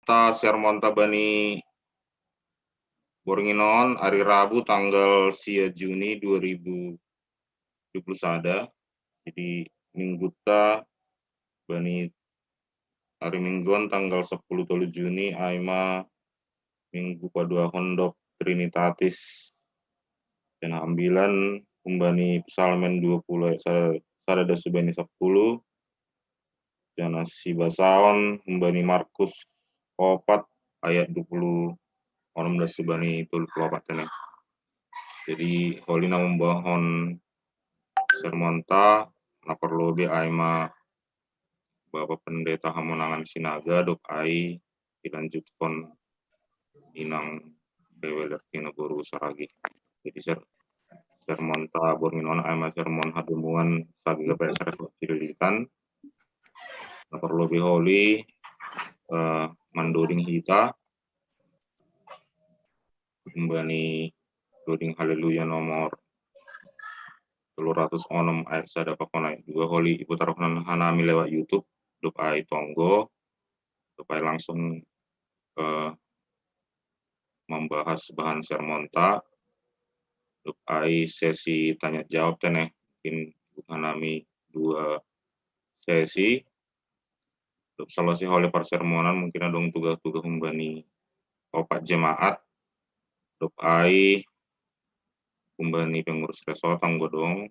sermonta bani Boringinon hari Rabu tanggal 10 Juni 2021. Jadi minggu ta bani hari Mingguan tanggal 10 Juni aima minggu padua hondok Trinitatis dan ambilan kumbani Psalmen 20 sada subani 10 dan si basaon kumbani Markus 4 ayat 20 16 subani 24 teneh. Jadi holina membahon sermonta na perlu be aima Bapak Pendeta Hamonangan Sinaga dok ai dilanjutkan inang beweler kina boru saragi. Jadi sermonta bornginon aima sermon hadumuan sagiga PSR Cililitan na perlu be holi mandoding hita kembali doding haleluya nomor 306 ayat sada pakonai dua holi ibu taruhnan hanami lewat YouTube dok ai tonggo dok ai langsung membahas bahan sermonta dok ai sesi tanya jawab teneh mungkin hanami 2 sesi dok selesai oleh persermonan mungkin adong tugas-tugas membani opat jemaat dok ai kumbani pengurus resort anggodong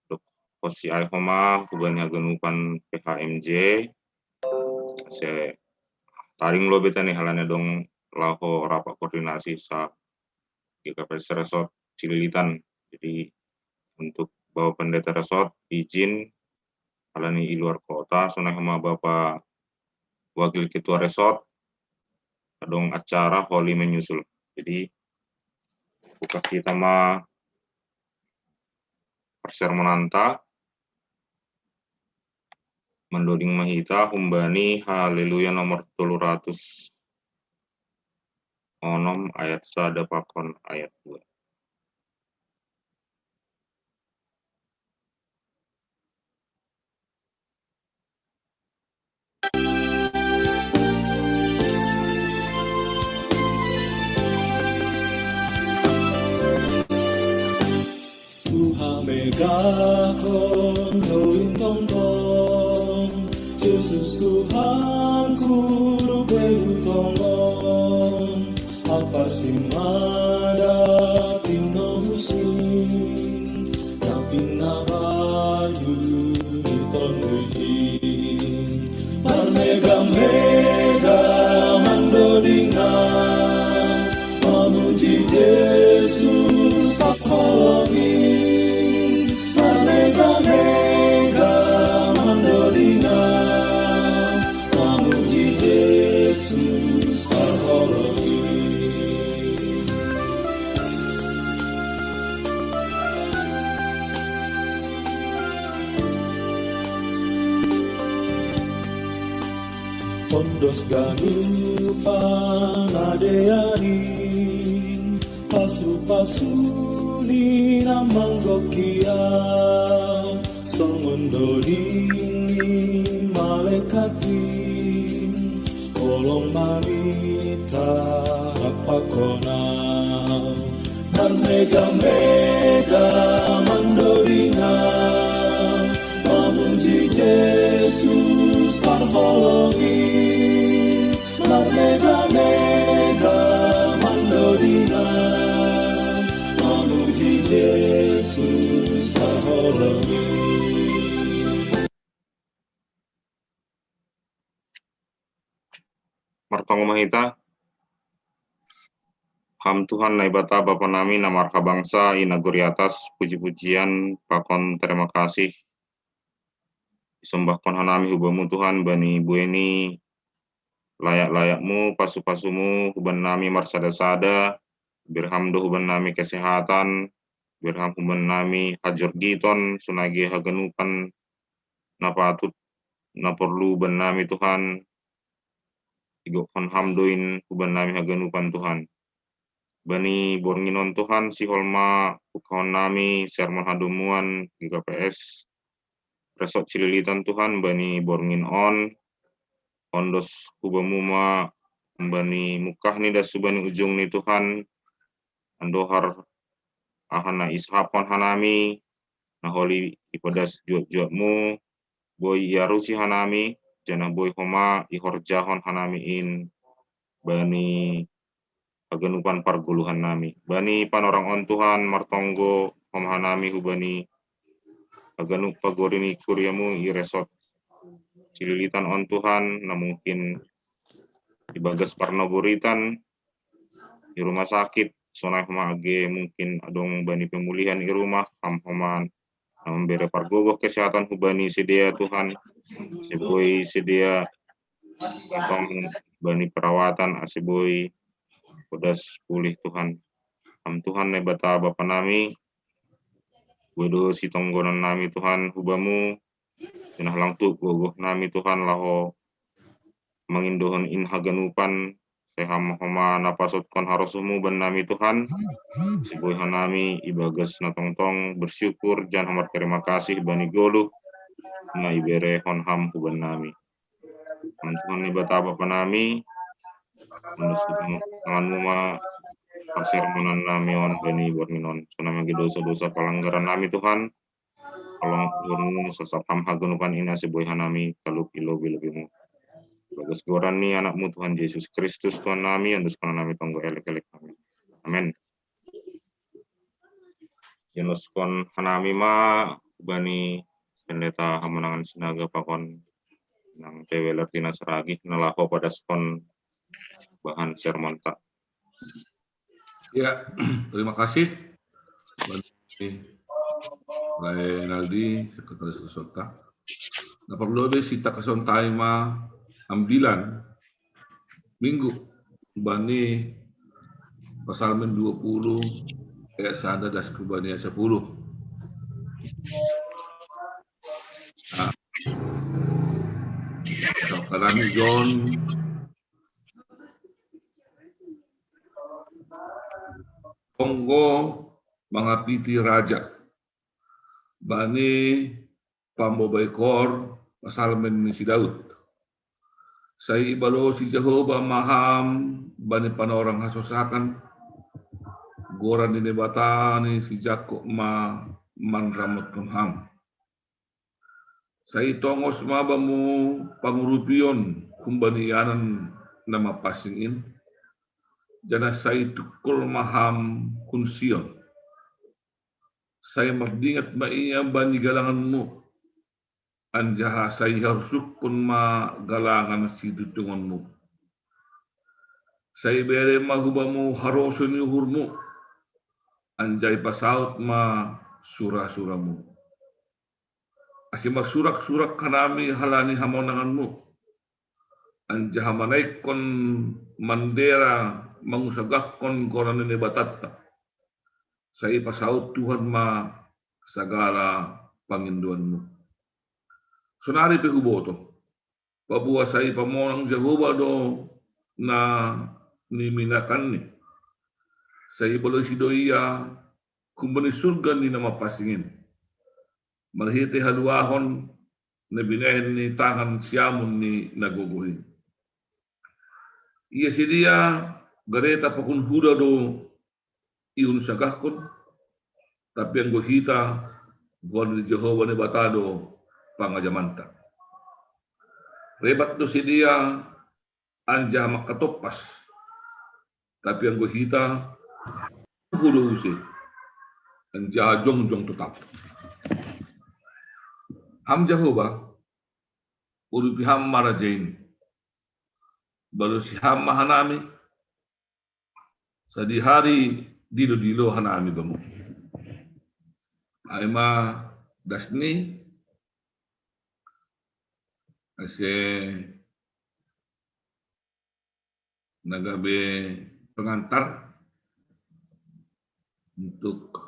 dok posi ai homa kumbani hagenupan PHMJ se taring lo beta nih halanya dong laho rapat koordinasi sa GKPS Resort Cililitan. Jadi untuk bawa pendeta resort izin halani di luar kota sunai sama Bapak Wakil Ketua Resort adong acara holi menyusul. Jadi buka kita mah persermonanta mendoding mahita humbani haleluya nomor 306 ayat sada pakon ayat 2. Megakon doin tongtong Yesus Tuhanku rupeu tongon apa sih mada tino musim tapi nabayu ditonduin Parmega-mega mandodingan memuji Yesus tak kolongin Parmega-mega mandodingan memuji Yesus tak kolongin Pondos ganupan adeanin pasu-pasuni namang gokia songondodini malekatin kolong manita apakona Parmega-mega mandodingan memuji Yesus parholongin Parmega-mega mandodingan memuji Yesus parholongin Martongo mahita Ham Tuhan naibata Bapa nami namarha bangsa inaguri atas puji-pujian pakon terima kasih disembahkan hanami hubamu Tuhan bani bueni layak-layakmu pasu-pasumu huban nami marsada-sada birhamdo huban nami kesehatan birham huban nami hajur giton sunagi hagenupan napatut naperlu huban nami Tuhan igokon hamdoin huban nami hagenupan Tuhan bani bornginon Tuhan si holma ukahon nami sermon hadumuan GKPS Resort Cililitan Tuhan bani borngin on ondos hubamuma bani mukah ni das subani ujung ni Tuhan andohar ahana ishapon hanami naholi ipadas juak-juakmu boy yarusi hanami jana boy homa ihorjahon hanami in bani aganupan parguluhan nami bani panorang on Tuhan martonggo hom hanami hubani aganu pagorini kuryamu iresot cililitan on Tuhan na mungkin ibagas parnoburitan di rumah sakit sonai homa age mungkin adong bani pemulihan di rumah homan memberi pargogoh kesehatan hubani sedia Tuhan seboi sedia tong bani perawatan asiboi podas pulih Tuhan Tuhan ne bata bapa nami bodo si tonggonan nami Tuhan hubamu jenah langtuk gogoh nami Tuhan laho mangindohon in haganupan seham homa napasotkan harosumu ban nami Tuhan siboy hanami ibagas na tongtong bersyukur jan hamar terima kasih bani goluh na ibere hon ham huban nami Tuhan ni bata bapa nami tanganmu ma persermonan nami on bani borminon sana magi dosa-dosa pelanggaran nami Tuhan tolong urnu sesat ham haganupan ina siboy hanami kalup ilo bilobimu bagas goran ni anakmu Tuhan Yesus Kristus Tuhan nami andus kana nami tonggo elek-elek nami amin Yenus kon hanami ma bani pendeta hamanangan sinaga pakon nang teweler tina seragi nalaho pada skon bahan sermon tak. Ya, terima kasih. Renaldi, Sekretaris Kesota. Na perlu sita kasontai ma ambilan minggu bani pasal 20 ayat 1 das kubani 10. Karami John Kongo mangapiti raja bani pambobaikor pasal si Daud. Saya ibalo si Jehovah maham bani panorang hasosakan goran ini batani si Jakob ma manramot ham. Saya tongos mabamu pangurupion kumbanianan nama pasingin. Jana saya tukul maham kunsion. Saya merdingat maiya bani galanganmu. Anjaha saya harsuk pun ma galangan si tutunganmu. Saya bere mahubamu harosun yuhurmu. Anjai pasaut ma surah-surahmu. Asimar surak-surak kanami halani hamonanganmu. Anjaha manaikon mandera mangusagakon koran ini batatta. Saya pasaut Tuhan ma segala panginduanmu. Sonari pehuboto. Pabuah saya pamonang Jehovah do na niminakan ni. Saya boleh sidoia kumbani surga ni nama pasingin. Marhiti haluahon na binahin ni tangan siamun ni naguguhin. Ia sidia gareta pakun huda do iun sagakon tapi ang kita gol ni Jehovah ni batado pangajamanta. Rebat do sidia anja makatopas tapi ang kita hudo usi anja jong tetap. Ham Jehovah urupi ham marajain baru si ham mahanami sa di hari dilo hanami bamu ay ma dasni ase nagabe pengantar untuk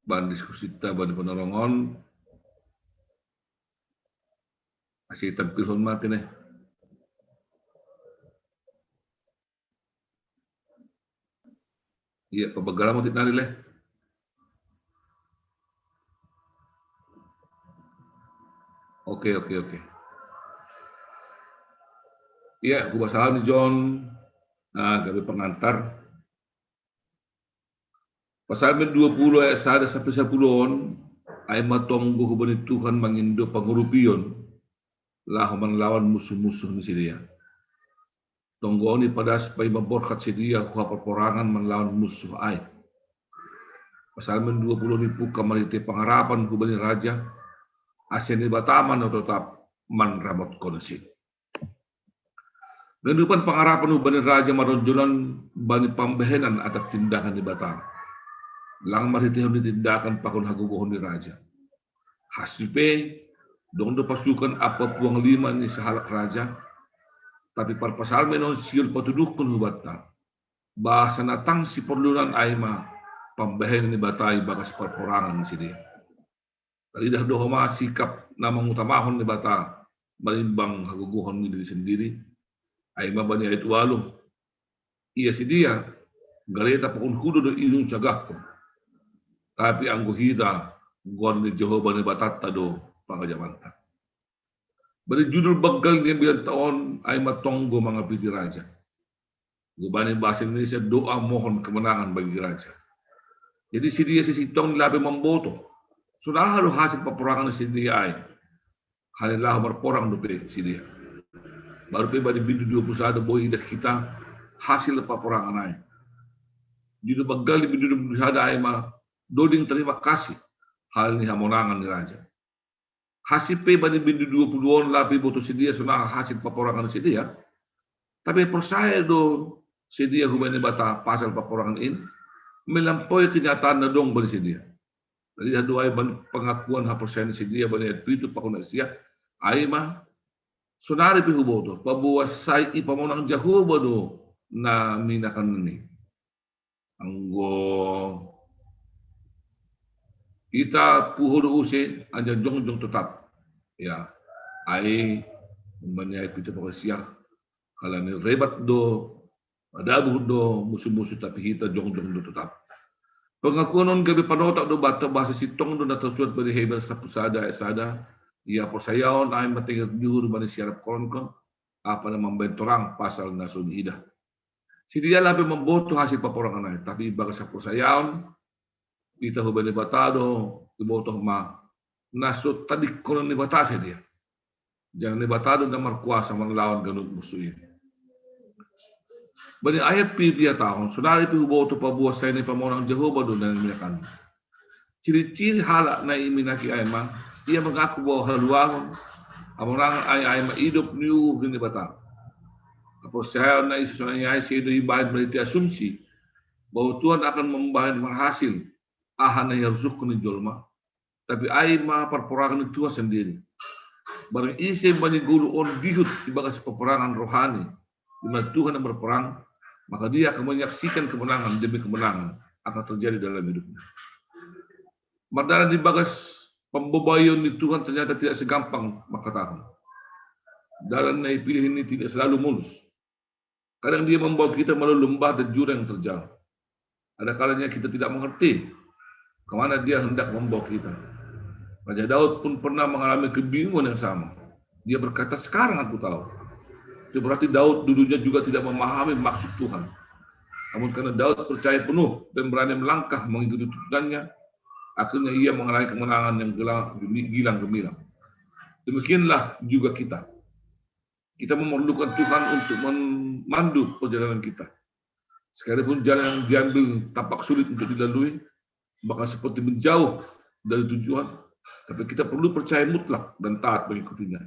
bahan diskusi kita bahan penolongan masih tampil hormat ini. Iya, pabagala mo tinali le. Oke. Iya, aku salam ni John. Nah, kami pengantar. Pasal 20 ayat 1 sampai 10 ay matonggo hubani Tuhan mangindo pangurupiyon lah lawan musuh-musuh ni sidia. Tonggo ni pada supaya memborkat sidia kuha perporangan melawan musuh ay. Pasal 20 ni puka malite pangarapan hubani raja asin ni bataman atau tetap man ramot konsi. Gandupan pangarapan ubani raja maronjolan bani pambehenan atau tindakan di batang. Lang maritihan di tindakan pakon hagugohon ni raja. Hasipe dong do pasukan apa puang lima ni sahalak raja. Tapi par pasal menon siul patudukun hubata. Bahasa natang si perlunan aima pambehenan ni batai bagas perporangan ni sidia. Tadi dah dohoma sikap namang utamahon ni bata balimbang hagugohon ni diri sendiri. Ay mabani ay tuwalo. Iya si dia, gareta pakun hudo do ilung sagakko. Tapi ang guhida, gon ni Jehovah ni batata do pangajamanta. Bari judul bagal ni bilang taon ay matonggo mga piti raja. Gubani bahasa Indonesia doa mohon kemenangan bagi raja. Jadi si dia sisitong labi memboto. Sudah halu hasil peperangan si dia ay. Halilah berporang do si dia. Baru pe badi bindu 21 boy dah kita hasil peperangan ay. Judul bagal di bindu 21 ay ma doding terima kasih hal ni hamonangan ni raja. Hasil pe badi bindu 20 lapi boto si dia sunah hasil peperangan si dia. Tapi percaya do si dia hubani bata pasal peperangan ini melampaui kenyataan na dong bani si dia. Tadi ada dua pengakuan hapersen si dia bani itu pakuna sia ay ma sunari pi huboto pabuwasay ipamonang Jehovah do na minakan ni anggo kita puhur use anja jong tetap ya ai manyai pito pakasya kala ni rebat do adabu do musuh-musuh tapi kita jong do tetap pengakuan on gabi panotak do bata bahasa sitong do natasuat bari Hebel sa pusada esada ia persayaon ay matinggal diur bani siarap konkon apa na membentorang pasal nasun ida. Si dia labi memboto hasil paporangan ay tapi baga sa persayaon kita hubani batado iboto ma nasut tadi konon ni batase dia. Jangan ni batado na markuasa manlawan ganun musuh ini. Bani ayat pi dia tahun sunari pi huboto pabuwasay ni pamonang Jehovah do na minakan. Ciri-ciri halak na iminaki ay ma ia mengaku bahwa haluangon amonang ay maidup niu gini bata. Apo saya na isunanya ay sido ibahin berarti asumsi bahwa Tuhan akan membahan berhasil ahan na yarusuk ni jolma. Tapi ay ma perperangan Tuhan sendiri. Barang isi bani gulu on bihut ibagas peperangan rohani di mana Tuhan yang berperang, maka dia akan menyaksikan kemenangan demi kemenangan akan terjadi dalam hidupnya. Mardana di bagas pembebayon ni Tuhan ternyata tidak segampang maka tahun. Dalam naik pilih ini tidak selalu mulus. Kadang dia membawa kita melalui lembah dan jurang yang terjal. Ada kalanya kita tidak mengerti kemana dia hendak membawa kita. Raja Daud pun pernah mengalami kebingungan yang sama. Dia berkata, sekarang aku tahu. Itu berarti Daud dulunya juga tidak memahami maksud Tuhan. Namun karena Daud percaya penuh dan berani melangkah mengikuti tuntunannya, akhirnya ia mengalami kemenangan yang gilang gemilang. Demikianlah juga kita. Kita memerlukan Tuhan untuk memandu perjalanan kita. Sekalipun jalan yang diambil tampak sulit untuk dilalui, bahkan seperti menjauh dari tujuan, tapi kita perlu percaya mutlak dan taat mengikutinya.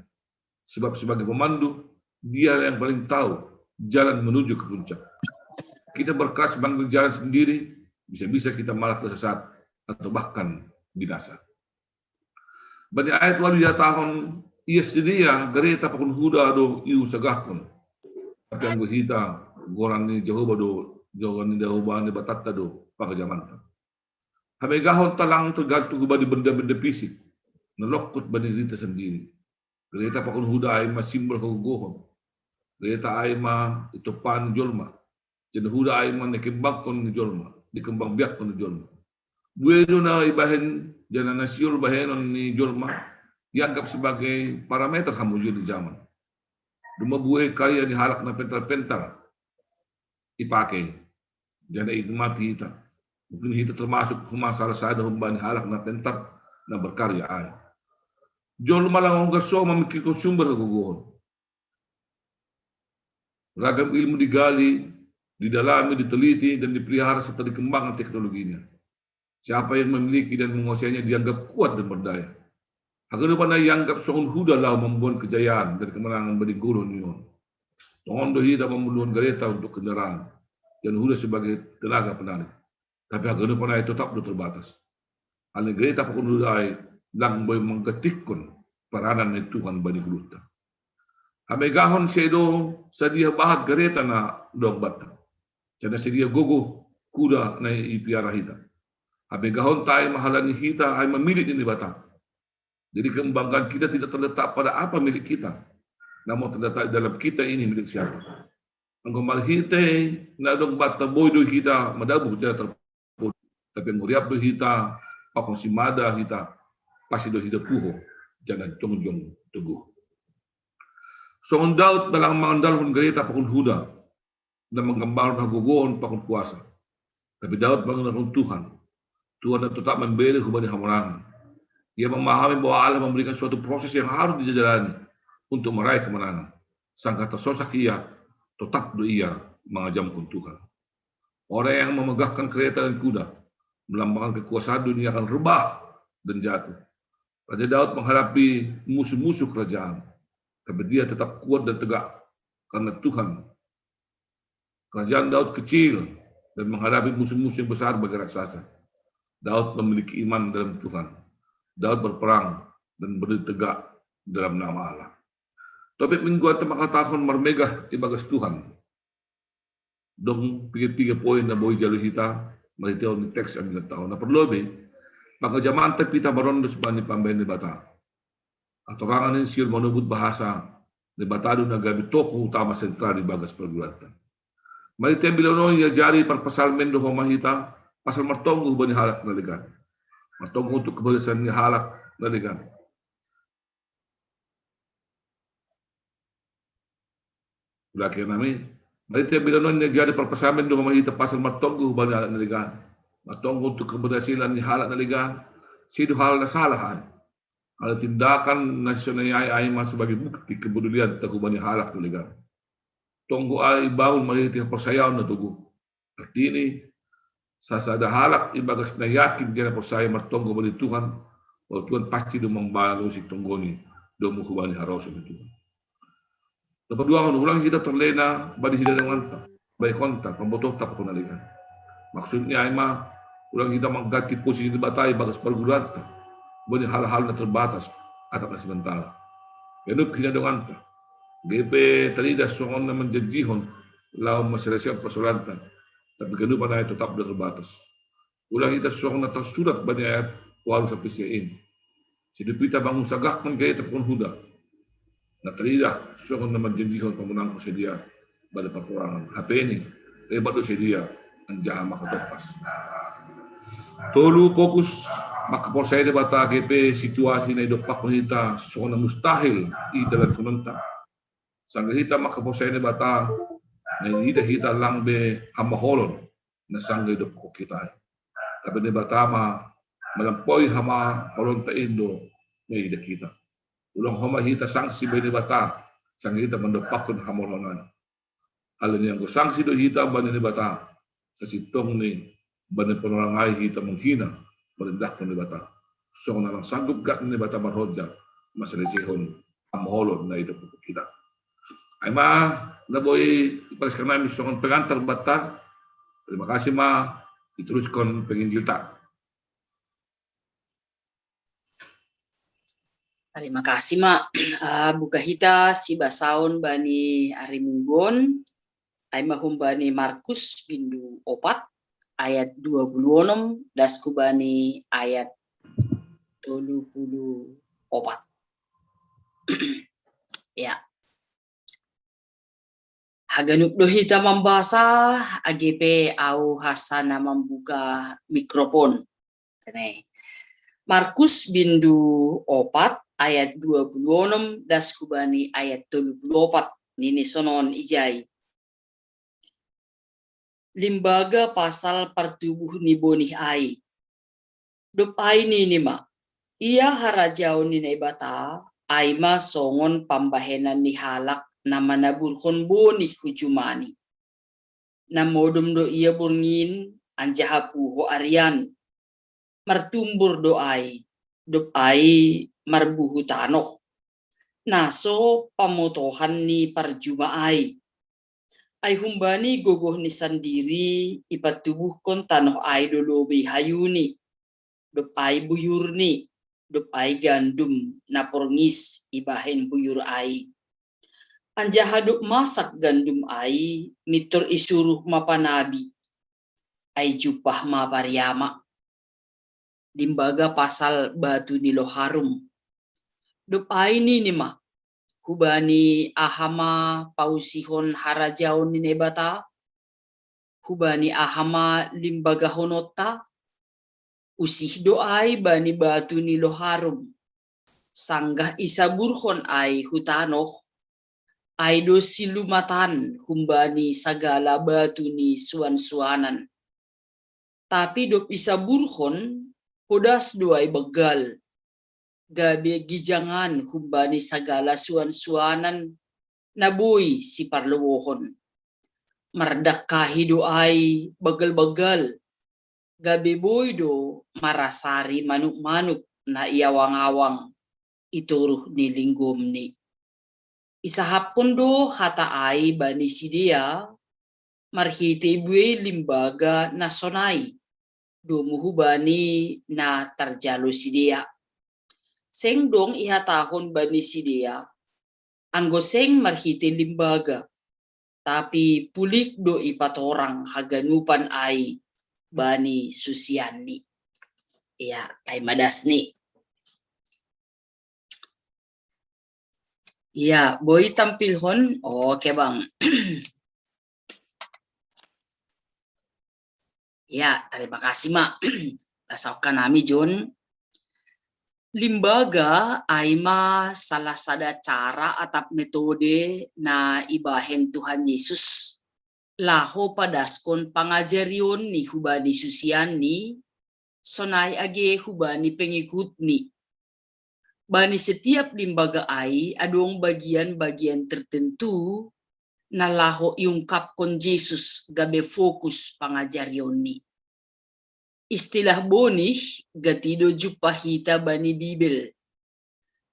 Sebab sebagai pemandu, dia yang paling tahu jalan menuju ke puncak. Kita berkeras mengambil jalan sendiri, bisa-bisa kita malah tersesat atau bahkan binasa. Bani ayat walu ya tahun ia sedia gareta pakun huda do iu sagahkun. Tapi ang guhita goran ni Jehovah do jogan ni Jehovah ni batata do pagajamanta. Habe gahon talang tergantung bani benda-benda fisik. Nelokut bani diri sendiri. Gareta pakun huda ay masimbol kagugohon. Gareta ay ma itupan jolma. Jadi huda ay ma nekembangkon ni jolma, dikembang biakon ni jolma. Bueno na ibahin jana nasyul bahenon ni jolma dianggap sebagai parameter hamuju di zaman. Duma buai kaya ni halak na pentar-pentar ipake. Jadi itu mati kita. Mungkin kita termasuk masalah sada humban halak na pentar na berkarya ay. John lumalang ang gaso mamikir sumber keguguhan. Ragam ilmu digali, didalami, diteliti, dan dipelihara serta dikembangkan teknologinya. Siapa yang memiliki dan menguasainya dianggap kuat dan berdaya. Agar depan dianggap seorang huda lah membuat kejayaan dan kemenangan bagi guru nion. Tondo hida membunuh kereta untuk kendaraan dan huda sebagai tenaga penarik. Tapi agar depan itu tetap terbatas. Hal kereta pun huda lang boleh mengketikkan peranan Tuhan bagi guru. Amegahon sedo sadia bahat kereta na dog bata. Jadi sedia gogo kuda na ipiara hita. Amegahon tayo mahalani hita ay memilik ini bata. Jadi kebanggaan kita tidak terletak pada apa milik kita, namun terletak dalam kita ini milik siapa. Anggomal hita na dog bata boy do kita madabuh tidak terpuluh. Tapi muriap do hita, pakong simada hita, pasti do hita kuho, jangan jongjong teguh. Soong Daud dalam mengandalkan gereta pakun huda dan menggambarkan guguan pakun kuasa. Tapi Daud mengandalkan Tuhan. Tuhan tetap memberi hubungan hamurangan. Ia memahami bahwa Allah memberikan suatu proses yang harus dijalani untuk meraih kemenangan. Sangka tersosak ia, tetap ia mengajamkan Tuhan. Orang yang memegahkan kereta dan kuda, melambangkan kekuasaan dunia akan rebah dan jatuh. Raja Daud menghadapi musuh-musuh kerajaan. Tapi dia tetap kuat dan tegak karena Tuhan. Kerajaan Daud kecil dan menghadapi musuh-musuh yang besar bagi raksasa. Daud memiliki iman dalam Tuhan. Daud berperang dan berdiri tegak dalam nama Allah. Topik minggu atau mengatakan mermegah ibagas Tuhan. Dong tiga poin na boy jalur hita malitaw ni teks ang taon na perlobe maka zaman kita barondos ba ni pambayan ni bata. Atorangan ng siyur manubut bahasa ni batado na gabi toko utama sentral di bagas pergulatan. Malitaw bilono ya jari par pasal mendo homahita pasal martonggo ba ni halak na ligan. Martonggo untuk kebebasan ni halak na ligan. Ulaki namin. Malitaw bilono ya jari par pasal mendo homahita pasal martonggo ba ni halak na ligan. Martonggo untuk keberhasilan ni halak na ligan. Sido hal na salahan. Ada tindakan nasional ay sebagai bukti kepedulian takubani halak naligan. Tonggo ay baul maliti persayaw na tugu. Artini sasada halak ibagas na yakin dia persaya martonggo bani Tuhan. O Tuhan pasti do membalu si tonggo ni do muhubani haroso ni Tuhan. Napaduangan ulang kita terlena bani hidang manta, baik kontak pembotoh tak kunaligan. Maksudnya ay ulang kita mengganti posisi di batai bagas pergulatan. Bani hal-hal na terbatas atau na sementara. Ganun kinadunganta. GP tadi dah songon na menjanjihon lawan masyarakat persoalan. Tapi ganun pa na tetap terbatas. Ulang kita songon na tersurat bani ayat walu sa PCN. Sidupita bangun sagakman gaya tapon huda. Na tadi dah songon na menjanjihon pemenang sedia pada peperangan. HP ini lebat do sedia anjaha makatopas. Tolu fokus makapol saya debata GP situasi na idopak kita soalnya mustahil dalam penonton. Sangga kita makapol saya debata na ida kita lang be hamaholon na sangga idopok kita. Tapi debata melampaui hama holon ta Indo na ida kita. Ulang hama kita sanksi be debata sangga kita mendopakun hamolonan. Hal ini yang sanksi do kita bani debata sa sitong ni bani penerangai kita menghina merendahkan ni bata. So na lang sanggup gat ni bata marhodja masalah sehon amholon na hidup kita. Ay naboy ipalaskan namin songon pengantar bata. Terima kasih diteruskan penginjil tak. Terima kasih buka hita si basaun bani arimunggon ay mahumbani Markus bindu 4 ayat 26 daskubani ayat 34. Ya. Haganuk dohita membasa AGP au hasana membuka mikrofon. Markus bindu 4 ayat 26 daskubani ayat 34. nini sonon ijai. Limbaga pasal pertubuh ni bonih ai. Dop ai nini ma. Ia harajau ni naibata ai ma songon pambahenan ni halak na manaburkon bonih hujumani. Na modum do ia burngin anjahapu ho arian. Martumbur do ai. Dop ai marbuhu tanoh. Naso pamotohan ni parjuma ai. Ai humbani gogoh ni sendiri ipatubuh kon tanoh ai dolobe hayuni. Dop ai buyur ni. Dop ai gandum naporngis ibahen buyur ai. Anjahaduk masak gandum ai mitur isuruh mapanabi. Ai jupah maparyama. Limbaga pasal batu nilo harum. Dop ai nini ma. Hubani ahama pausihon harajaon ni nebata. Hubani ahama limbaga honota. Usih doai bani batu nilo harum. Sanggah isaburhon ai hutanoh. Aido silumatan humbani sagala batu ni suan-suanan. Tapi dop isaburhon podas doai begal. Gabe gijangan humbani sagala suan-suanan nabui si parlewohon. Mardakahi doai begal-begal. Gabe boydo marasari manuk-manuk na iawang-awang ituruh ni linggom ni. Isahapon do hata ai bani sidia marhite bue limbaga nasonai. Do muhubani na tarjalo sidia. Seng dong ihatahon bani sidia. Anggo seng marhite limbaga. Tapi pulik do ipatorang haganupan ai bani susiani. Ya, ay madas ni. Ya, boy tampilhon. Oke bang. Ya, terima kasih mak. Asalkan kami John. Limbaga aima salah sada cara atau metode na ibahen Tuhan Yesus. Laho padaskon pangajarion ni hubani susian ni. Sonai age hubani pengikut ni. Bani setiap limbaga ai adong bagian-bagian tertentu na laho iungkap kon Yesus gabe fokus pangajarion ni. Istilah bonih gatido jupahita bani Bibel.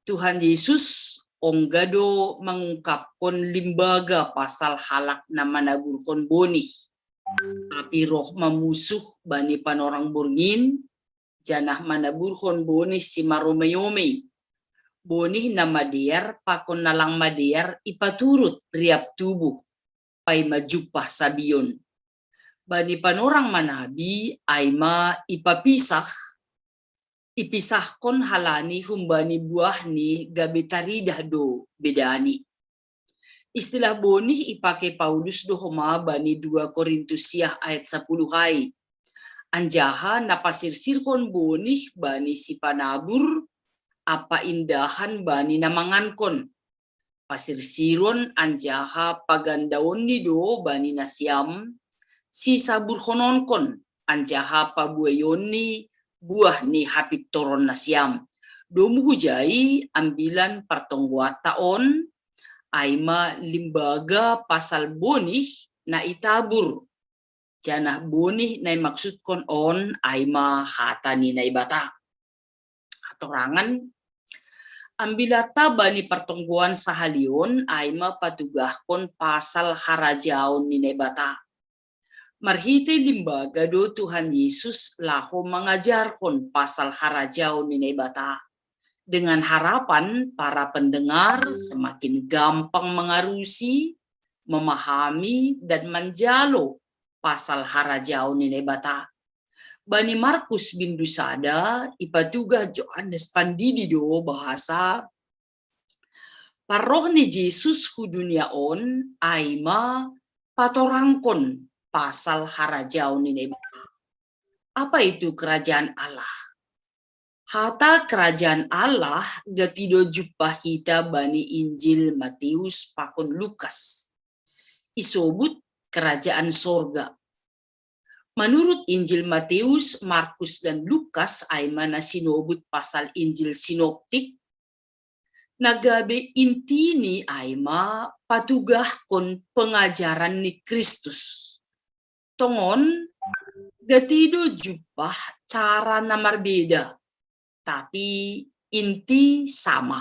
Tuhan Yesus onggado mengungkapkan limbaga pasal halak na manaburkon bonih. Tapi roh mamusuh bani panorang burngin janah manaburkon bonih si maromeyome. Bonih na madiar pakon nalang madiar ipaturut riap tubuh pai majupah sabion. Bani panorang manabi aima ipisahkon halani humbani buah ni gabe taridah do bedani. Istilah bonih ipake Paulus do homa bani 2 Korintus ayat 10 hai. Anjaha napasirsirkon bonih bani si panabur apa indahan bani namangankon. Pasirsiron anjaha pagandaon ni do bani nasiam. Si saburhononkon anjaha pabuayon ni buah ni hapit toron nasiam. Domu hujai ambilan pertongguat taon aima limbaga pasal bonih na itabur. Janah bonih na maksudkon on aima hata ni naibata. Atorangan ambilata bani pertongguan sahalion aima patugahkon pasal harajaon ni naibata. Marhite limbaga do Tuhan Yesus laho mengajarkon pasal harajau ni bata. Dengan harapan para pendengar semakin gampang mengarusi, memahami, dan menjalo pasal harajau ni bata. Bani Markus bin Dusada ipatuga Johannes Pandidido bahasa paroh ni Yesus hu dunia on aima patorangkon pasal harajau ni nebata. Apa itu kerajaan Allah? Hata kerajaan Allah gatido jumpa kita bani Injil Matius pakon Lukas. Isobut kerajaan sorga. Menurut Injil Matius, Markus, dan Lukas ay mana sinobut pasal Injil sinoptik, nagabe inti ni ay patugah kon pengajaran ni Kristus. Tongon, gatido jupah cara na marbeda, tapi inti sama.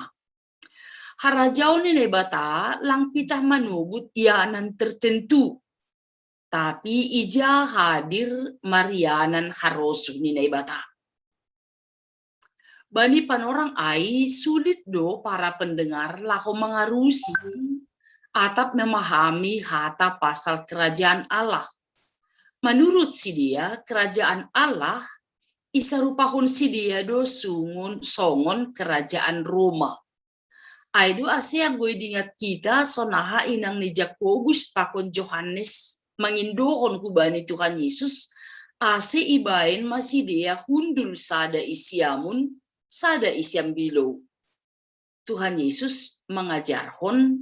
Harajaw ni bata lang pitah manubut yanan tertentu, tapi ija hadir marianan harosu ni bata. Bani panorang ay sulit do para pendengar laho mengarusi atap memahami hata pasal kerajaan Allah. Menurut si dia, kerajaan Allah isarupahun si dia do songon kerajaan Roma. Aido aseang gue dingat kita sonaha inang ni Jakobus pakon Yohanes mangindohon kubani Tuhan Yesus ase ibain masih dia hundur sada isiamun sada isiam bilo. Tuhan Yesus mengajarhon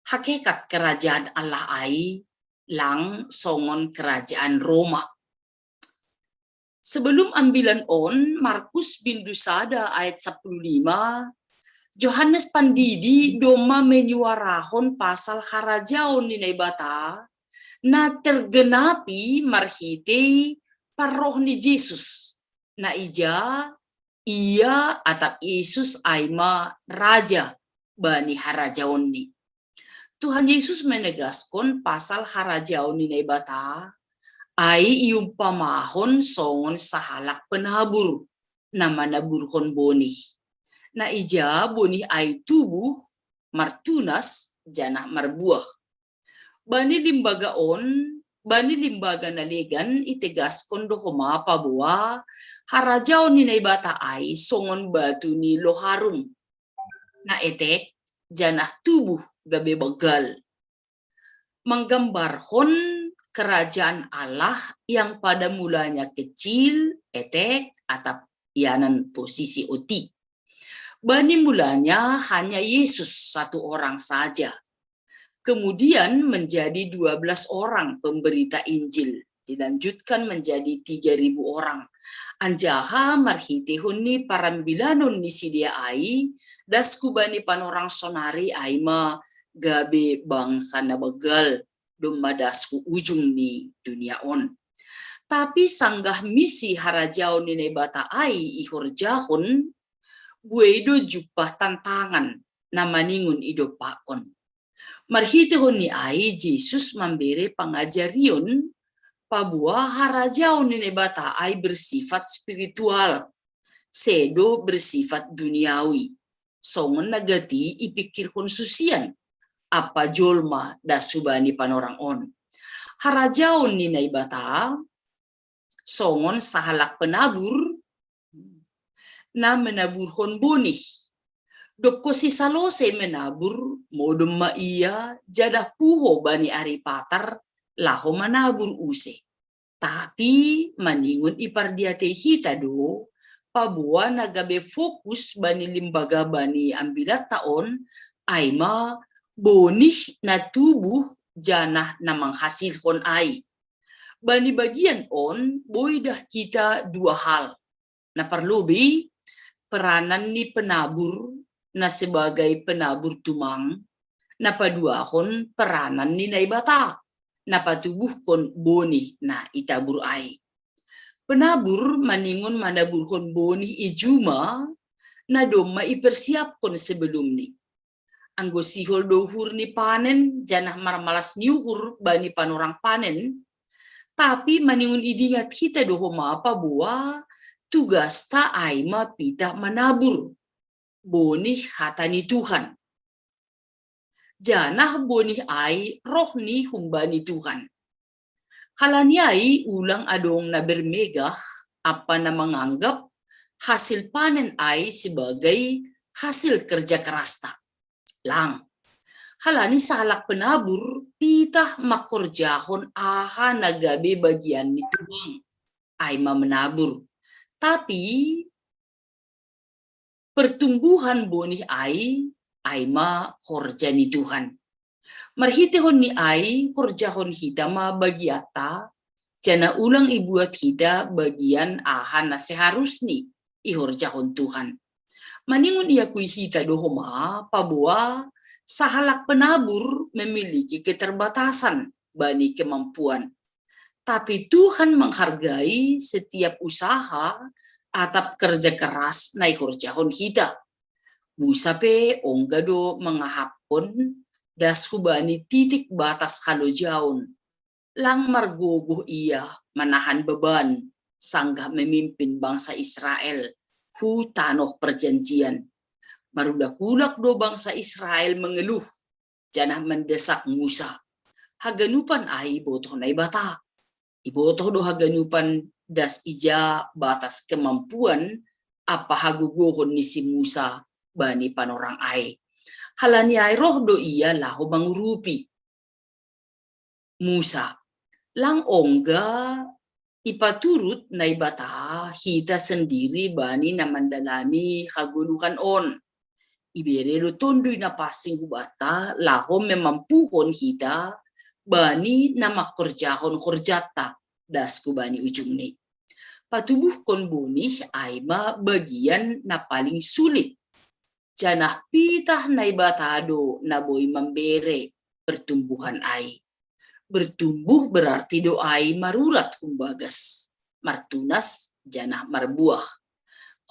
hakikat kerajaan Allah ai lang songon kerajaan Roma. Sebelum ambilan on, Markus bin Dusada ayat 15, Yohanes Pandidi doma menyuarahon pasal harajaon ni bata na tergenapi marhite paroh ni Yesus. Na ija ia atap Yesus aima raja bani harajaon ni. Tuhan Yesus menegaskan pasal harajaon ni bata ay iumpamahon songon sahalak penabur na manaburhon bonih. Na ija bonih ay tubuh martunas janah marbuah. Bani limbaga naligan itegaskon dohoma pabua harajaon ni bata ay songon batu ni loharum. Na etek janah tubuh gabe bagal. Menggambarhon kerajaan Allah yang pada mulanya kecil, etek, atap yanan posisi oti. Bani mulanya hanya Yesus satu orang saja. Kemudian menjadi 12 orang pemberita Injil. Dilanjutkan menjadi 3.000 orang. Anjaha marhitihun ni parambilanon ni sidia ai, dasku bani panorang sonari aima gabe bangsa na bagal. Dumadasku ujung ni dunia on. Tapi sanggah misi harajaon ni bata ai ihorjahon, buedo jupah tantangan na maningun ido pakon. Marhitihon ni ai Yesus memberi pengajarion pabua harajaon ni bata ai bersifat spiritual, sedo bersifat duniawi. Songon nagati ipikirhon susian apa jolma dasubani panorang on. Harajaon ni naibata songon sahalak penabur na menaburhon bonih. Doko si salose menabur modum maia jadah puho bani ari patar laho manabur use. Tapi maningun ipardiate hita do pabua nagabe fokus bani limbaga bani ambilat taon aima bonih na tubuh janah na menghasilkan ai. Bani bagian on, boidah kita dua hal. Na perlubi peranan ni penabur na sebagai penabur tumang, na paduahon peranan ni naibata, na patubuhkon bonih na itabur ai. Penabur maningon manaburkon bonih ijuma na doma ipersiapkon sebelum ni. Anggo sihol dohur ni panen, janah marmalas niuhur bani panorang panen, tapi maningun idingat kita dohoma apa buah, tugas ta aima pita menabur, bonih hatani Tuhan. Janah bonih ai roh ni humbani Tuhan. Kalaniai ulang adong na bermegah, apa na menganggap hasil panen ai sebagai hasil kerja keras ta. Lang, halani salak penabur, pitah makorjahon aha nagabe bagian ni tuang, ay menabur. Tapi, pertumbuhan boni ai ma horja ni Tuhan. Marhitehon ni ai horjahon hita ma bagiata, jana ulang ibuat hita bagian ahan na seharusni ihorjahon Tuhan. Maningon ia kui hita dohoma pabua sahalak penabur memiliki keterbatasan bani kemampuan. Tapi Tuhan menghargai setiap usaha atap kerja keras na ihorjahon hita. Busape onggado mengahapon das hubani titik batas halojaon. Lang margogoh ia menahan beban sanggah memimpin bangsa Israel hu tanoh perjanjian. Marudakulak do bangsa Israel mengeluh janah mendesak Musa. Haganupan ai botoh na ibata. Ibotoh do haganupan das ija batas kemampuan apa hagugohon ni si Musa bani panorang ai. Halani ai roh do ia laho mangurupi Musa. Lang ongga ipaturut na ibata hita sendiri bani na mandalani haguluhan on. Ibere do tondoy na pasing hubata laho memampuhon hita bani na makorjahon korjata das kubani ujung ni. Patubuh kon bonih ay ma bagian na paling sulit. Janah pitah na ibatado na boy membere pertumbuhan ay. Bertumbuh berarti do ay marurat humbagas. Martunas janah marbuah.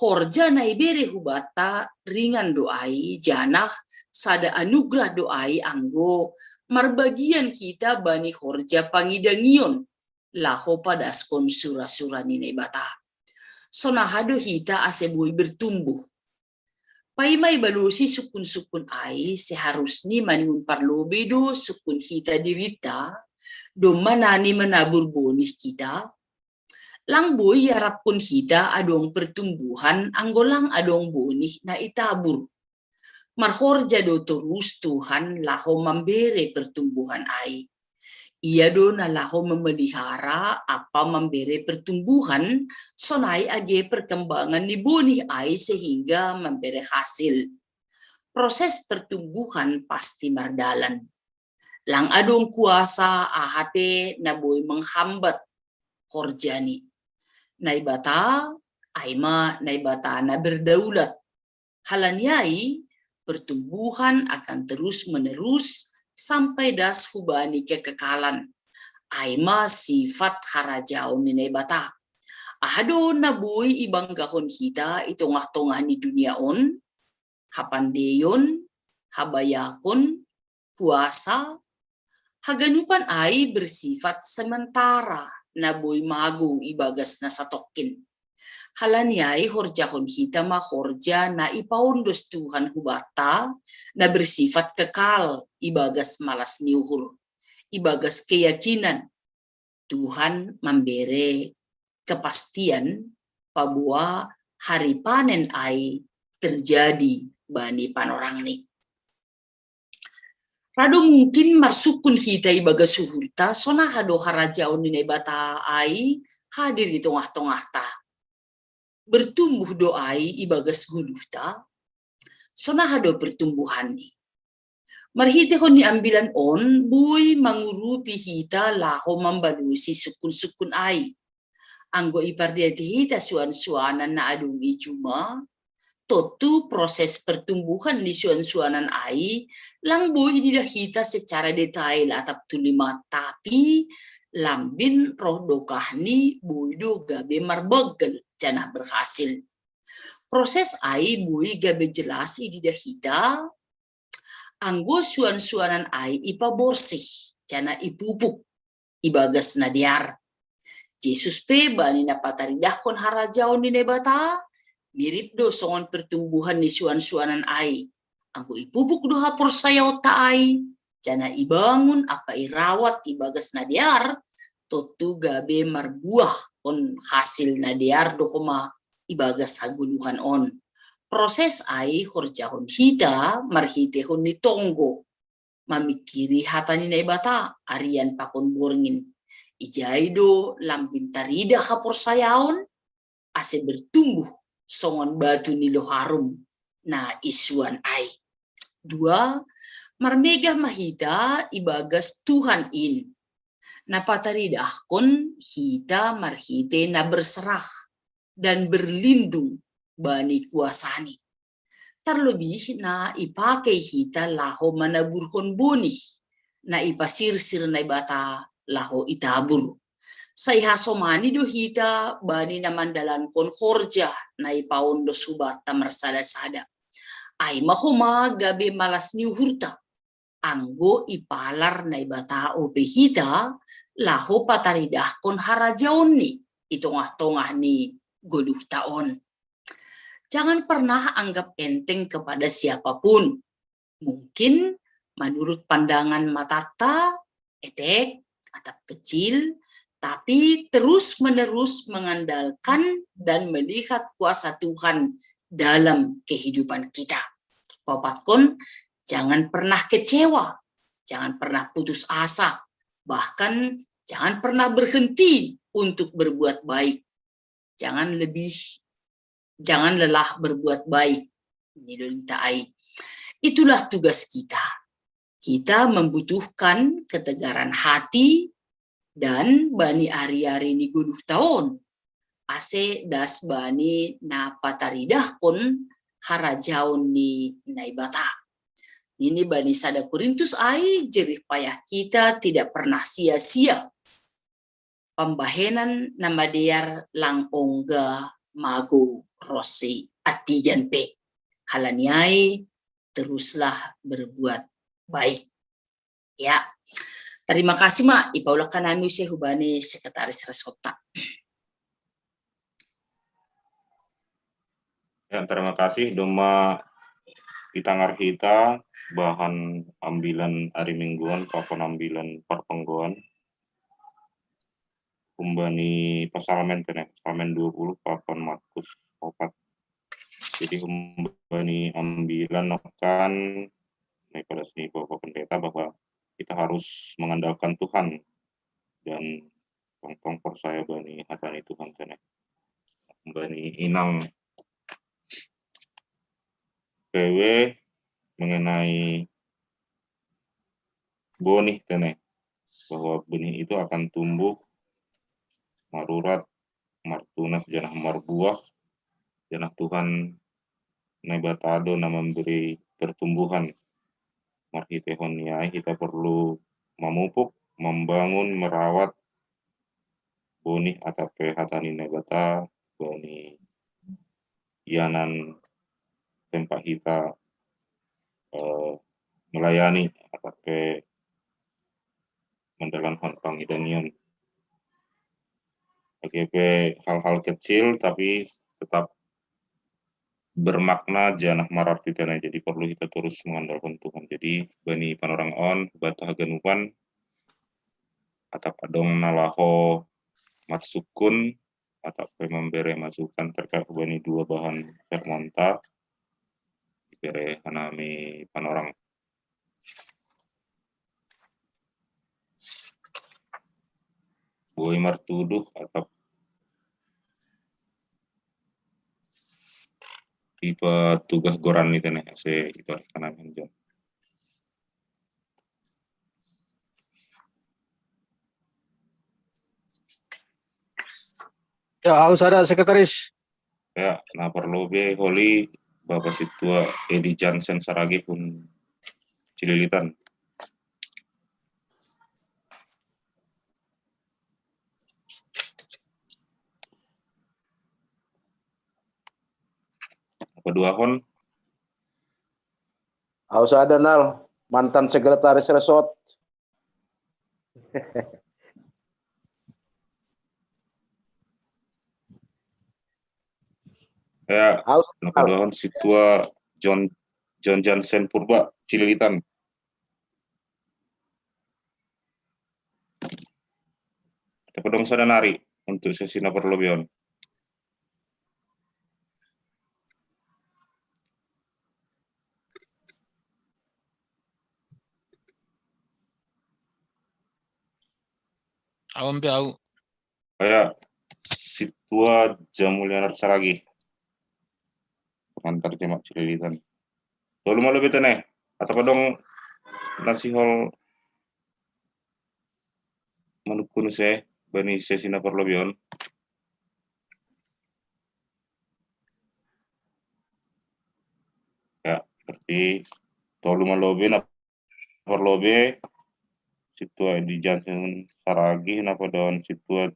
Horja na ibere hubata ringan doai janah sada anugerah doai anggo marbagian kita bani horja pangidangion laho padaskon sura-sura nina ibata. Sonahado hita asebui bertumbuh. Paimay balusi sukun-sukun ai seharusni maningun parlobe do sukun hita dirita do manani menabur bonih kita. Lang boy yarap pun hita adong pertumbuhan anggolang adong bonih na itabur. Marhorja do terus Tuhan laho membere pertumbuhan ai. Ia do na laho memelihara apa membere pertumbuhan sonai age perkembangan ni bonih ai sehingga membere hasil. Proses pertumbuhan pasti mardalan. Lang adong kuasa ahape na boy menghambat horjani. Naibata, aima naibata na berdaulat. Halanyai pertumbuhan akan terus menerus sampai das hubani kekekalan. Aima sifat harajaon ni naibata. Ahado na boy ibanggahon hita itongah-tongah ni dunia on, hapandeyon, habayakon, kuasa, haganupan ay bersifat sementara. Na boy mago ibagas na satokin. Halanyai horjahon hita ma horja na ipaundos Tuhan hubata na bersifat kekal ibagas malas niuhur. Ibagas keyakinan Tuhan memberi kepastian bahwa hari panen ai terjadi bani panorang ni. Rado mungkin marsukun hita ibaga suhurta sona hado harajaon ni bata ai hadir di tengah-tengah ta. Bertumbuh doai ibagas guluhta sona hado pertumbuhan ni. Marhitehon ni ambilan on buy mangurupi hita laho membalusi sukun-sukun ai. Anggo ipardiati hita suan-suanan na adung ijuma. Totu proses pertumbuhan di suan-suanan ai lang boy didahita secara detail atap tulima tapi lambin roh dokahni boy do gabe marbegel janah berhasil. Proses ai boy gabe jelas didahita anggo suan-suanan ai ipa borsih janah ipupuk ibagas nadiar. Yesus pe bani napataridahkon harajaon ni nebata mirip do songon pertumbuhan ni suan-suanan ai. Anggo ipupuk do hapor sayota ai. Jana ibangun apa irawat ibagas nadiar. Totu gabe marbuah on hasil nadiar do homa ibagas haguluhan on. Proses ai horjahon hita marhitehon ni tonggo. Mamikiri hatani na ibata arian pakon borngin. Ijai do lambin tarida hapor sayaon ase bertumbuh songon batu nilo harum na isuan ai. Dua, marmegah mahita ibagas Tuhan in. Na pataridah kon hita marhite na berserah dan berlindung bani kuasani. Terlebih na ipakai hita laho manaburhon boni na ipasirsir na ibata laho itabur. Saya somani do hita bani na mandalan kon horja na ipaundo subat tamarsada-sada. Ay mahuma gabi malas ni hurta. Anggo ipalar na ibata ope hita laho pataridah kon harajaon ni itongah-tongah ni goluh taon. Jangan pernah anggap enteng kepada siapapun. Mungkin menurut pandangan matata, etek, atap kecil, tapi terus-menerus mengandalkan dan melihat kuasa Tuhan dalam kehidupan kita. Papatkon, jangan pernah kecewa, jangan pernah putus asa, bahkan jangan pernah berhenti untuk berbuat baik. Jangan lelah berbuat baik. Itulah tugas kita. Kita membutuhkan ketegaran hati dan bani ari-ari ni guluh taon. Ase das bani na pataridah kon harajaon ni naibata. Ini bani sada Korintus ai jerih payah kita tidak pernah sia-sia. Pembahenan nama diar lang ongga mago rosi atijan pe. Halaniai teruslah berbuat baik. Ya. Terima kasih Mak. Ipaulakan kami hubani sekretaris Reskota. Ya, terima kasih Doma Itangar kita bahan ambilan hari mingguan papan ambilan perpenggoan kumbani pasalamen tene pasalamen 20 papan Markus 4. Jadi kumbani ambilan nokan pada sini Bapak Pendeta bahwa kita harus mengandalkan Tuhan dan tong percaya bani hatani Tuhan tene bani inang PW mengenai benih tene bahwa benih itu akan tumbuh marurat martunas janah marbuah janah Tuhan nebatado na memberi pertumbuhan marhitehoniai kita perlu memupuk membangun merawat benih atau hatani nebata bani yanan tempat kita melayani atau mendalankan pangidanian AGP hal-hal kecil tapi tetap bermakna janah mararti tena jadi perlu kita terus mengandalkan Tuhan. Jadi bani panorang on batah ganupan atau adong nalaho marsukun atau memberi masukan terkait bani dua bahan fermonta diberi hanami panorang. Boy martuduh atau tipe tugas goran itu nih saya itu harus kanan jam. Ya, harus ada sekretaris. Ya, nah perlu be holi Bapak Situa Edi Jansen Saragi pun Cililitan. Kedua kon Harus ada Nal, mantan sekretaris resort. ya, Harus kedua kon Situa John Jansen Purba Cililitan. Tapi dong sada nari untuk sesi perlobion. Awam be au. Kayak Situa Jamulianar Saragi. pengantar jemaat Cililitan. Tolu malu betene, atau kadang nasi hol manukun se bani sesina perlobion. Ya, berarti tolu malobe na perlobe situa di Jansen Saragi napa don situa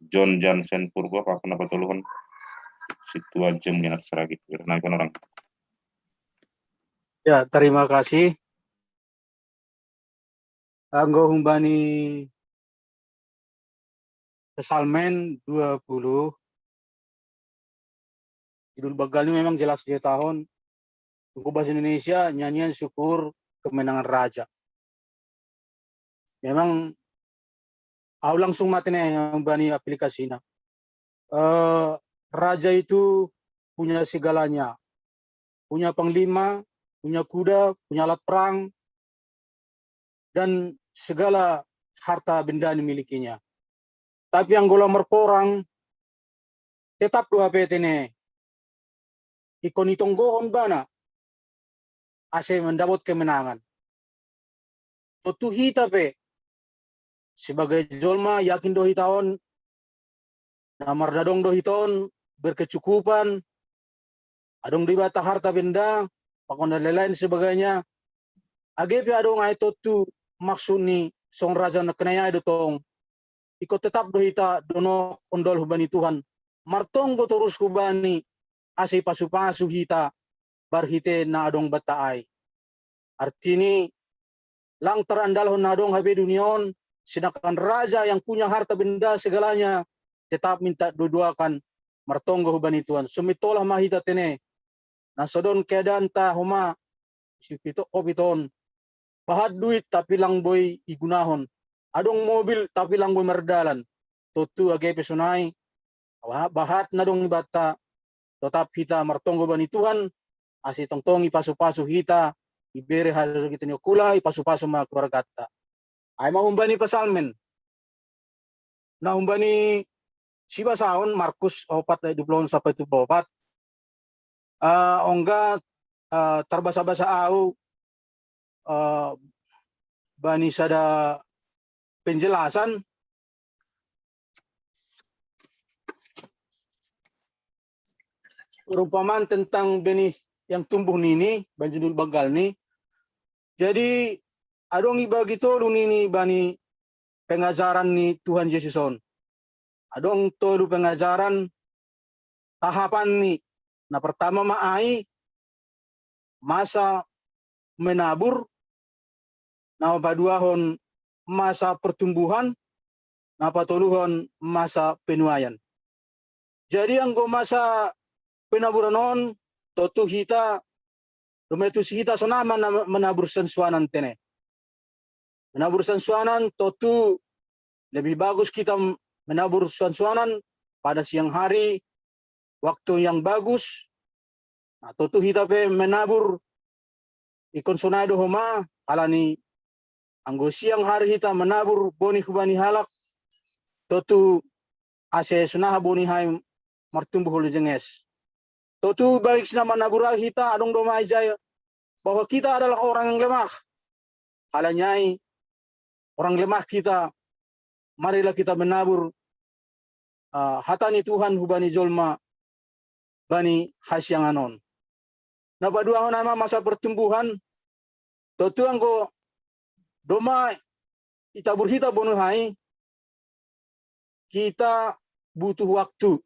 John Jansen Purba apa kenapa toluhon situa jem yang Saragi karena orang. Ya, terima kasih. Anggo humbani Salmen 20. Judul bagal ini memang jelas dia tahun. Buku bahasa Indonesia, nyanyian syukur kemenangan raja. Memang aku langsung mati nih yang bani aplikasinya. Raja itu punya segalanya. Punya panglima, punya kuda, punya alat perang, dan segala harta benda dimilikinya. Tapi yang gola merporang tetap dua PT nih. Ikon itonggohon bana ase mendapat kemenangan. Tutu hita pe sebagai jolma yakin dohi tahun namar dadong dohi tahun berkecukupan adong dibata harta benda pakon dan lain sebagainya agepe adong ay tutu maksud ni song raja na kenaya dotong ikut tetap dohita dono ondol hubani Tuhan martong go terus hubani ase pasu-pasu hita barhite na adong bataay artini lang terandal hon na adong habe dunion sedangkan raja yang punya harta benda segalanya tetap minta dua-duakan martonggo hubani Tuhan sumitolah mahita tene nasodon keadaan ta huma sipito opiton pahat duit tapi lang boy igunahon adong mobil tapi lang boy merdalan tutu age pesunai bahat na dong ibata tetap kita martonggo bani Tuhan asi tongtongi pasu-pasu hita ibere hasil kita nyokula ipasu-pasu ma keluarga ta ay mahumbani pasalmen na humbani siba saon Markus 4:20 sampai 24 ongga terbasa-basa au bani sada penjelasan perumpamaan tentang benih yang tumbuh nini banjudul bagal ni jadi adong ibagi tolu nini bani pengajaran ni Tuhan Yesuson adong tolu pengajaran tahapan ni na pertama maai masa menabur na paduahon masa pertumbuhan na patuluhon masa penuaian jadi anggo masa penaburanon totu hita rumetus hita sonama menabur sensuanan tene menabur sensuanan totu lebih bagus kita menabur sensuanan pada siang hari waktu yang bagus nah, totu hita pe menabur ikon sonado homa alani anggo siang hari hita menabur boni kubani halak totu ase sunaha boni hai martumbuh hulu jenges totu baik sinama nabura hita adong doma ijaya bahwa kita adalah orang yang lemah halanyai orang lemah kita marilah kita menabur hatani Tuhan hubani jolma bani hasyanganon na padua nama masa pertumbuhan totu anggo doma itabur hita bonu hai kita butuh waktu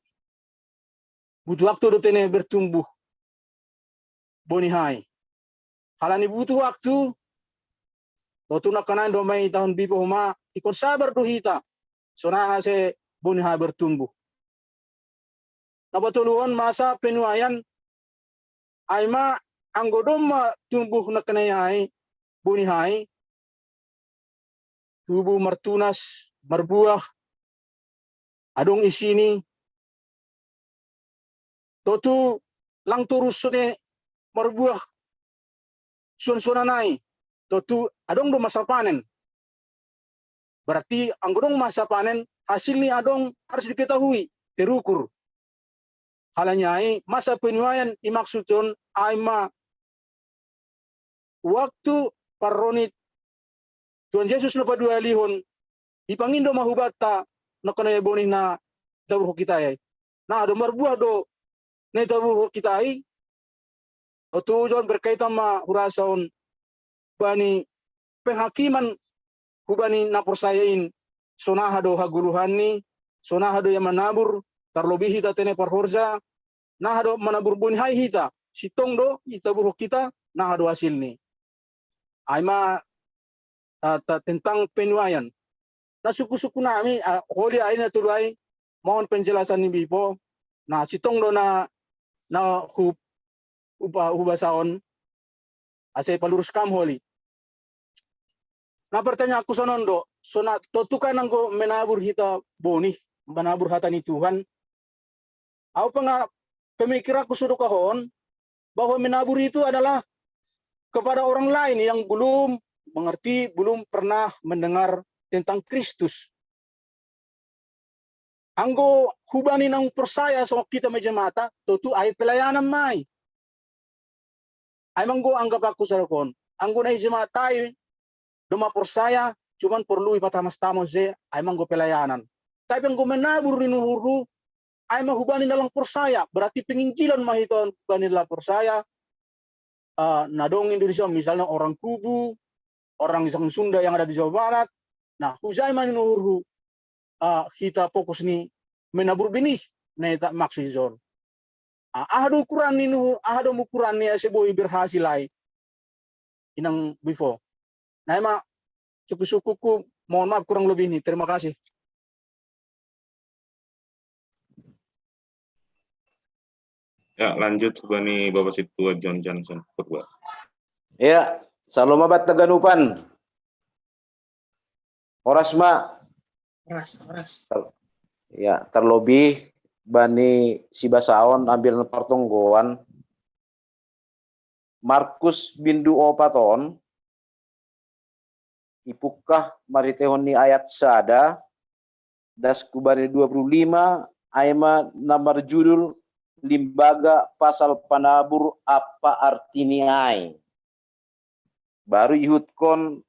do tene bertumbuh boni hai halani butuh waktu totu nakanan domai tahun bipo huma ikon sabar do hita sonaha se boni hai bertumbuh nabatuluan masa penuaian aima anggo doma tumbuh nakanayai boni hai tubuh martunas berbuah adong isini totu lang turus sone marbuah suan-suananai totu adong do masa panen berarti anggo dong masa panen hasilnya adong harus diketahui terukur halanyai masa penuaian imaksudun aima waktu parronit Tuhan Yesus na padua lihon ipangindo mahubata na kanaya boning na tabuh kita ay na ado marbuah do na tabuh kita ay o tujuan berkaitan ma hurasaon bani penghakiman hubani na persayain sonahado haguluhani sonahado yang manabur terlebih hita tene parhorja nahado manabur buni hai hita sitong do itabur kita nahado hasil ni aima tentang penuaian na suku-suku nami holi aina tulai mohon penjelasan ni bipo na sitong do na hubasaon ase palurus kam holi na pertanyaan aku sonondo sona totukan angko menabur hita boni menabur hata ni Tuhan. Apa nggak pemikiranku sudah kahon bahwa menabur itu adalah kepada orang lain yang belum mengerti, belum pernah mendengar tentang Kristus. Anggo hubani nang persaya so kita meja mata, tentu ay pelayanan mai. Ay manggo anggap aku sarakon. Anggo na izmatai doma persaya cuman perlu ipatamas-tamos ay manggo pelayanan. Tapi anggo menabur ni nuhuru ay mahubani dalang persaya, berarti penginjilan mahiton hubani dalang persaya. Nadong Indonesia misalnya orang Kubu, orang yang Sunda yang ada di Jawa Barat. Nah, huzai maninuhuru kita fokus ni menabur benih, nah tak maksud zon. Ahado ukuran ni nuhur, ahado ukuran ni seboi berhasil lai. Inang before. Nah, emang suku-sukuku mohon maaf kurang lebih ini. Terima kasih. Ya, lanjut bani Bapak Situa John Johnson. Ya, Salomabat Taganupan. Orasma. Oras. Ya, terlebih bani Sibasaon ambil pertonggoan Markus bindu opaton ipukah maritehon ni ayat sada das kubani 25 ayat nomor judul limbaga pasal panabur apa artinya ay. Baru ihutkon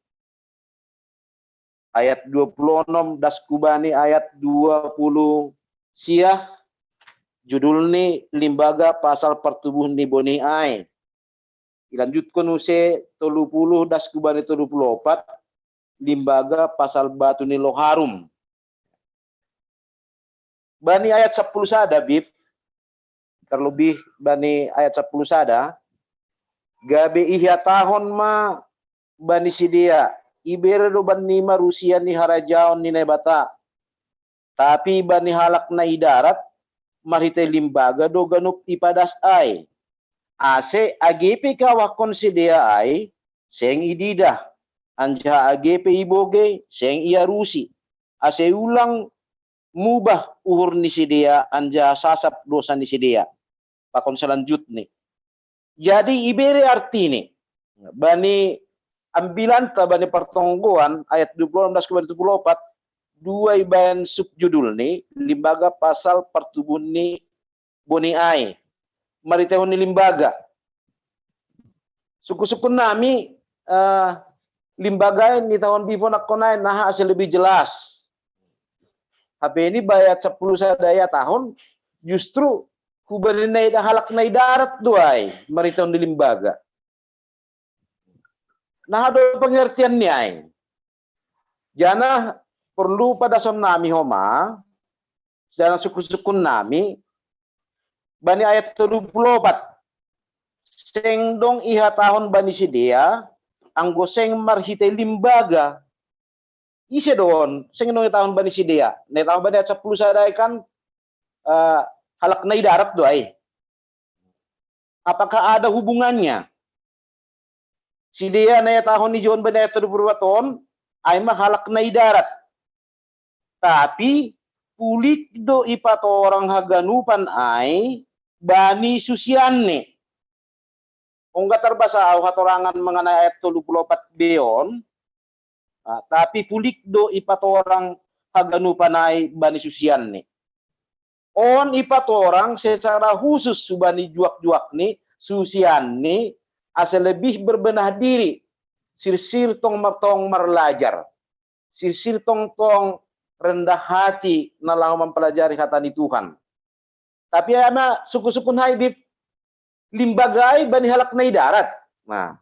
ayat 26 das kubani ayat 20 siah judul ni limbaga pasal pertubuhan ni boni ay. Ilanjutkan use 30 das kubani 34 limbaga pasal batu ni loharum. Bani ayat 10 sada bib terlebih bani ayat 10 sada gabe ihya tahun ma bani sidia ibere do bani marusia ni harajaon ni nebata tapi bani halak na idarat marite limbaga do ganup ipadas ay ase agepe kawakon sidia ay seng idida anja agepe iboge seng iarusi ase ulang mubah uhur ni sidia anja sasap dosa ni sidia pakon selanjutnya. Jadi ibere arti ini bani ambilan ta bani pertonggoan ayat 26 ke 24 dua iban subjudul ni limbaga pasal pertubuhan ni boni ai maritehon ni limbaga suku-suku nami limbaga ni tahun bifo nakonai nah hasil lebih jelas. HP ini bayat 10 sadaya tahun justru kubari na halak na idarat duay mariton di limbaga. Nah ada pengertian ni ay. Jana perlu pada son nami homa jana suku-suku nami bani ayat 34 seng dong iha tahun bani sidia anggo seng marhite limbaga ise don seng dong tahun bani sidia ne tahun bani ayat 10 sadai kan halak na idarat doai. Apakah ada hubungannya? Si dia na tahun ni John bani ayat 24 ton ay mah halak na idarat. Tapi pulik do ipat orang haganupan ay bani susianne. Ongga terbasa hatorangan mengenai ayat 34 beon. Tapi pulik do ipat orang haganupan ay bani susianne. On ipat orang secara khusus subani juak-juak ni, susian ni, asa lebih berbenah diri. Sir-sir tong martong marlajar. Sir-sir tong rendah hati nalang mempelajari hatani Tuhan. Tapi ama suku-suku haibib limbagai bani halak nai darat. Nah,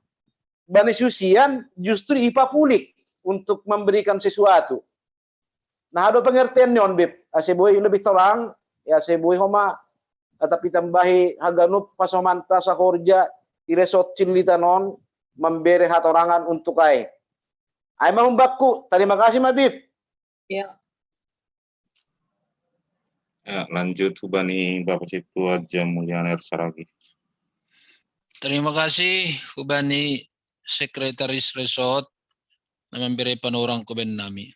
bani susian justru ipa pulik untuk memberikan sesuatu. Nah, ada pengertian nyon bib. Aseboy lebih terang, ya aseboy homa tapi tambahi haganup pasomanta sa korja iresot cinlitanon memberi hatorangan untuk ai. Ai mahumbaku. Terima kasih Mabib. Ya. Ya, lanjut Hubani Bapak Situ Aja Mulyana Saragi. Terima kasih Hubani Sekretaris Resort memberi penurang kuben nami.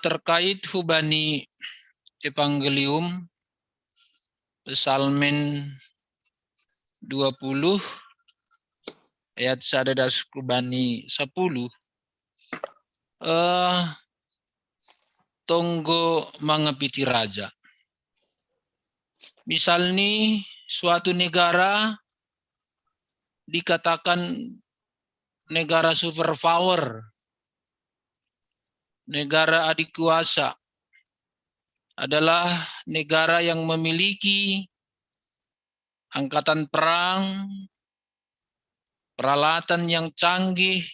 Terkait Hubani Evangelium Psalmen 20 ayat sadadas Hubani 10 tonggo mangepiti raja. Misalnya suatu negara dikatakan negara superpower, negara adik kuasa, adalah negara yang memiliki angkatan perang, peralatan yang canggih,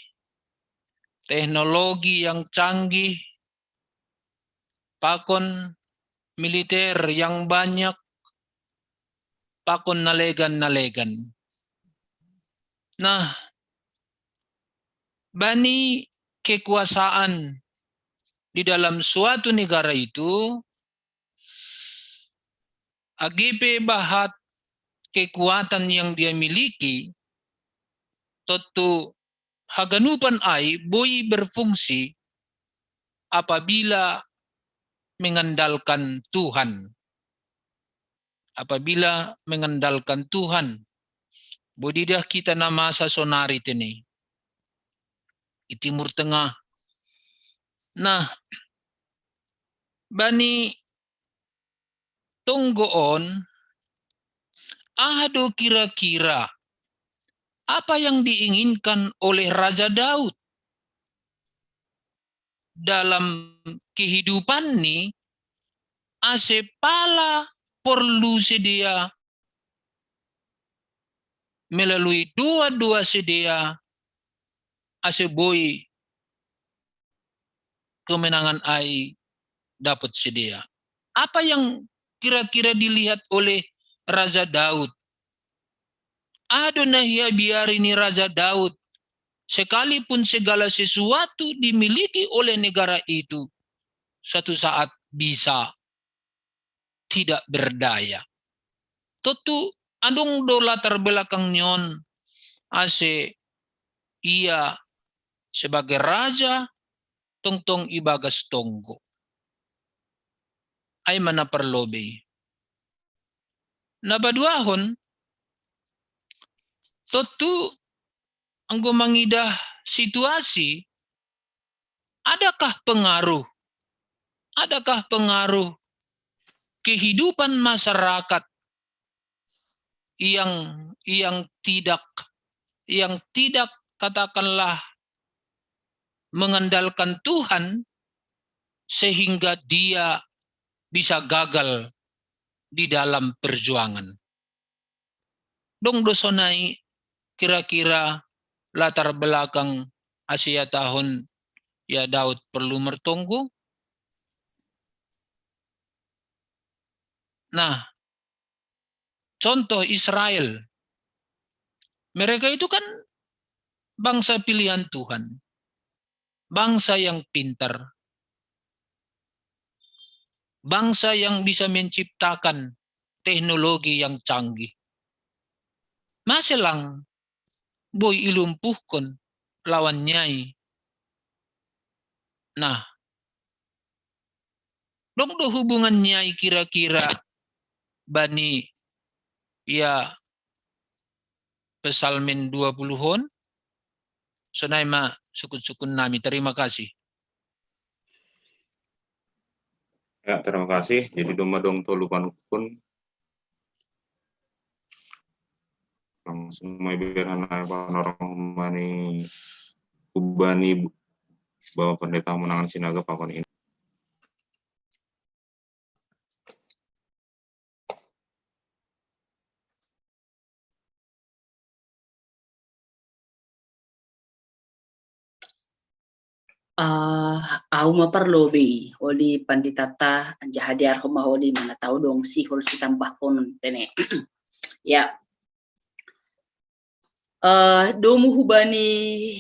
teknologi yang canggih, pakon militer yang banyak, pakon nalegan-nalegan. Nah, bani kekuasaan di dalam suatu negara itu, AGP bahat kekuatan yang dia miliki, tentu haganupan ai boy berfungsi apabila mengandalkan Tuhan. Apabila mengandalkan Tuhan. Bodidah kita nama sasonari ini. Di Timur Tengah. Nah, bani tunggoon, ado kira-kira apa yang diinginkan oleh Raja Daud dalam kehidupan ni, asepala perlu sedia melalui dua-dua sedia aseboy kemenangan ai dapat sedia. Apa yang kira-kira dilihat oleh Raja Daud? Adonai biar ini Raja Daud, sekalipun segala sesuatu dimiliki oleh negara itu, suatu saat bisa tidak berdaya. Tentu andung do latar belakang nyon ase ia sebagai raja tongtong ibagas tonggo. Ay mana perlobe. Nabaduahon, tentu anggo mangidah situasi, adakah pengaruh kehidupan masyarakat yang tidak katakanlah mengandalkan Tuhan sehingga dia bisa gagal di dalam perjuangan. Dong dosonai kira-kira latar belakang Asia tahun ya Daud perlu mertunggu. Nah, contoh Israel. Mereka itu kan bangsa pilihan Tuhan. Bangsa yang pintar. Bangsa yang bisa menciptakan teknologi yang canggih. Masih lang boy ilumpuhkan lawan nyai. Nah, dong do hubungan nyai kira-kira bani ya Psalmen 20-on. Sonai ma sukun-sukun nami. Terima kasih. Ya, terima kasih. Jadi domba dong tolu panukun. Langsung may birhana panorong mani ubani Bapak Pendeta Menangan Sinaga pakon ini. Au maparlobi holi panditata anjahadi arhoma holi mana tahu dong si hol si tambah konon tene. Ya. Domu hubani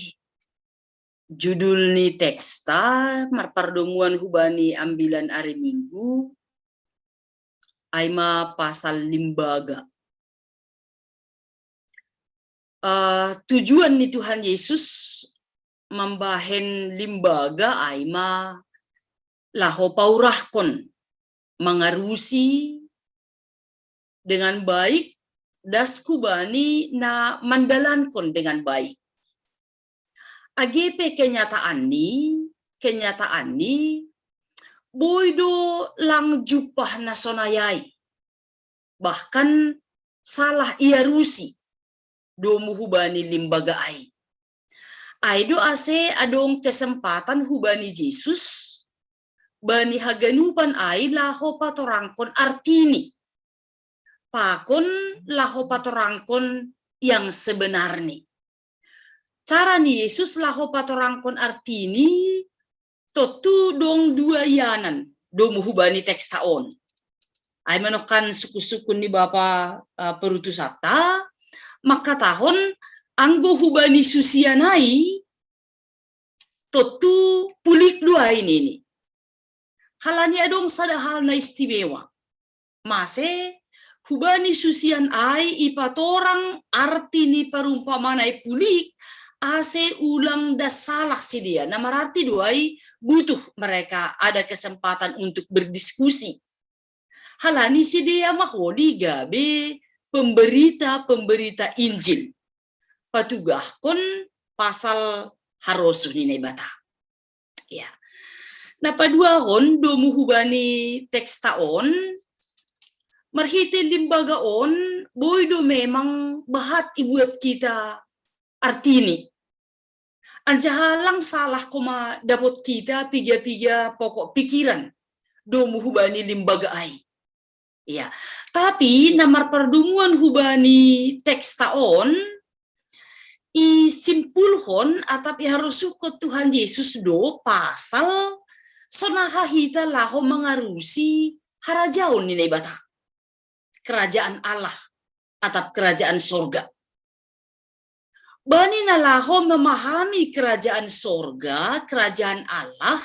judul ni teksta marpardomuan hubani ambilan hari Minggu aima pasal limbaga. Tujuan ni Tuhan Yesus membahen limbaga aima laho paurahkon mengarusi dengan baik das kubani na mandalankon dengan baik. Agepe kenyataan ni boydo lang jupah na sonayai. Bahkan salah iarusi domu hubani limbaga ai. Aido ase adong kesempatan hubani Yesus bani haganupan ai laho patorangkon artini. Pakon laho patorangkon yang sebenarnya. Cara ni Yesus laho patorangkon artini totu dong dua yanan domu hubani tekstaon. Ay manokan suku-suku ni Bapa perutusata maka tahun anggo hubani susianai totu pulik dua ini. Halani adong sada hal na istimewa. Mase hubani susian ai ipatorang arti ni parumpamanai pulik ase ulang das salah si dia. Nah mararti duai butuh mereka ada kesempatan untuk berdiskusi. Halani si dia mahodi gabe pemberita Injil. Patugah kon pasal harosu ni bata. Ya. Nah padua hon domu hubani tekstaon marhiti limbagaon boydo memang bahat ibuat kita artini. Anjahalang salah koma dapat kita piga-piga pokok pikiran domu hubani limbaga ai. Ya, tapi namar perdumuan hubani tekstaon i simpulhon atap harus ke Tuhan Yesus do pasal sonaha hita laho mengarusi harajaon ni bata. Kerajaan Allah atap kerajaan sorga. Bani nalaho memahami kerajaan sorga, kerajaan Allah,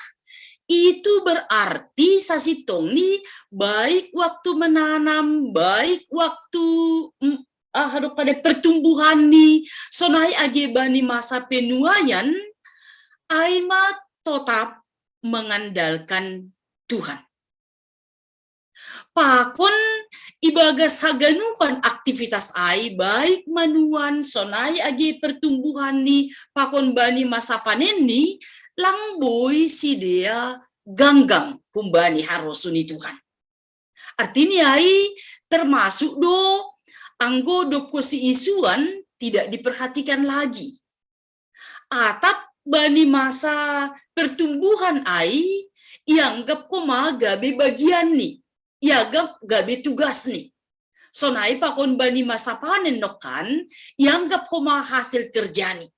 itu berarti sasitong ni baik waktu menanam, baik waktu pada pertumbuhan ni, sonai age bani masa penuaian, aima tetap mengandalkan Tuhan. Pakon ibaga saganupan aktivitas ai baik manuan sonai age pertumbuhan ni pakon bani masa panen ni langboy si dia ganggang kumbani harusuni Tuhan. Artinya ai termasuk do anggo doko si isuan tidak diperhatikan lagi. Atap bani masa pertumbuhan ai ianggap koma gabe bagian ni. Ianggap gabe tugas ni. Sonai pakon bani masa panen nokan ianggap koma hasil kerja ni.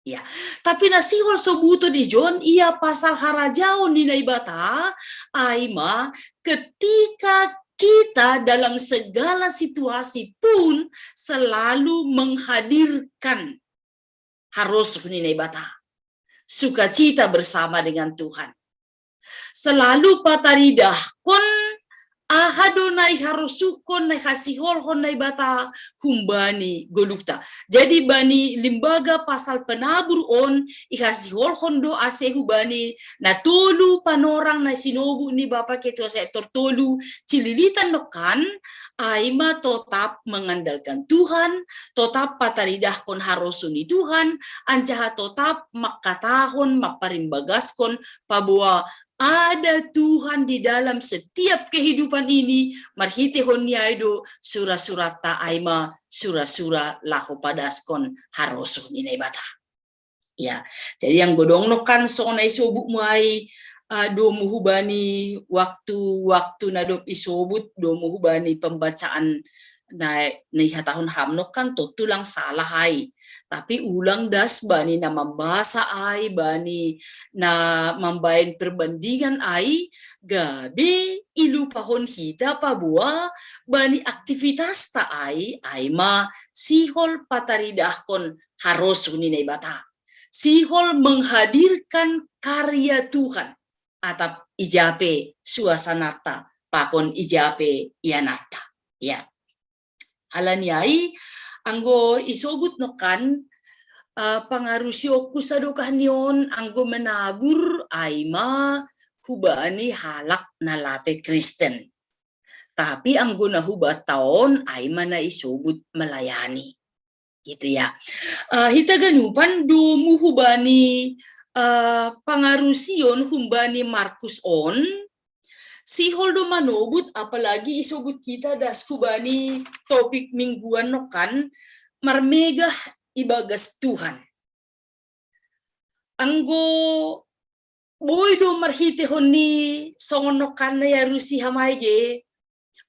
Ya, tapi nasihol sobuto di John ia pasal harajaon ni naibata aima ketika kita dalam segala situasi pun selalu menghadirkan harus ni naibata sukacita bersama dengan Tuhan. Selalu pataridah kon ahadonai harusukon nai hasihol honai bata humbani golukta. Jadi bani limbaga pasal penabur on ihasihol hondo ase hubani na tolu panorang na sinobu ni bapa ketua sektor tolu cililitan nokan aima tetap mengandalkan Tuhan, tetap pataridah kon harusuni Tuhan, anjaha tetap makatahon maparimbagas kon pabua ada Tuhan di dalam setiap kehidupan ini, marhite honia itu surah-surah ta'aima, surah-surah lahu padaskon haroso ninay bata. Ya, jadi yang godong nokan sonay sobuk muay do muhubani waktu nadop isobut do muhubani pembacaan na tahun hamno kan to tulang salah hai, tapi ulang das bani na membahasa ai bani na membain perbandingan ai gabe ilu pahon hita pabua bani aktivitas ta ai ma sihol pataridahkon harus uninay bata, sihol menghadirkan karya Tuhan atap ijape suasanata pakon ijape ianata ya. Alaniai anggo isobut no kan pangarusyo kusado kahnion anggo menabur aima hubani halak na lape Kristen. Tapi anggo na hubat taon aima na isobut melayani. Gitu ya. Hita ganupan do muhubani pangarusion humbani Markus on si holdo manobut apalagi isobut kita das kubani topik mingguan nokan marmegah ibagas Tuhan. Anggo boy do marhite honi songon nokan na yarusi hamaige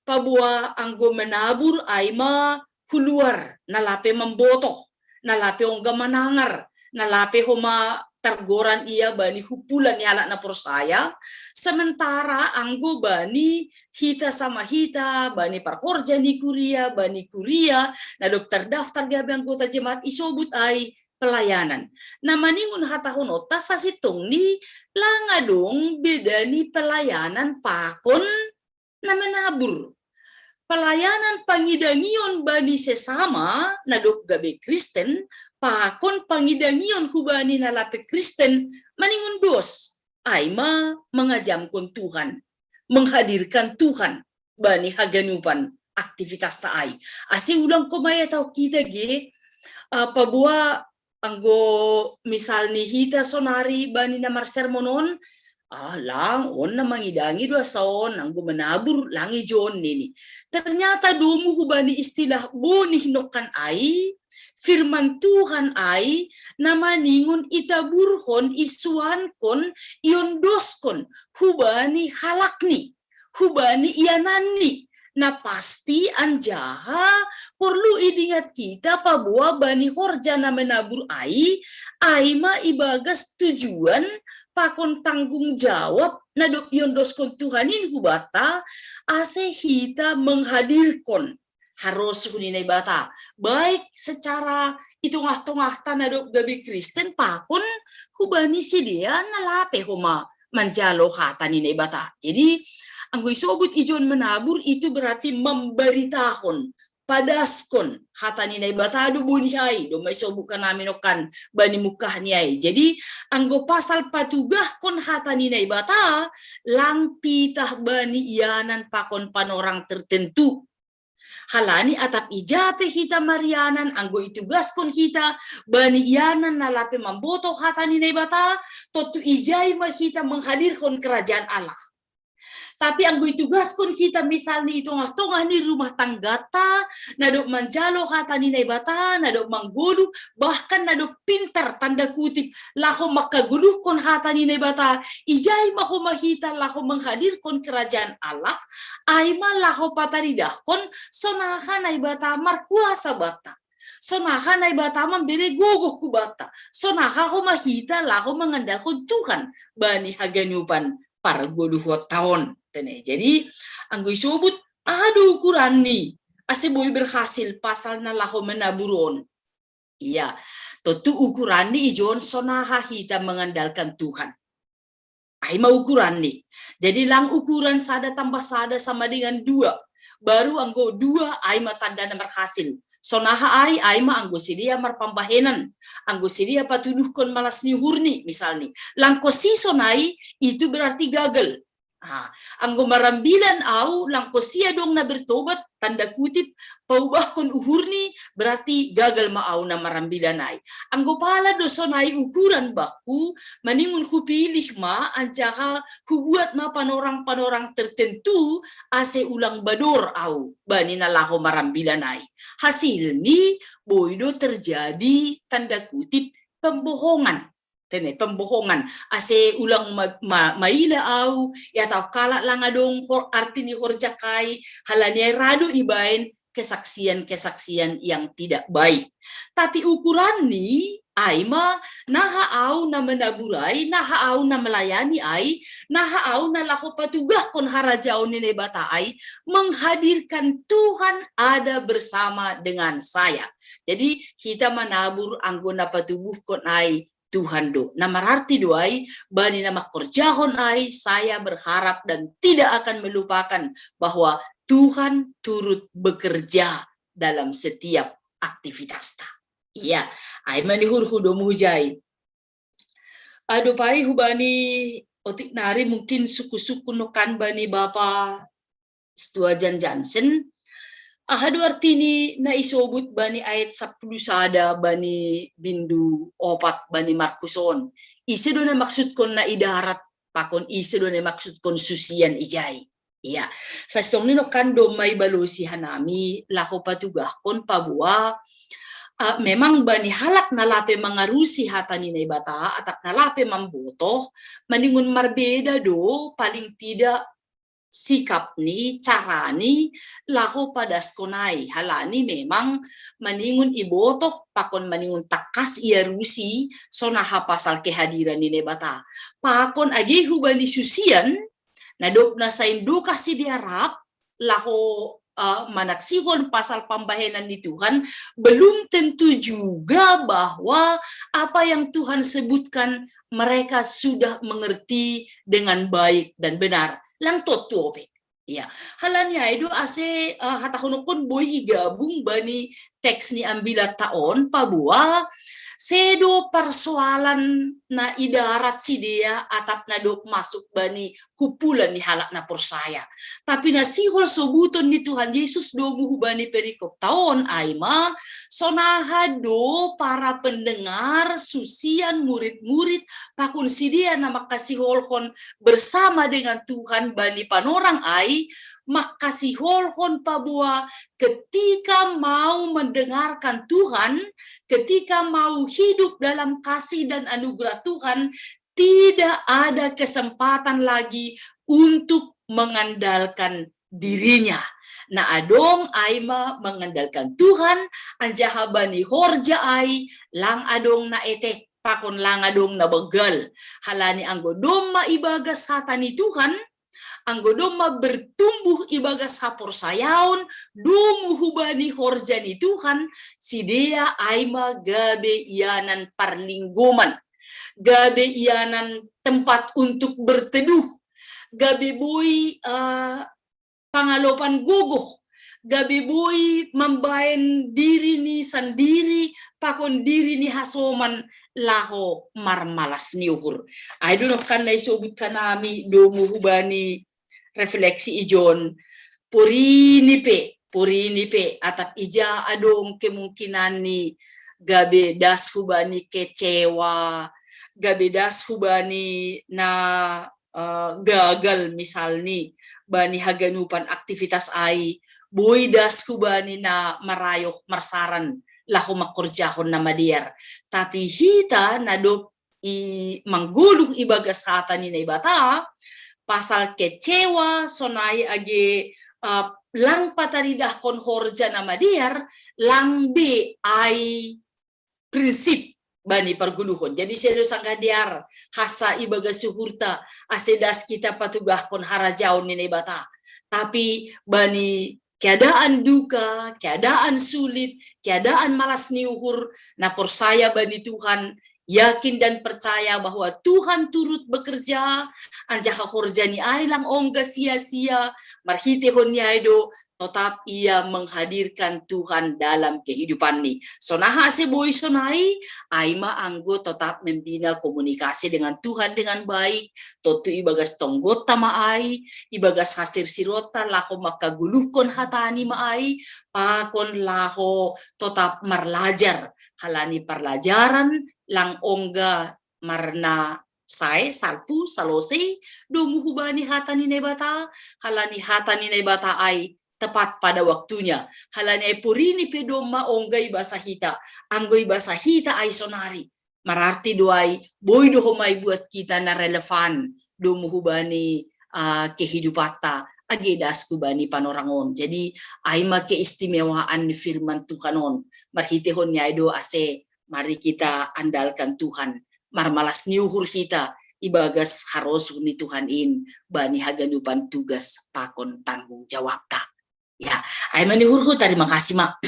pabua anggo menabur aima huluar nalape memboto nalape ongga manangar nalape homa tergoran ia bani hupulan ni anak na persaya, sementara anggo bani hita sama hita bani parkorja ni kuria bani kuria na dokter daftar gabi anggota jemaat isobut ai pelayanan. Namaningun hatahon otas sasitong ni langadong beda ni pelayanan pakon na menabur. Pelayanan pangidangion bani sesama nadok gabe Kristen pakon pangidangion hubani nalape Kristen maningun dos aima mengajamkan Tuhan menghadirkan Tuhan bani haganupan aktivitas taai asi ulang komaya tau kita ge pabua anggo misalnya hita sonari bani namar sermonon lang on na mangidangi dua saon anggo menabur langi jon nini. Ternyata domu hubani istilah bonih nokan ai firman Tuhan ai nama ningun itaburhon isuankon iondoskon hubani halakni hubani ianani. Nah pasti anjaha perlu idingat kita pabua bani horja na menabur ai ma ibagas tujuan pakon tanggung jawab nadok yondoskon Tuhanin hubata ase hita menghadirkan harus huninay bata baik secara itungah-tungah tanadok gabi Kristen pakon hubani si dia nalape homa manjalo hata ninay bata. Jadi anggo isobut ijon menabur itu berarti memberitakan padaskon hata ninay bata do bunihai do may sobukan namin okan bani mukah niay. Jadi anggo pasal patugah kon hata ninay bata lang pitah bani ianan pakon panorang tertentu. Halani atap ijape hita marianan anggo itugas kon hita bani ianan nalape mamboto hata ninay bata totu ijai mahita menghadirkan kerajaan Allah. Tapi anggo itugas kon kita misalnya tongah-tongah ni rumah tanggata nadok manjalo hata ninay bata nadok manggodu bahkan nadok pintar tanda kutip laho makaguduh kon hata ninay bata ijai maho mahita laho menghadirkan kerajaan Allah aima laho pataridah kon sonahan ay bata markuasa bata sonahan ay bata memberi gogoh ku bata sonaha ho mahita laho mengandalkan Tuhan bani haganupan para goduh tahun. Jadi anggo isobut adu ukuran ni ase boy berhasil pasal na laho menaburon. Iya, tentu ukuran ni ijon sonaha hita mengandalkan Tuhan. Ai mau ukuran ni. Jadi lang ukuran sada tambah sada sama dengan 2. Baru anggo 2 ai tanda na berhasil. Sonaha ai ma anggo sidia marpambahenan. Anggo sidia patuduhkon malas ni hurni misalnya. Lang ko si sonai itu berarti gagal. Anggo marambilan au langko sia dong na bertobat, tanda kutip paubah kon uhurni berarti gagal ma au na marambilan ai. Anggo pala dosonai ukuran baku maningun kupilih ma ancaha kubuat ma panorang-panorang tertentu ase ulang bador au bani na laho marambilan ai. Hasilnya boido terjadi tanda kutip pembohongan. Pembohongan ase ulang maila au ya tau kala lang adong artini horjakai halania radu ibain kesaksian-kesaksian yang tidak baik. Tapi ukuran ni aima naha au na menaburai, naha au na melayani ai, naha au na lako patugah kon harajau nene bata ai, menghadirkan Tuhan ada bersama dengan saya. Jadi kita menabur anggona patubuh kon ai Tuhan do. Nama arti doai bani nama korjahon ai saya berharap dan tidak akan melupakan bahwa Tuhan turut bekerja dalam setiap aktivitas ta. Iya, ai manihur hudo muhjai. Ado pai hubani otik nari mungkin suku-suku nokan bani bapa Stuajan Jansen. Ahadu artini na isobut bani ayat 10 sada bani bindu opat bani Markuson. Ise do na maksud kon na idarat pakon ise do na maksud kon susian ijay. Iya. Sa stong nino kando may balosi hanami lako patugah kon pabua. Memang bani halak nalape mangarusi hatani na ibata atap nalape mambotoh maningun marbeda do paling tidak sikap ni, cara ni, laho padas konai. Halani memang maningun ibotoh, pakon maningun takas ia rusi, sonaha pasal kehadiran ni nebata. Pakon agi hubani susian, nadop na sa indo kasi diharap, laho manaksihon pasal pambahenan ni Tuhan, belum tentu juga bahwa apa yang Tuhan sebutkan mereka sudah mengerti dengan baik dan benar. Lang toto pe. Ya, halanya itu ase hatahunukon boy gabung bani teks ni ambila taon pabua sedo persoalan na idarat si dia atap na dok masuk bani kupulan ni halak na persaya. Tapi na sihol sobuton ni Tuhan Yesus do buhu bani perikop taon aima sonahado para pendengar susian murid-murid pakun si dia na makasiholhon bersama dengan Tuhan bani panorang ai makasiholhon pabua ketika mau mendengarkan Tuhan, ketika mau hidup dalam kasih dan anugerah Tuhan, tidak ada kesempatan lagi untuk mengandalkan dirinya. Nah adong aima mengandalkan Tuhan, anjaha bani horja ai, lang adong na etek, pakon lang adong na begal. Halani anggo doma ibagas hatani Tuhan, anggodoma bertumbuh ibagas hapor sayaun domu hubani horjani Tuhan si dia aima gabe ianan parlinggoman, gabe ianan tempat untuk berteduh, gabe boy pangalopan guguh, gabe boy membaen diri ni sendiri pakon diri ni hasoman laho marmalas ni uhur. Aido no kan na isobut kanami domu hubani refleksi ijon purini pe atap ija adong kemungkinan ni gabe das hubani kecewa, gabe das hubani na gagal misalnya bani haganupan aktivitas ai boy das hubani na marayoh marsaran lahu makorjahon na madiar tapi hita nadop i manggulung ibagas hata ni na ibata pasal kecewa sonai age lang pataridah kon horja nama diar lang be ai prinsip bani perguluhon. Jadi sedo sangga diar hasa ibaga suhurta asedas kita patugah kon harajaun ni bata. Tapi bani keadaan duka, keadaan sulit, keadaan malas niuhur, na persaya bani Tuhan yakin dan percaya bahwa Tuhan turut bekerja anjaha horjani ai lang ongga sia-sia marhite hon yaido tetap ia menghadirkan Tuhan dalam kehidupan ni. So nah se boy sonai, aima anggo tetap membina komunikasi dengan Tuhan dengan baik. Totu ibagas tonggota maai, ibagas hasir sirota laho makaguluhkon hatani maai, pakon laho tetap marlajar. Halani perlajaran lang ongga marna sai salpu salose domu hubani hatani nebata, halani hatani nebata ai tepat pada waktunya. Halani ai purini pedoma onggai basahita, anggoi basahita ai sonari. Mararti doai boy do homai buat kita na relevan do muhubani kehidupata agedasku bani panorangon. Jadi aima keistimewaan firman Tuhan on. Marhitehon nyaido ase mari kita andalkan Tuhan. Marmalas niuhur kita ibagas harus ni Tuhan in bani haganupan tugas pakon tanggung jawab ta. Ya, aima niuhurku terima kasih mak.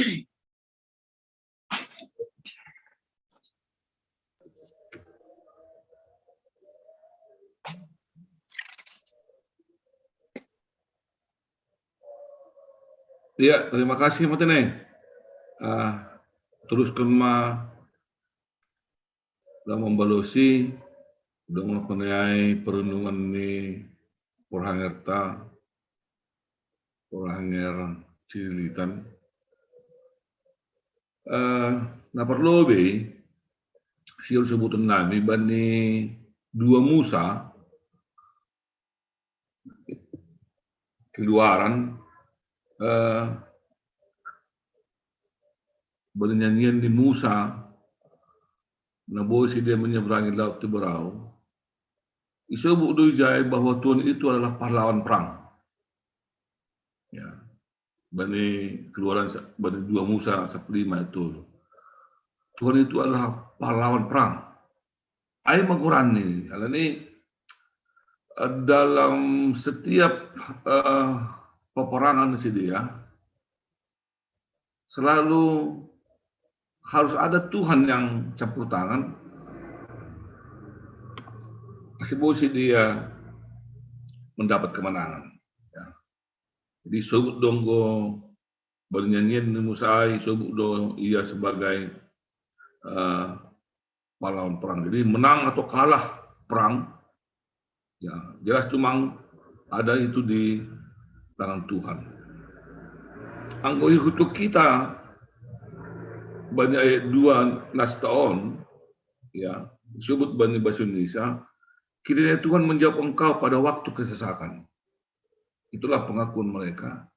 Ya, terima kasih Matene. Teruskan dalam membalosi dengan penayai perenungan ni porhangerta porhanger cililitan. Na perlu be siul sebutan nami bani dua Musa keluaran bernyanyian di Musa na bosi dia menyeberangi laut Teberau. Isebut dujai bahwa Tuhan itu adalah pahlawan perang. Ya. Bani keluaran bani dua Musa 1:5 itu. Tuhan itu adalah pahlawan perang. Ai magurani, alani dalam setiap peperangan dia selalu harus ada Tuhan yang campur tangan. Asibose dia mendapat kemenangan. Ya. Jadi sobut donggo bernyanyian ni Musai, sobut dong ia sebagai pahlawan perang. Jadi menang atau kalah perang, ya jelas cuma ada itu di tangan Tuhan. Anggo untuk kita banyak ayat 2 nastaon, ya disebut bani bahasa Indonesia, kiranya Tuhan menjawab engkau pada waktu kesesakan. Itulah pengakuan mereka.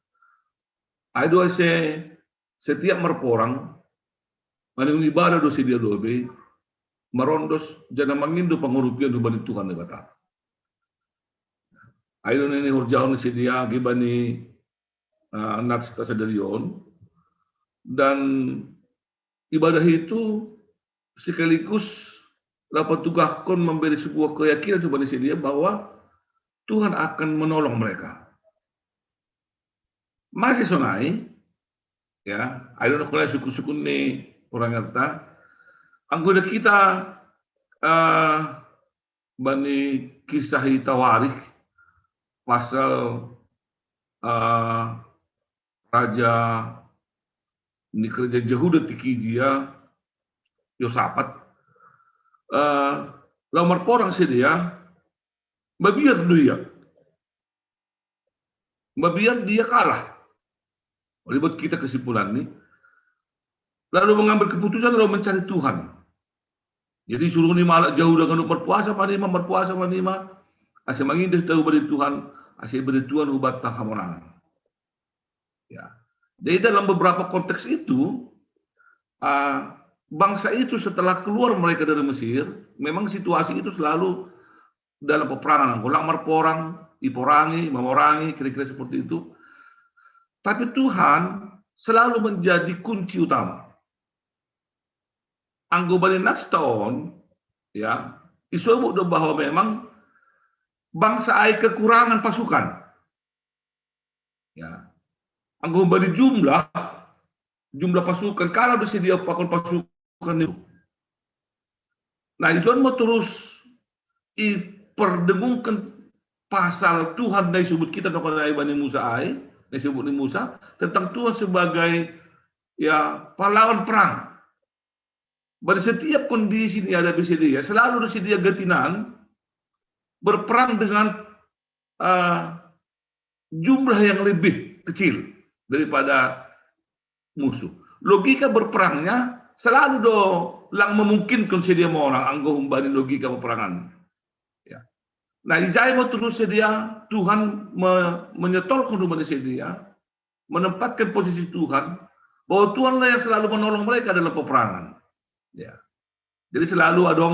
Ada setiap merporang, manung ibadah dosi dia dobe, marondos jana mangindo pangurupian do bani Tuhan negata. Ayo nene horjaon si dia gibani nats tasadarion, dan ibadah itu sekaligus dapat tugaskan memberi sebuah keyakinan kepada dia bahwa Tuhan akan menolong mereka. Masih sonai, ya, ayo nak mulai suku-suku ni orang ngerta. Anggota kita bani kisah Tawarik pasal raja ini kerja Yehuda Tikijia Yosafat lamar porang sedia babiar dia kalah. Oleh buat kita kesimpulan ini lalu mengambil keputusan lalu mencari Tuhan. Jadi suruh ni malak jauh dengan berpuasa panima asyik mengindih tahu beri Tuhan, asyik beri Tuhan ubat tak hamonangan. Ya. Jadi dalam beberapa konteks itu, bangsa itu setelah keluar mereka dari Mesir, memang situasi itu selalu dalam peperangan. Golang marporang, iporangi, memorangi, kira-kira seperti itu. Tapi Tuhan selalu menjadi kunci utama. Anggobani Natston, ya, disebut bahwa memang bangsa ai kekurangan pasukan. Ya. Anggobani jumlah pasukan kalau bersedia pakon pasukan itu. Nah, itu mau terus perdengungkan pasal Tuhan dari sebut kita dengan Bani Musa ai disebut di Musa tentang Tuhan sebagai ya pahlawan perang. Pada setiap kondisi yang ada di dia, selalu dia getinan berperang dengan jumlah yang lebih kecil daripada musuh. Logika berperangnya selalu lang memungkinkan sedia mau orang anggo humbani logika peperangan. Ya. Nah, Isaiah mau terus sedia Tuhan menyetolkan humbani sedia, menempatkan posisi Tuhan bahwa Tuhanlah yang selalu menolong mereka dalam peperangan. Ya. Jadi selalu ada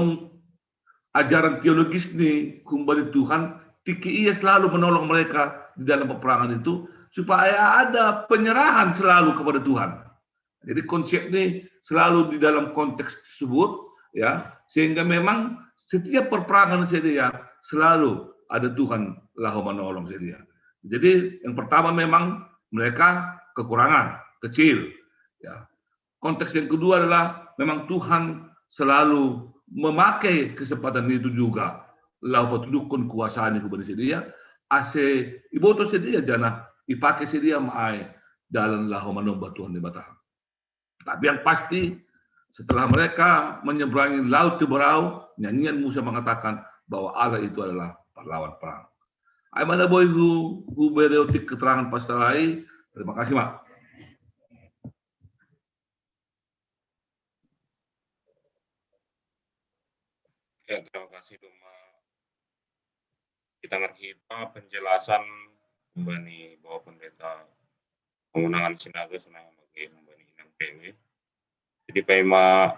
ajaran teologis nih kembali Tuhan, ia selalu menolong mereka di dalam peperangan itu supaya ada penyerahan selalu kepada Tuhan. Jadi konsep ini selalu di dalam konteks tersebut, ya, sehingga memang setiap peperangan sedia selalu ada Tuhan lah menolong sedia. Jadi yang pertama memang mereka kekurangan kecil, ya. Konteks yang kedua adalah memang Tuhan selalu memakai kesempatan itu juga lau petudukun kuasaan kepada sedia ase iboto sedia jana dipakai sedia mai dalam lahu manomba Tuhan di batang. Tapi yang pasti setelah mereka menyeberangi laut Teberau, nyanyian Musa mengatakan bahwa Allah itu adalah pahlawan perang. Ai mana boy hu bereotik keterangan pasal lain. Terima kasih, Mak. Ya, terima kasih Duma. Kita ngerti penjelasan membani bahwa pendeta kemenangan sinaga senang bagi membani inang PW. Jadi pema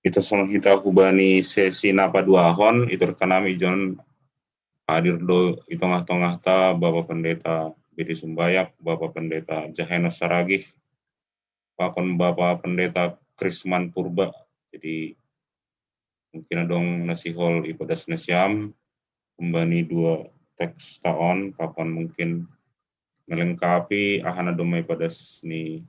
kita sama kita kubani sesi napa dua hon itu rekanami John hadir do itu tengah-tengah ta Bapak Pendeta Bedi Sumbayak, Bapak Pendeta Jaheno Saragih, pakon Bapak Pendeta Krisman Purba. Jadi mungkin dong nasihol ipadas nasiam kembali dua teks taon kapan mungkin melengkapi ahana domai padas ni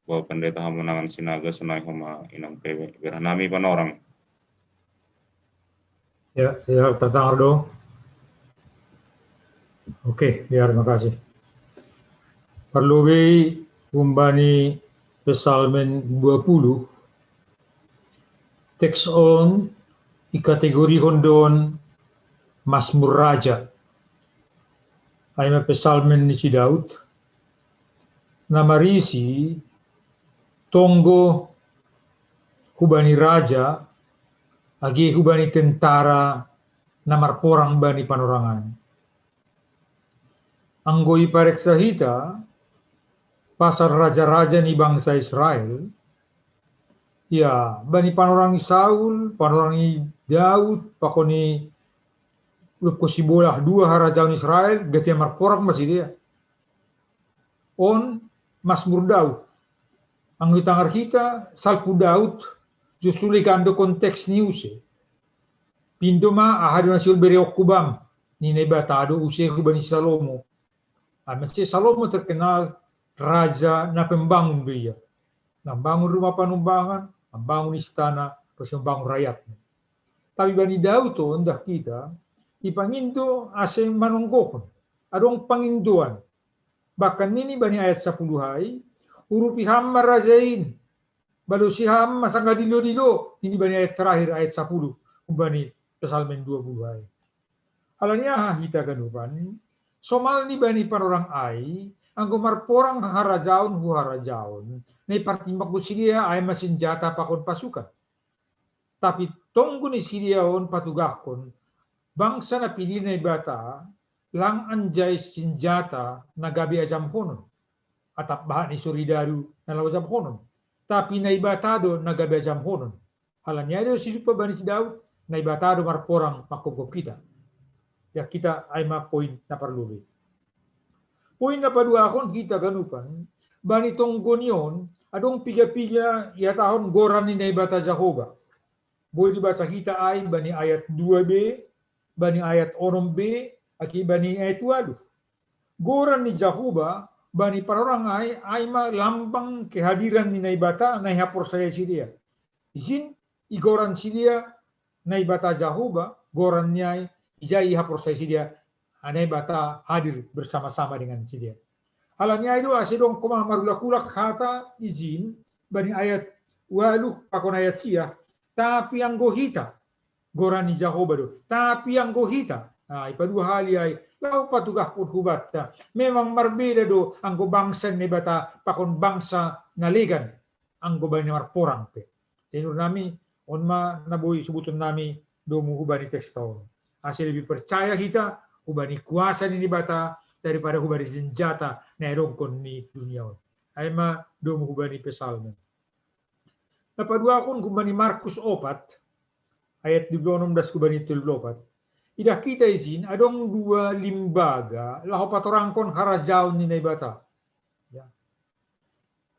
bahwa pendeta hamanangan sinaga senai homa inang pewe beranami panorang. Ya, Tatang Ardo. Oke, ya, terima kasih. Perlu kumbani Psalmen 20 teks on kategori hondon Mazmur Raja. Aima Psalmen ni si Daud. Namarisi tonggo hubani raja agi hubani tentara namar porang bani panorangan. Anggoi pareksa hita pasal raja-raja ni bangsa Israel. Ya, bani panorangi Saul, panorangi Daud, pakoni luko si bolah dua harajaun Israel, gati amar porang masih dia. On Mazmur Daud. Ang itangar kita salpu Daud justru likando konteks ni use. Pindoma ahadu nasil bereokubam ni nebatado use kubani Salomo. Masih Salomo terkenal raja na pembangun dia. Membangun rumah panumbangan, membangun istana, terus membangun rakyatnya. Tapi bani Daud to hendak kita ipangindo ase manungkokon. Adong panginduan. Bahkan ini bani ayat 10 hai urupi hamma rajain. Balu si hamma sangga dilo-dilo. Ini bani ayat terakhir ayat 10 bani Psalmen 20 hai. Alanya kita ganupan somal ni bani panorang ai anggo marporang harajaun hu harajaun. Nei partimbang ko sidia ay masenjata pakon pasukan. Tapi tonggo ni sidia on patugakon bangsa na pili na ibata lang anjay senjata na gabi ajam honon. Atap bahan ni suridaru na lawajam honon. Tapi na ibatado na gabi ajam honon. Halanya do si supa bani si Daud na ibatado marporang makukop kita. Ya kita ay ma-point na perlu. Point na paduakon kita ganupan bani tonggo niyon adong piga-piga ya tahun goran ni naibata Jehovah. Boleh dibaca kita ay bani ayat 2b, bani ayat 6b, aki bani ayat 2. Goran ni Jehovah bani parorang ay lambang kehadiran ni naibata na ihapor saya si dia. Izin igoran si dia naibata Jehovah, goran niya ijay ihapor saya si dia aneh bata hadir bersama-sama dengan si dia. Halanya itu asidong kuma marulakulak kata izin bani ayat walu pakon ayat sia tapi yang gohita gorani Jehovah do tapi yang gohita. Nah, ipadu hali ay lau patugah pun hubatta memang marbeda do anggo bangsa ne bata pakon bangsa nalegan anggo bani marporang pe. Tenur nami onma naboi sebutun nami do muhubani tekstol. Asal lebih percaya kita hubani kuasa ini bata daripada hubani senjata na erongkon ni dunia. Aima do hubani pesalmen. Napadua akon hubani Markus 4 ayat 26 hubani 34. Idah kita izin adong dua limbaga lahu patorangkon harajaon ni naibata. Ya.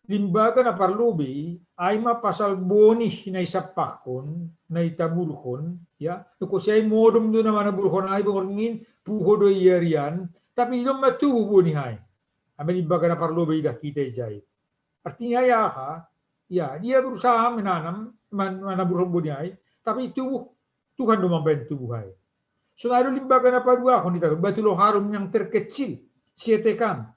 Limbaga na parlobi aima pasal bonih na isapakon na itabulkon ya nuko siya modom do naman na bulkon ay bangorngin puho do iyarian tapi idom matubo bonih ay amin limbaga na parlobi idah kita ijay artinya ya dia berusaha menanam manabulkon bonih ay tapi tubuh Tuhan do membantu tubuh ay. So ada limbaga na padua kung dito batulo harum yang terkecil sietekan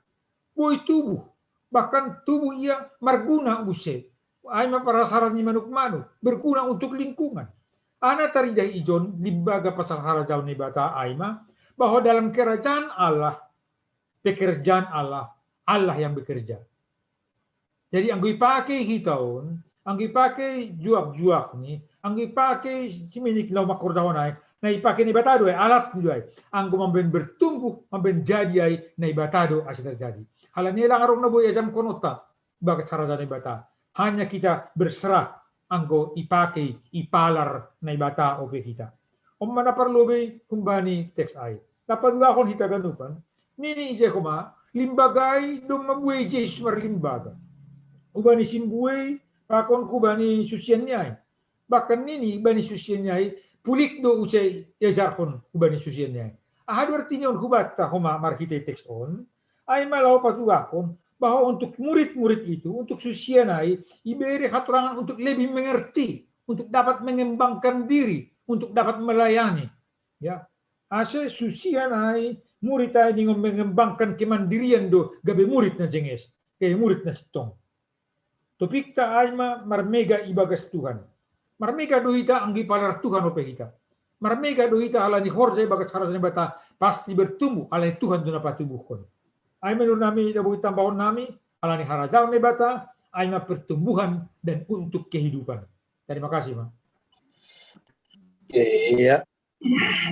boy tubuh bahkan tubuh ia marguna use ay maparasaran ni manuk-manuk berguna untuk lingkungan. Ana tariday ijon limbaga pasal harajaw ni bata ayma bahwa dalam kerajaan Allah pekerjaan Allah yang bekerja. Jadi ang ipake hitaon, ang ipake juak-juak ni, ang ipake siminik law makordahon ay na ipake ni batado ay alat ni ay ang gumamben bertumbuh mamben jadi ay na ibatado as terjadi. Halan nila ngarong naboy asam konota bakit harajan ni bata. Hanya kita berserah anggo ipake ipalar na ibata ope kita. Mana parlobe kumbani teks ay. Napadua akon hita ganupan. Nini ije kuma limbagay dum mabuhay Jesus marlimbaga. Ubani simbuhay pakon kubani susian niya. Bahkan nini bani susian niya pulik do ucay yajarkon ubani susian niya. Ahadu artinya on kubata kuma markite teks on ay malaw patugakon bahwa untuk murid-murid itu, untuk susianai, iberi haturangan untuk lebih mengerti, untuk dapat mengembangkan diri, untuk dapat melayani. Ya, ase susianai murid tadi mengembangkan kemandirian do gabe murid na jenges, kayak murid na sitong. Topik ta alma marmega ibagas Tuhan. Marmega do hita anggi palar Tuhan ope hita. Marmega do hita alani horja ibagas harasan bata pasti bertumbuh alani Tuhan do napatubuhkon. Ay menurut nami dabuhi tambahon nami alani harajaw ni bata ay pertumbuhan dan untuk kehidupan. Terima kasih, Pak. Iya.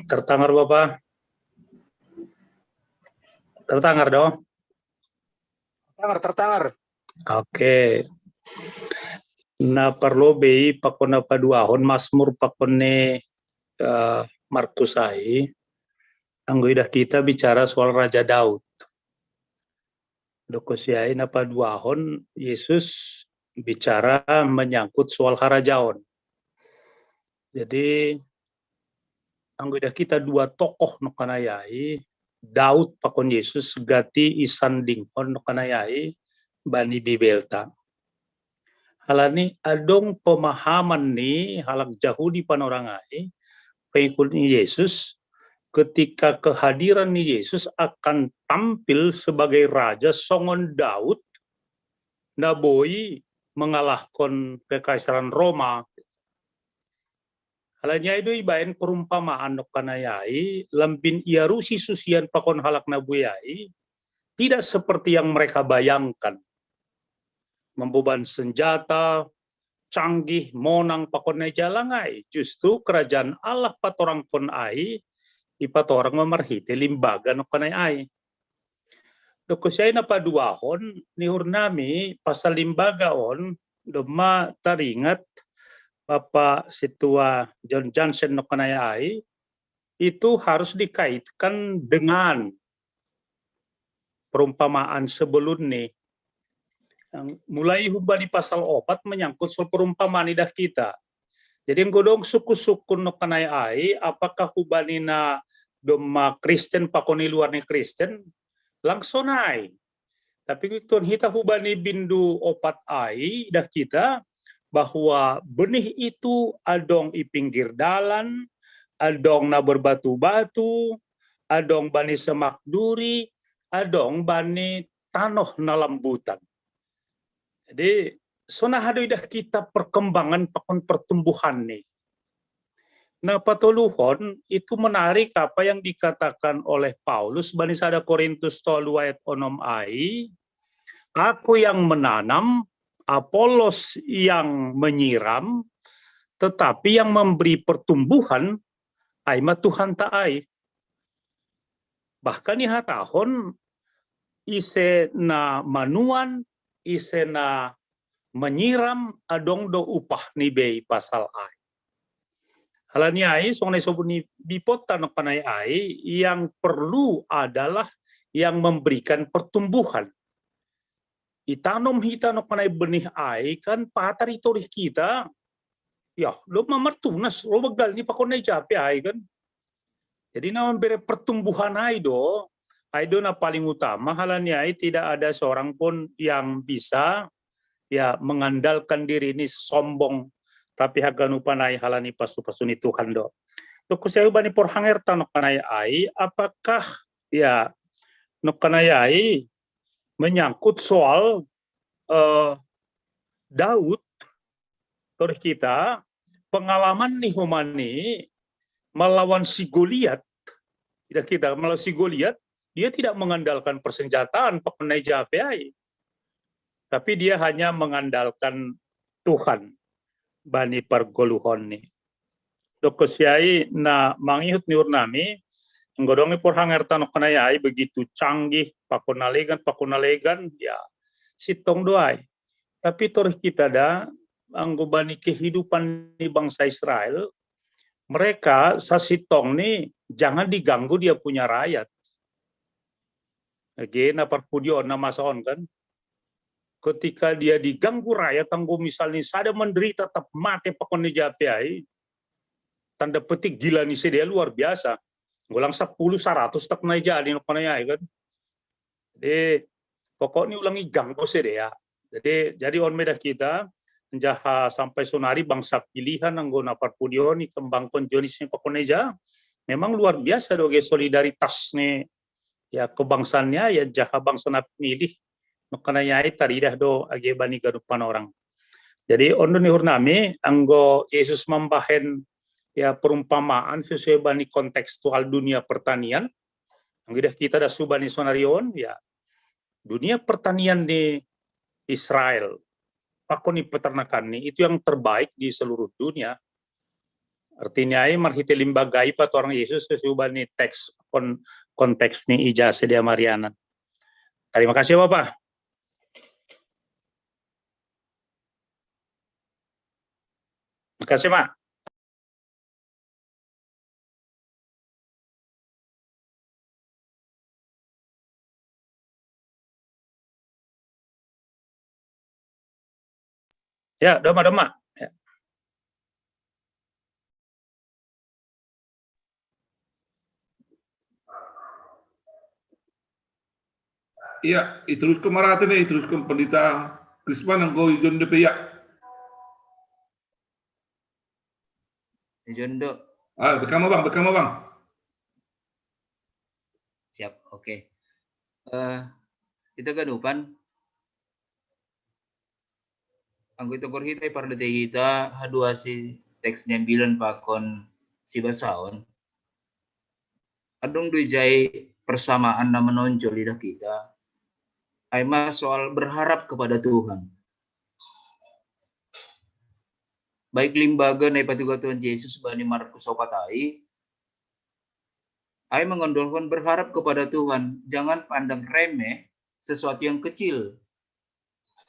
Tertangar Bapak. Tertangar dong. Tertangar. Oke. Na perlu bei pakona paduahon Mazmur pakone Markus ai. Anggo idah kita bicara soal Raja Daud. Dokosiai na paduahon Yesus bicara menyangkut soal harajaon. Jadi anggoda kita dua tokoh no kanayai Daud pakon Yesus gati isandinghon no kanayai bani bibelta. Halani adong pemahaman ni halak Yahudi panorangai pengikut Yesus ketika kehadiran Yesus akan tampil sebagai raja songon Daud naboi mengalahkan kekaisaran Roma. Halanya itu ibaen perumpamaan nokanayai lampin iarusi susian pakon halak nabuyai tidak seperti yang mereka bayangkan. Membeban senjata, canggih, monang pakon jalangai. Justru kerajaan Allah patorang pon ai ipat orang memerhiti limbaga no kanay ay. Dokosay na paduahon ni hurnami pasal limbaga on doma taringat Bapak Situa John Johnson no kanay ay itu harus dikaitkan dengan perumpamaan sebelum ni. Mulai hubani pasal 4 menyangkut soal perumpamaan idah kita. Jadi godong suku-suku no kanay ay apakah hubani na doma Kristen pakoni luar ni Kristen langsung ay. Tapi tuan kita hubani bindu 4 ay dah kita bahwa benih itu adong i pinggir dalan, adong na berbatu-batu, adong bani semak duri, adong bani tanoh na lambutan. Jadi sona hado idah kita perkembangan pakon pertumbuhan nih. Nah, patuluhon itu menarik apa yang dikatakan oleh Paulus bani sada Korintus 3 ayat 6 ai. Aku yang menanam, Apolos yang menyiram, tetapi yang memberi pertumbuhan ai mah Tuhan ta'ai. Bahkan iha tahun ise na manuan, ise na menyiram adong do upah ni bei pasal ai. Halani ai songai sobuni bipotan kanai ai yang perlu adalah yang memberikan pertumbuhan. Itanom hita no kanai benih ai kan patari torih kita. Ya, lo mamartunas lo bagdal ni pakonai cape ai kan. Jadi nama bere pertumbuhan ai do na paling utama. Halani ai tidak ada seorang pun yang bisa ya mengandalkan diri ini sombong, tapi hagan upanai halani pasu-pasuni Tuhan do. Tuku saya bani porhanger tanok kanai ai, apakah ya nok kanai ai menyangkut soal Daud terus kita pengalaman nih humani melawan si Goliat. Tidak kita melawan si Goliat, dia tidak mengandalkan persenjataan pakai japai. Tapi dia hanya mengandalkan Tuhan bani pergoluhon ni. Dokusiai na mangihut ni urnami nggodongi porhanger tanok kanayai begitu canggih pakunalegan ya sitong doai. Tapi torih kita da anggo bani kehidupan di bangsa Israel, mereka sasitong ni jangan diganggu dia punya rakyat. Oke, na parpudio na masaon kan. Ketika dia diganggu rakyat, tanggo misalnya sada menderita tetap mati pakon ni japai, tanda petik gila ni dia luar biasa. Ngulang 10-100 tak naik jadi no panayai kan. Jadi pokoknya ulangi ganggu dia. Jadi on medah kita jaha sampai sonari bangsa pilihan anggona parpudio ni kembang konjonisnya pakoneja memang luar biasa doge solidaritas nih ya kebangsaannya ya jaha bangsa na pilih makana yai taridah do age bani gadupan orang. Jadi ondo ni hurnami anggo Yesus membahen ya perumpamaan sesuai bani kontekstual dunia pertanian. Anggidah kita dah subani sonarion ya dunia pertanian di Israel. Pakoni peternakan nih itu yang terbaik di seluruh dunia. Artinya marhite limbagai pat orang Yesus sesuai teks konteks nih ijazah dia Mariana. Terima kasih Bapak. Terima kasih Pak. Ya, doma. Ya. Iya, iteruskan marate nih, iteruskan pendeta Krisman yang go ijon de ya. Ijon do. Bekama bang. Siap, oke. Kita gadupan. Anggo itu korhita pardete kita hadua si teksnya bilan pakon si basaon. Adong dijai persamaan na menonjol lidah kita. Aima soal berharap kepada Tuhan. Baik limbaga na ipatuga Tuhan Yesus bani Markus Sopatai. Ai mengondolkan berharap kepada Tuhan. Jangan pandang remeh sesuatu yang kecil.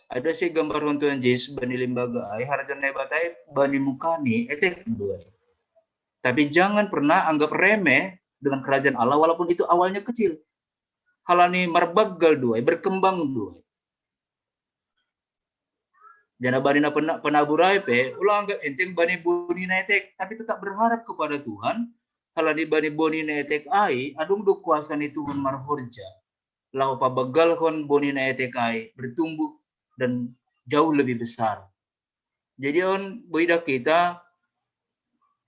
Ada si gambar Tuhan Yesus bani limbaga ai harjan batai bani mukani etek dua. Tapi jangan pernah anggap remeh dengan kerajaan Allah walaupun itu awalnya kecil. Halani marbagal dua, berkembang dua. Jana bani na penaburai pe ulang anggap enteng bani boni na etek tapi tetap berharap kepada Tuhan. Halani bani boni na etek ai adung do kuasa ni Tuhan marhorja. Lau pabagal kon boni na etek ai bertumbuh dan jauh lebih besar. Jadi on boidah kita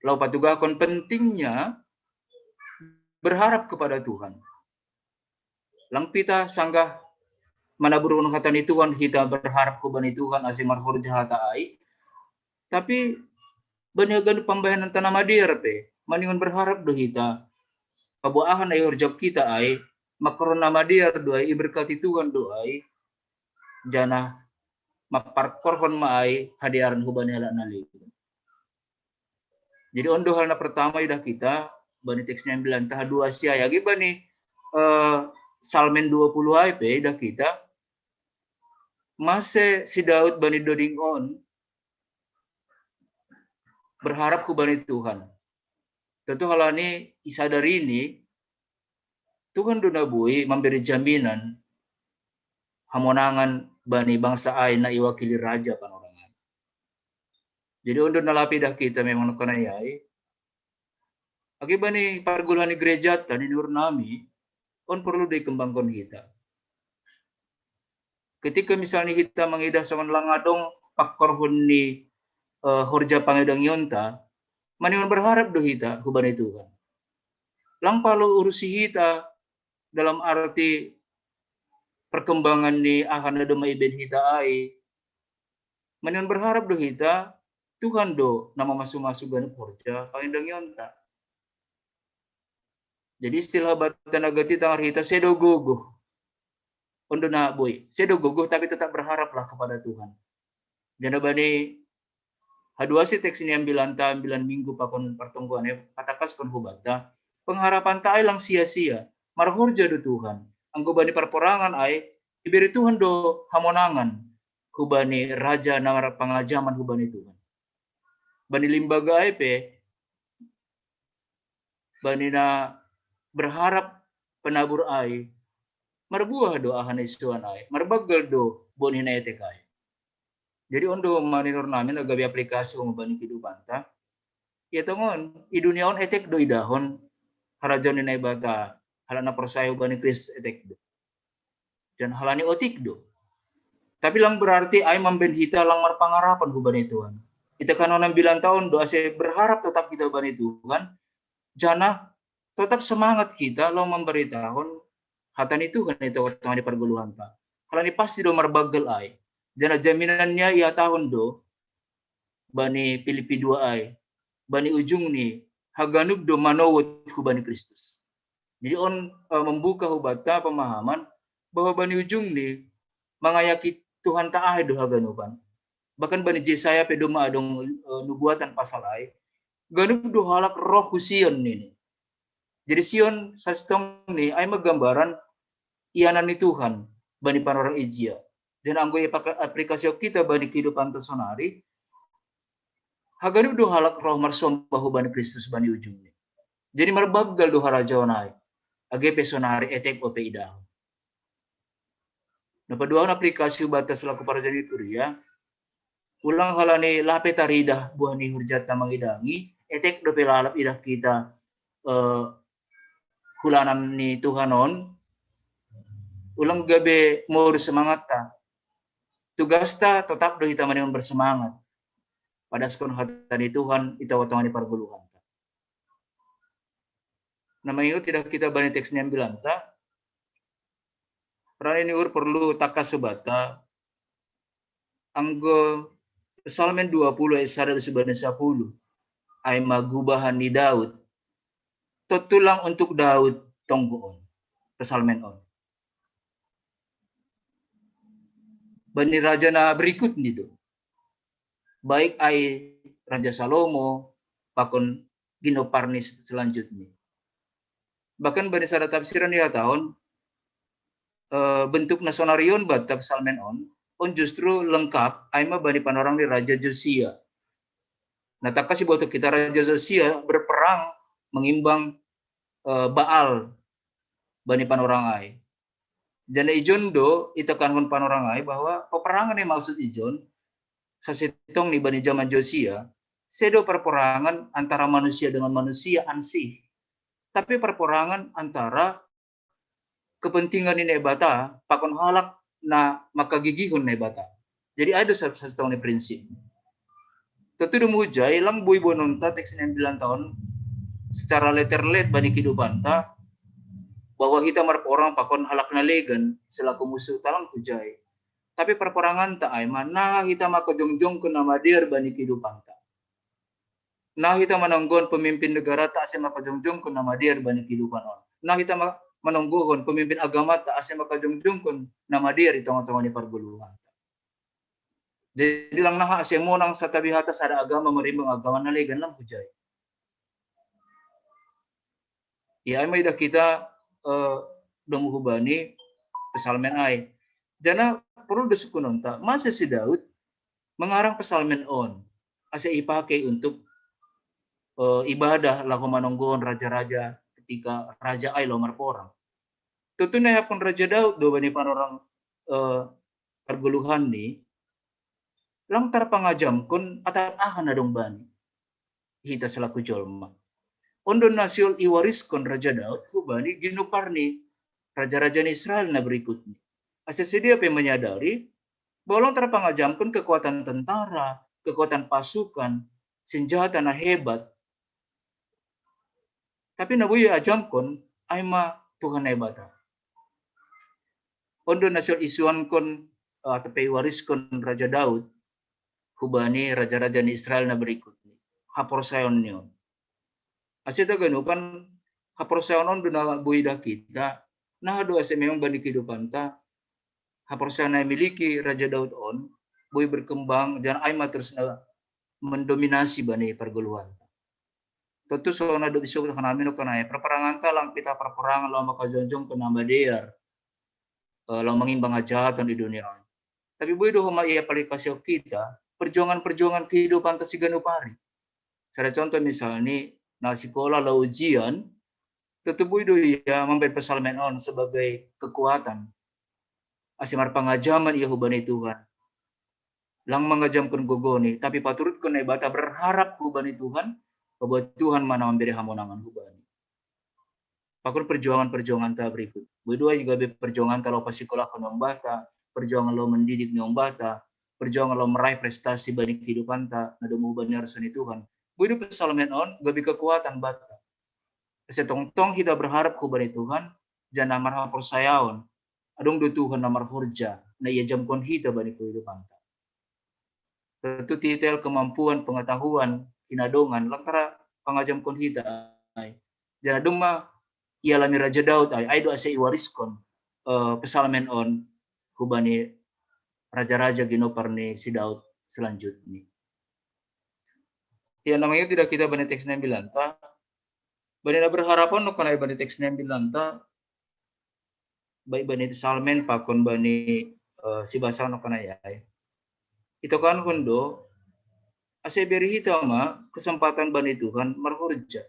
lau patugakon pentingnya berharap kepada Tuhan. Lang pita sanggah manaburun hatani Tuhan, kita berharap kepada Tuhan asing marhur jahata ai. Tapi banyagan pembayaran tanah madir pe, maningon berharap do kita. Pabuahan ay horjak kita ay makaron nama madir do ay iberkati Tuhan do ay jana maparkorhon maay hadiaran hubani ala nali. Jadi ondo hal na pertama idah kita bani teksnya bilang tah dua sia ya bani Salmen 20 ay pe idah kita mase si Daud bani doding on berharap hubani Tuhan. Tentu hal ini isadari ini Tuhan dunabui memberi jaminan hamonangan bani bangsa ay na iwakili raja panorangan. Jadi untuk nalapi dah kita memang nakanayay. Agi bani parguluhan ni gereja tani nur nami on perlu dikembangkan kita. Ketika misalnya kita mengidah sama langadong pakkorhun ni horja pangedang yonta, maningon berharap do kita hubani Tuhan. Lang palo urusi kita dalam arti perkembangan ni akan ada maiben kita ay. Maningon berharap do kita Tuhan do nama masuk-masuk gani horja pangedang yonta. Jadi istilah batan agati tangar kita sedo gogo. Ondo na boy, sedo gogo tapi tetap berharaplah kepada Tuhan. Jana bani haduasi teks ini ambilan minggu pakon pertungguan patakas kon hubata. Pengharapan ta ay lang sia-sia. Marhorja do Tuhan. Anggo bani perporangan ay iberi Tuhan do hamonangan. Hubani raja namar pangajaman hubani Tuhan. Bani limbaga ay pe bani na berharap penabur ay marbuah do ahan isuan ay marbagal do bonin ay tekay. Jadi ondo maninor namin agabi aplikasi kung bani kehidupan ta. Ya tongon iduniaon etek do idahon harajan ni bata halana persayo bani Kris etek do. Dan halani otik do. Tapi lang berarti ay membenhita lang marpangarapan hubani Tuhan. Kita kanon 9 tahun doa saya berharap tetap kita bani Tuhan. Jana tetap semangat kita lo memberitahu hatani Tuhan itu waktu di perguluhan ta. Halani pasti do marbagal ay. Jana jaminannya ia tahun do bani Filipi 2 ay. Bani ujung ni haganub do manowot ku bani Kristus. Jadi on membuka hubata pemahaman bahwa bani ujung ni mengayaki Tuhan ta'ah do haganuban. Bahkan bani Yesaya pedoma adong nubuatan pasal ay. Ganub do halak roh Sion ni. Jadi Sion sastong ni ay maggambaran iyanan ni Tuhan bani panorang Ijia. Dan anggoy aplikasi kita bani kehidupan tersonari haganub do halak roh marsombahu bani Kristus bani ujung ni. Jadi marbagal do harajawanay age pesonari etek ope idah. Napaduan aplikasi batas laku para jadi kuria ulang halani lape taridah buah ni hurjat mangidangi etek do pelalap idah kita hulanan ni Tuhanon ulang gabe mur semangat ta tugas ta tetap do kita maningon bersemangat pada skon hatani Tuhan ita watongan di parguluhan ta. Namanya tidak kita bani teks 9 ta peran ini perlu takas sebata anggo Salmen 20 ayat 1 10 ay magubahan ni Daud tutulang untuk Daud tonggoon Salmen on. Bani raja na berikut ni do. Baik ay Raja Salomo pakon Ginoparnis selanjutnya. Bahkan bani sada tafsiran dia tahun bentuk nasonarion batab Salmen on justru lengkap aima bani panorang di Raja Josia. Nah tak kasih buat kita Raja Josia berperang mengimbang Baal bani panorang ai. Jana ijon do itakan panorang ai bahwa peperangan yang maksud ijon sasitong ni bani zaman Josia sedo perperangan antara manusia dengan manusia ansih. Tapi perperangan antara kepentingan ini bata pakon halak na makagigihon na bata. Jadi ada satu tahun prinsip. Tentu demujay lang boy bononta teks 9 tahun secara letterlet bani kehidupan ta bahwa kita orang pakon halak na legan selaku musuh talang kujay. Tapi perperangan ta ay mana kita makajongjong ke nama dir bani kehidupan ta. Nah kita menanggon pemimpin negara tak asa makajongjong ke nama dir bani kehidupan on. Nah kita menanggon pemimpin agama tak asa makajongjong ke nama dir di tengah-tengah di perguluhan. Jadi lang naha asa mo nang sa tabi hatas ada agama marimbang agama na legan lang kujay. Ya ay may dah kita dumuhubani pesalmen ay. Jana perlu disukunon ta masa si Daud mengarang pesalmen on asa ipakai untuk ibadah laku manonggon raja-raja ketika raja ay lomar porang. Tentunya yapon Raja Daud do bani orang perguluhan ni lang tarpangajam kun atat ahan adong bani hita selaku jolma. Ondo nasyol iwaris kon Raja Daud hubani ginuparni raja-raja Israel na berikutnya. Asa sedia pe menyadari bahwa lang tarpangajam kun kekuatan tentara, kekuatan pasukan, senjata na hebat. Tapi nabuya ajam kon ay ma Tuhan hebata. Ondo nasyol isuan kon tapi waris kon Raja Daud hubani raja-raja ni Israel na berikutnya. Haporsayon niyo. Asita ganupan haporsayon on duna buida kita. Nah doa sa memang bani kehidupan ta. Haporsayon na miliki Raja Daud on boy berkembang dan ay terus na mendominasi bani perguluhan. Tentu so na do isuk kanamin o kanay perperangan ta lang pita perperangan lang makajonjong ke nama dia. Lang mangimbang ajatan di dunia. Tapi boy do huma iya aplikasi kita perjuangan-perjuangan kehidupan ta si ganupari. Saya contoh misalnya na sekolah la ujian tentu boy do iya memberi pesalmen on sebagai kekuatan. Asimar pangajaman iya hubani Tuhan. Lang mengajamkan gogoni tapi paturut ko na ibata berharap hubani Tuhan bahwa Tuhan mana memberi hamonangan hubani. Pakun perjuangan-perjuangan ta berikut. Boy juga perjuangan ta lo pasikola kono bata, perjuangan lo mendidik nyong bata, perjuangan lo meraih prestasi bani kehidupan ta na demu bani arsani Tuhan. Boy pesalmen on gabi kekuatan bata. Setong-tong kita berharap hubani Tuhan jana marha persayaon. Adong do Tuhan namar hurja na iya jamkon hita bani kehidupan ta. Tentu titel kemampuan pengetahuan kinadongan lantara pangajamkon hita ay. Jana dong ma ia lami Raja Daud ay do asa iwariskon pesalmen on hubani raja-raja ginopar ni si Daud selanjutnya. Ya namanya tidak kita bani teks 9 ta. Bani na berharapan no kanay bani teks 9 ta. Baik bani pesalmen pakon bani si basa no kanay ay. Ito kan hundo asa beri hitama kesempatan bani Tuhan marhurja.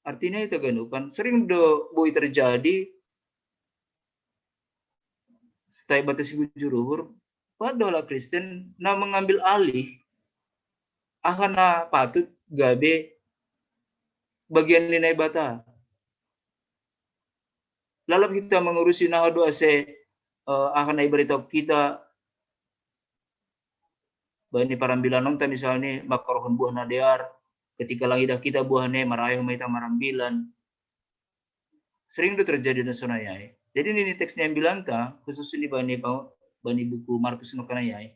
Artinya itu ganupan sering do boy terjadi setai batas bujuruhur padahal Kristen na mengambil alih akan na patut gabe bagian linay bata. Lalap kita mengurusi na doa se akan na ibaritaw kita bani parambilan ta misalnya makarohon buah na dear ketika lang idah kita buahnya marayo maita marambilan. Sering itu terjadi na sunayay. Jadi ini teksnya yang bilang ta khusus ini bani buku Markus no kanayay.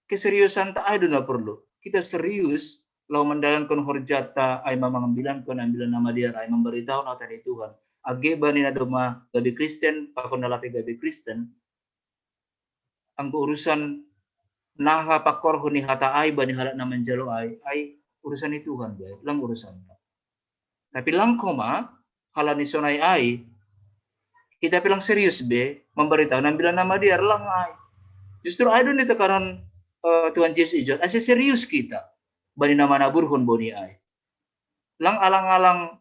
Keseriusan ta ay do na perlu. Kita serius law mendalankan horjata ay mamangambilan ko ambilan nama dia ay memberitahu na tadi Tuhan. Age bani na doma gabi Kristen pakon nalapi gabi Kristen. Ang urusan naha pakor huni hata ay bani halak na manjalo ay urusan itu Tuhan baik lang urusan. Tapi lang koma halani sonay ay kita bilang serius be memberitahu ambilan nama dia lang ay. Justru ay doon ito karon Tuhan Yesus ijon asa serius kita bani nama naburhon boni ay. Lang alang-alang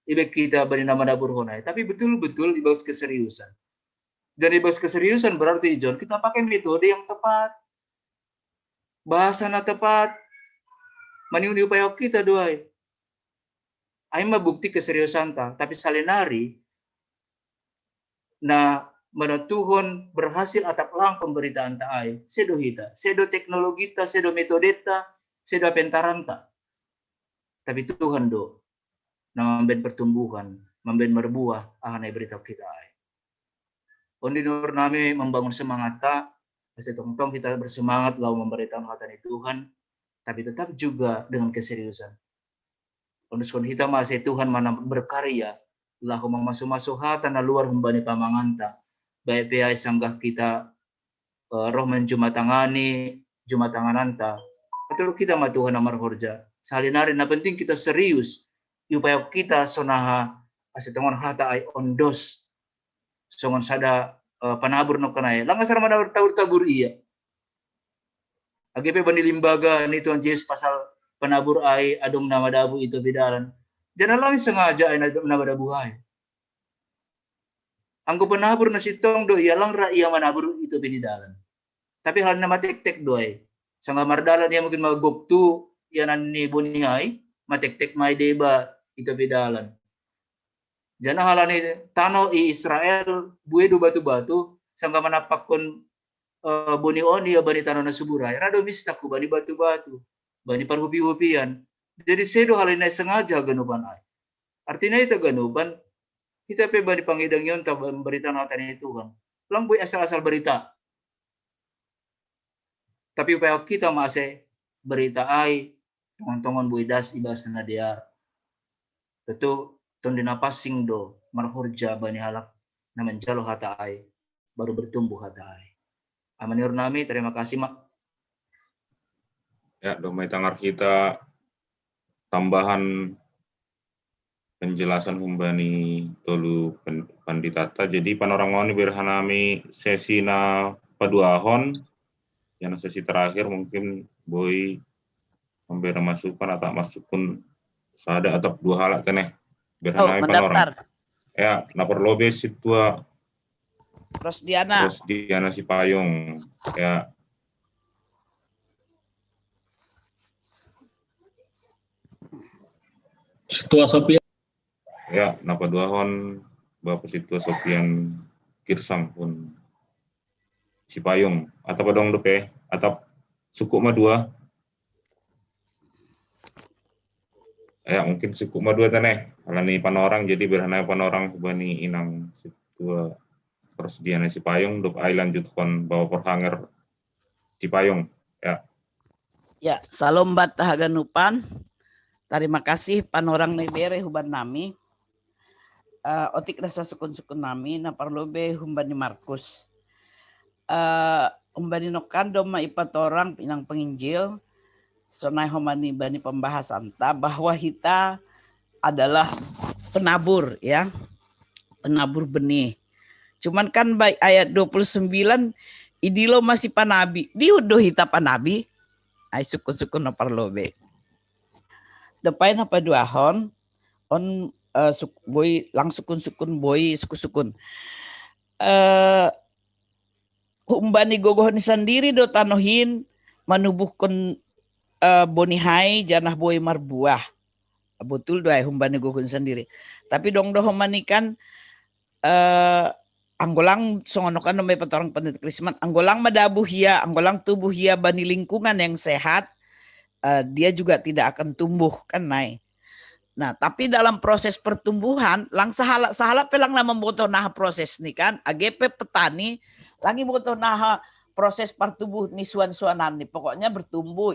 ibek kita bani nama naburhon ay tapi betul-betul ibas keseriusan. Dan ibas keseriusan berarti ijon kita pakai metode yang tepat. Bahasa na tepat. Maniuni upaya kita doay. Ay mabukti keseriusan ta tapi salinari na manatuhon berhasil atap lang pemberitaan ta ay sedo hita, sedo teknologi ta, sedo metode ta, sedo pentaran ta. Tapi Tuhan do na mamben pertumbuhan, mamben berbuah ahanay berita kita ay. Undi nur nami membangun semangat ta, kasi tong kita bersemangat lau memberitakan hatan Tuhan, tapi tetap juga dengan keseriusan. Ondus kita masih Tuhan mana berkarya, lahu memasuk-masuk hatan na luar humbani pamanganta, baik pihak sanggah kita roh menjumatangani, jumatangananta, atau kita ma Tuhan amar horja. Salinari na penting kita serius, upaya kita sonaha asetongon hata ay ondos, songon sada panabur no kanay, langas ramana tabur iya. Agepe bani limbaga ni Tuhan Yesus pasal panabur ay adong namadabu itu bidalan. Jangan lang sengaja ay namadabu ay. Anggo panabur na sitong do iya lang ra iya manabur itu bidalan. Tapi hal na matek-tek do ay. Sanga mardalan iya mungkin magoktu yanan ni bunihay, matek-tek may deba itu bidalan. Jana halani tano i Israel buedo batu-batu sangka manapakon bonion ya bani tano na suburay rado mistaku bani batu-batu bani parhupi-hupian. Jadi sedo halina sengaja ganuban ay. Artinya itu ganuban kita pe bani pangidang yon ta berita hatan itu kan. Lang boy asal-asal berita. Tapi upaya kita masih berita ay tongon-tongon boy das ibas na diar. Tentu tondina passing do marhorja bani halak na menjalo hata ay baru bertumbuh hata ay. Amanir nami terima kasih mak. Ya, domai tangar kita tambahan penjelasan humbani tolu panditata. Jadi panorangoni berhanami sesi na paduahon yang sesi terakhir mungkin boy memberi masukan atau masukun sada atau dua halak teneh berhanami panorang. Ya, na perlobe situa Rosdiana Sipayung. Ya. Situa Sopian. Ya, napa duahon Bapak Situa Sopian Kirsang pun Sipayung atau padong depe atau suku madua. Ya, mungkin suku madua taneh. Alani panorang jadi berhanai panorang bani inang Situa Rosdiana Sipayung dok ay lanjut kon bawa perhanger Sipayung. Ya. Ya, salam bat haganupan. Terima kasih panorang nebere huban nami. Otik rasa sukun-sukun nami na parlobe humbani Markus. Humbani nokando maipatorang pinang penginjil. Sonai humani bani pembahasan ta bahwa kita adalah penabur ya. Penabur benih. Cuman kan baik ayat 29 idilo masih panabi. Diuduh hita panabi. Ay sukun-sukun na parlobe. Depan apa dua hon on boy lang sukun boy sukun humbani gogohon sendiri do tanohin manubuhkon bonihai janah boy marbuah betul doai humbani gogohon sendiri tapi dong doh manikan anggolang songonokan nomay patorang pendeta Krisman anggolang madabuh ya anggolang tubuh ya bani lingkungan yang sehat dia juga tidak akan tumbuh kan naik. Nah tapi dalam proses pertumbuhan lang sahala pelang na membutuh nah proses nih kan AGP petani lagi butuh nah proses pertumbuh nih suan-suanan nih pokoknya bertumbuh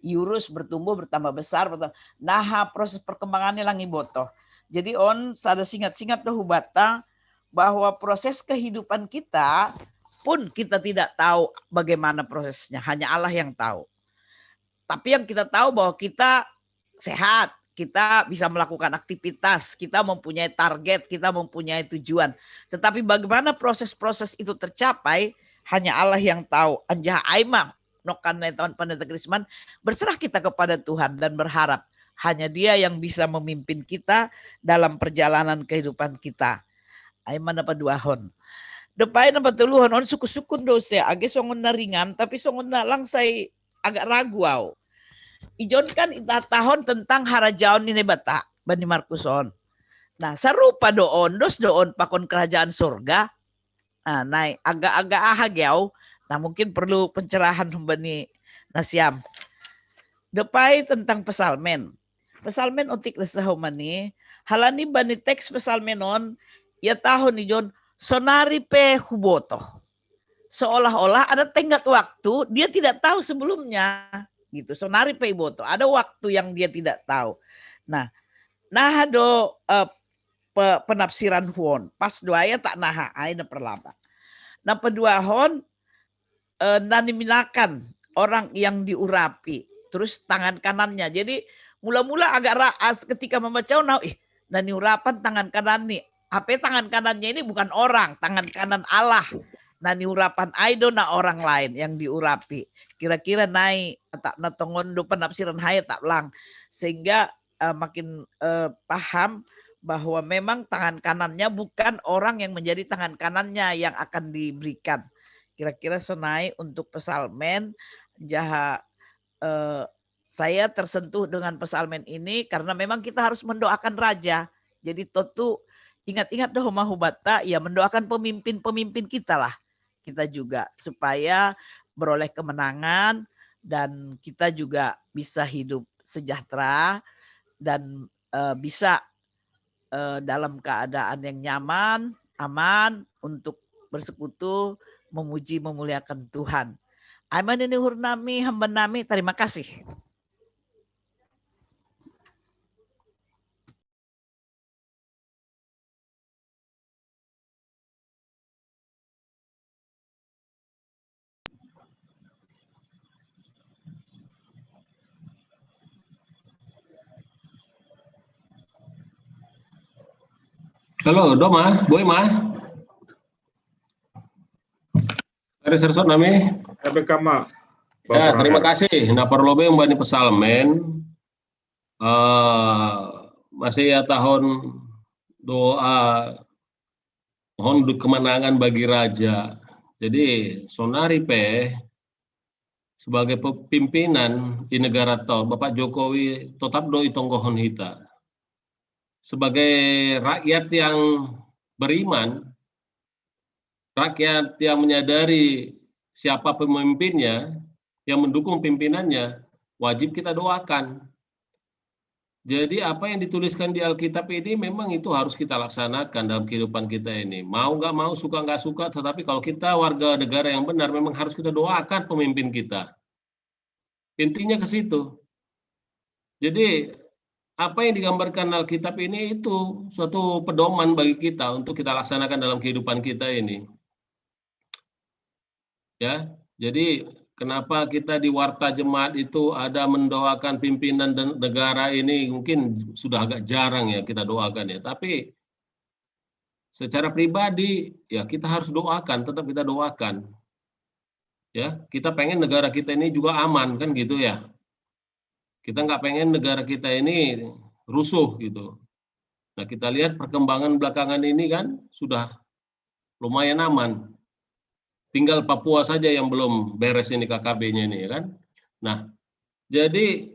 iurus bertumbuh bertambah besar nah proses perkembangannya lagi butuh. Jadi on sada singat-singat doh bata bahwa proses kehidupan kita pun kita tidak tahu bagaimana prosesnya hanya Allah yang tahu. Tapi yang kita tahu bahwa kita sehat, kita bisa melakukan aktivitas, kita mempunyai target, kita mempunyai tujuan. Tetapi bagaimana proses-proses itu tercapai, hanya Allah yang tahu. Anjah aimah, nokan tahun pendeta Krisman, berserah kita kepada Tuhan dan berharap hanya Dia yang bisa memimpin kita dalam perjalanan kehidupan kita. Aiman apa duahon. Depan apa tuluhon on suku-sukun dosa, age songon na ringan, tapi songon na langsai agak ragu au. Ijon kan tahun tentang harajaon ini bata bani Markuson. Nah serupa doon pakon kerajaan surga. Nah naik agak-agak ahagiau. Nah mungkin perlu pencerahan bani Nasiam. Depai tentang pesalmen. pesalmen otik lesahomani, halani bani teks pesalmenon, ya tahun ni John, sonari pe huboto. Seolah-olah ada tenggat waktu, dia tidak tahu sebelumnya. Gitu, sonari pe huboto, ada waktu yang dia tidak tahu. Nah do penafsiran huon, pas doaya tak naha, aina perlaba. Nah pedua hon, nani minakan orang yang diurapi, terus tangan kanannya. Jadi mula-mula agak raas ketika membaca nani urapan tangan kanan nih. Apa tangan kanannya ini bukan orang, tangan kanan Allah. Nani urapan aido na orang lain yang diurapi. Kira-kira naik tak natongondo penafsiran hayat tak lang, sehingga makin paham bahwa memang tangan kanannya bukan orang yang menjadi tangan kanannya yang akan diberikan. Kira-kira sonai untuk pesalmen jaha saya tersentuh dengan pesalmen ini karena memang kita harus mendoakan raja. Jadi tentu ingat-ingat dah mahubata ya mendoakan pemimpin-pemimpin kita lah. Kita juga supaya beroleh kemenangan dan kita juga bisa hidup sejahtera dan bisa dalam keadaan yang nyaman, aman untuk bersekutu, memuji, memuliakan Tuhan. Aman ini hurnami, hamba nami, terima kasih. Halo, Doma, Boy Ma. Dari sersot nami. Ya, terima kasih. Nah, perlobe yang bani pesalmen masih ya tahun doa mohon kemenangan bagi raja. Jadi sonari pe sebagai pimpinan di negara tau Bapak Jokowi tetap doi tonggohon hita. Sebagai rakyat yang beriman, rakyat yang menyadari siapa pemimpinnya, yang mendukung pimpinannya, wajib kita doakan. Jadi apa yang dituliskan di Alkitab ini memang itu harus kita laksanakan dalam kehidupan kita ini. Mau nggak mau, suka nggak suka, tetapi kalau kita warga negara yang benar, memang harus kita doakan pemimpin kita. Intinya ke situ. Jadi apa yang digambarkan Alkitab ini itu suatu pedoman bagi kita untuk kita laksanakan dalam kehidupan kita ini. Ya, jadi kenapa kita di Warta Jemaat itu ada mendoakan pimpinan dan negara ini mungkin sudah agak jarang ya kita doakan ya. Tapi secara pribadi ya kita harus doakan, tetap kita doakan. Ya, kita pengen negara kita ini juga aman kan gitu ya. Kita nggak pengen negara kita ini rusuh gitu. Nah kita lihat perkembangan belakangan ini kan sudah lumayan aman. Tinggal Papua saja yang belum beres ini KKB-nya ini ya kan. Nah jadi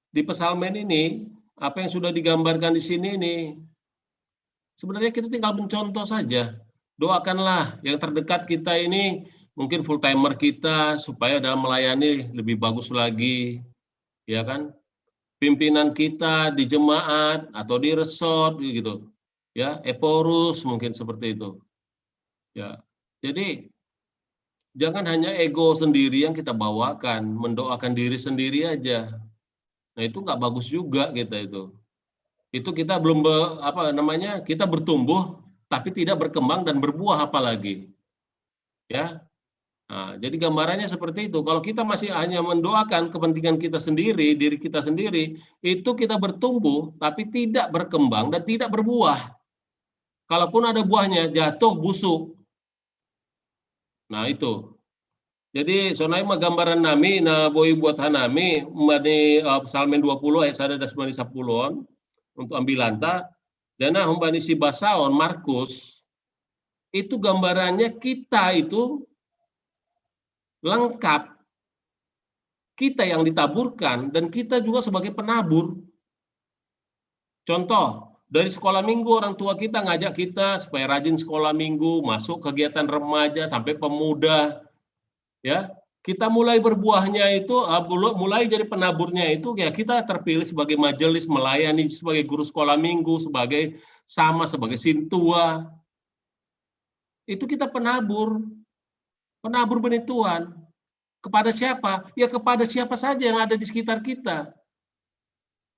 di pesalmen ini apa yang sudah digambarkan di sini ini sebenarnya kita tinggal mencontoh saja. Doakanlah yang terdekat kita ini, mungkin full timer kita supaya dalam melayani lebih bagus lagi, ya kan? Pimpinan kita di jemaat atau di resort gitu, ya, Eporus mungkin seperti itu, ya. Jadi jangan hanya ego sendiri yang kita bawakan, mendoakan diri sendiri aja. Nah itu nggak bagus juga kita itu. Itu kita belum kita bertumbuh tapi tidak berkembang dan berbuah apalagi, ya. Nah, jadi gambarannya seperti itu. Kalau kita masih hanya mendoakan kepentingan kita sendiri, diri kita sendiri, itu kita bertumbuh tapi tidak berkembang dan tidak berbuah. Kalaupun ada buahnya, jatuh busuk. Nah itu. Jadi sonai mah gambaran nami, na boy buat hanami, mbani Psalmen 20 ayat 1 dan 10 untuk ambilanta. Dana humbani si basaon Markus itu gambarannya kita itu lengkap, kita yang ditaburkan dan kita juga sebagai penabur. Contoh dari sekolah minggu orang tua kita ngajak kita supaya rajin sekolah minggu, masuk kegiatan remaja sampai pemuda, ya kita mulai berbuahnya itu, mulai jadi penaburnya itu, ya kita terpilih sebagai majelis, melayani sebagai guru sekolah minggu, sebagai sintua. Itu kita penabur benih Tuhan. Kepada siapa? Ya kepada siapa saja yang ada di sekitar kita.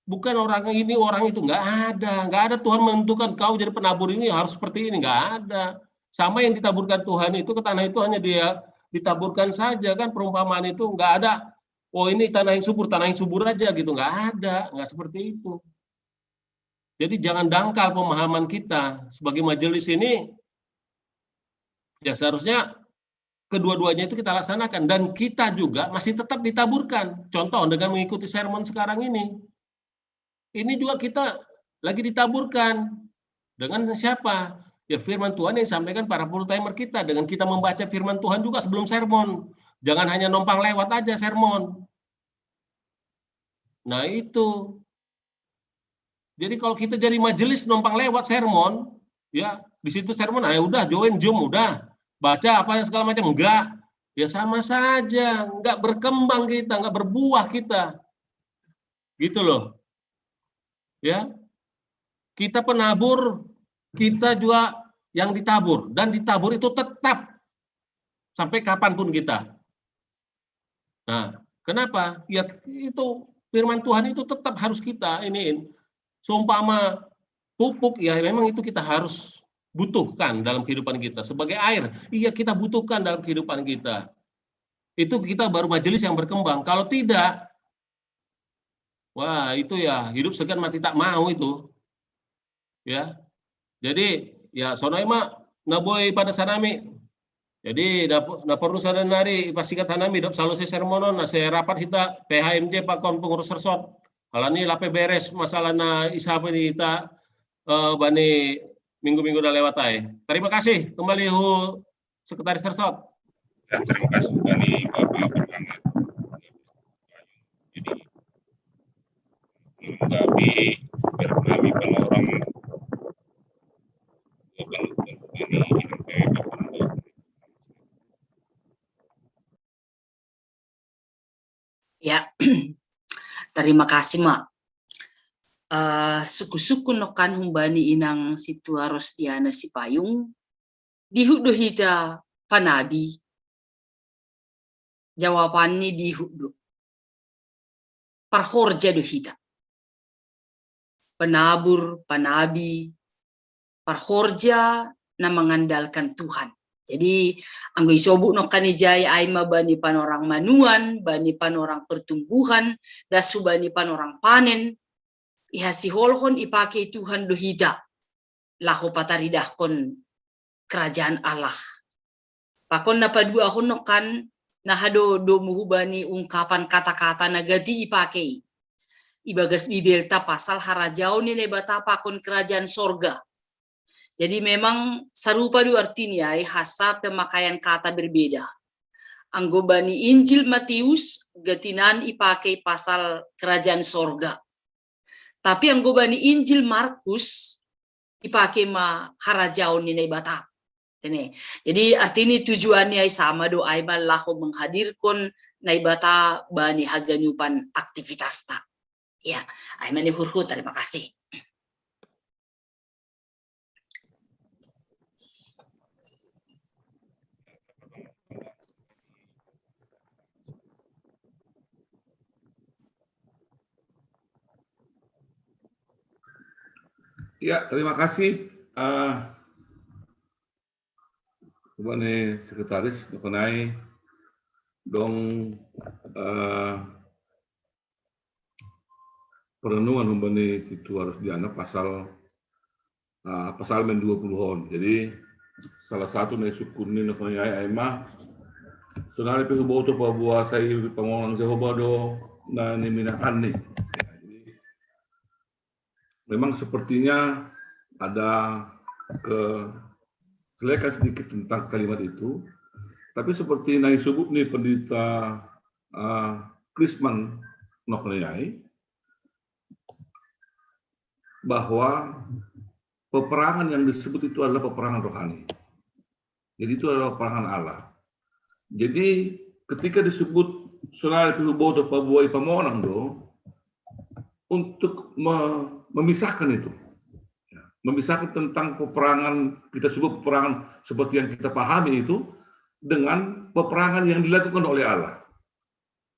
Bukan orang ini, orang itu, nggak ada Tuhan menentukan kau jadi penabur ini harus seperti ini, nggak ada. Sama yang ditaburkan Tuhan itu ke tanah itu hanya dia ditaburkan saja, kan perumpamaan itu nggak ada. Oh ini tanah yang subur aja gitu, nggak seperti itu. Jadi jangan dangkal pemahaman kita sebagai majelis ini. Ya seharusnya kedua-duanya itu kita laksanakan, dan kita juga masih tetap ditaburkan. Contoh dengan mengikuti sermon sekarang ini. Ini juga kita lagi ditaburkan dengan siapa? Ya firman Tuhan yang disampaikan para full timer kita, dengan kita membaca firman Tuhan juga sebelum sermon. Jangan hanya numpang lewat aja sermon. Nah itu. Jadi kalau kita jadi majelis numpang lewat sermon, ya di situ sermon, ya udah join Zoom, udah baca apa yang segala macam, enggak. Ya sama saja, enggak berkembang kita, enggak berbuah kita. Gitu loh. Ya. Kita penabur, kita juga yang ditabur, dan ditabur itu tetap sampai kapanpun kita. Nah, kenapa? Ya itu firman Tuhan itu tetap harus kita iniin. Seumpama pupuk, ya memang itu kita harus butuhkan dalam kehidupan kita. Sebagai air, iya kita butuhkan dalam kehidupan kita. Itu kita baru majelis yang berkembang. Kalau tidak, wah itu ya hidup segan mati tak mau itu. Ya. Jadi ya sonoima naboy pada sanami. Jadi dapur nusa dan nari pasikat hanami dap selalu sermonon nase rapat kita PHMJ pakon pengurus resort. Halani lape beres masalah na isape kita bani minggu-minggu dah lewat ay. Terima kasih kembali hu sekretaris resort. Ya, terima kasih Bani Bapak Berhangat. Jadi melengkapi berkami penorong Ya, terima kasih Mak. Suku-suku nokan humbani inang situ harus diana si payung dihudu hita panabi. Jawabannya dihudu. Parhorja do hita. Penabur, panabi, parhorja na mengandalkan Tuhan. Jadi anggo isobu no kanijaya ay mabani panorang manuan, bani panorang pertumbuhan, dasu bani panorang panen, ihasiholkon ipake Tuhan dohida, laho pataridahkon kerajaan Allah. Pakon napadua kon no kan nahado do muhubani ungkapan kata-kata nagati ipake. Ibagas bibelta pasal harajau ni nebata pakon kerajaan sorga. Jadi memang sarupa dua artinya, hasa pemakaian kata berbeda. Anggo bani Injil Matius gatinan ipakai pasal kerajaan sorga. Tapi anggo bani Injil Markus ipakai ma harajau ni bata. Jadi artinya tujuannya sama doa lahu menghadirkan naibata bani haganyupan aktivitas tak. Ya, aimani hurhu terima kasih. Ya, terima kasih Bani Sekretaris mengenai dong perenungan Bani situ harus dianggap pasal men 20-on. Jadi salah satu dari suku ini mengenai aima sunari pehuboto pabuasai pengongang Jehovah na niminakan nih. Memang sepertinya ada keselekan sedikit tentang kalimat itu, tapi seperti Nai Subuk nih pendeta Krisman Nokneyai, bahwa peperangan yang disebut itu adalah peperangan rohani. Jadi itu adalah peperangan Allah. Jadi ketika disebut saudara pihuboto pabuai pamonang do, untuk memisahkan itu. Memisahkan tentang peperangan, kita sebut peperangan seperti yang kita pahami itu, dengan peperangan yang dilakukan oleh Allah.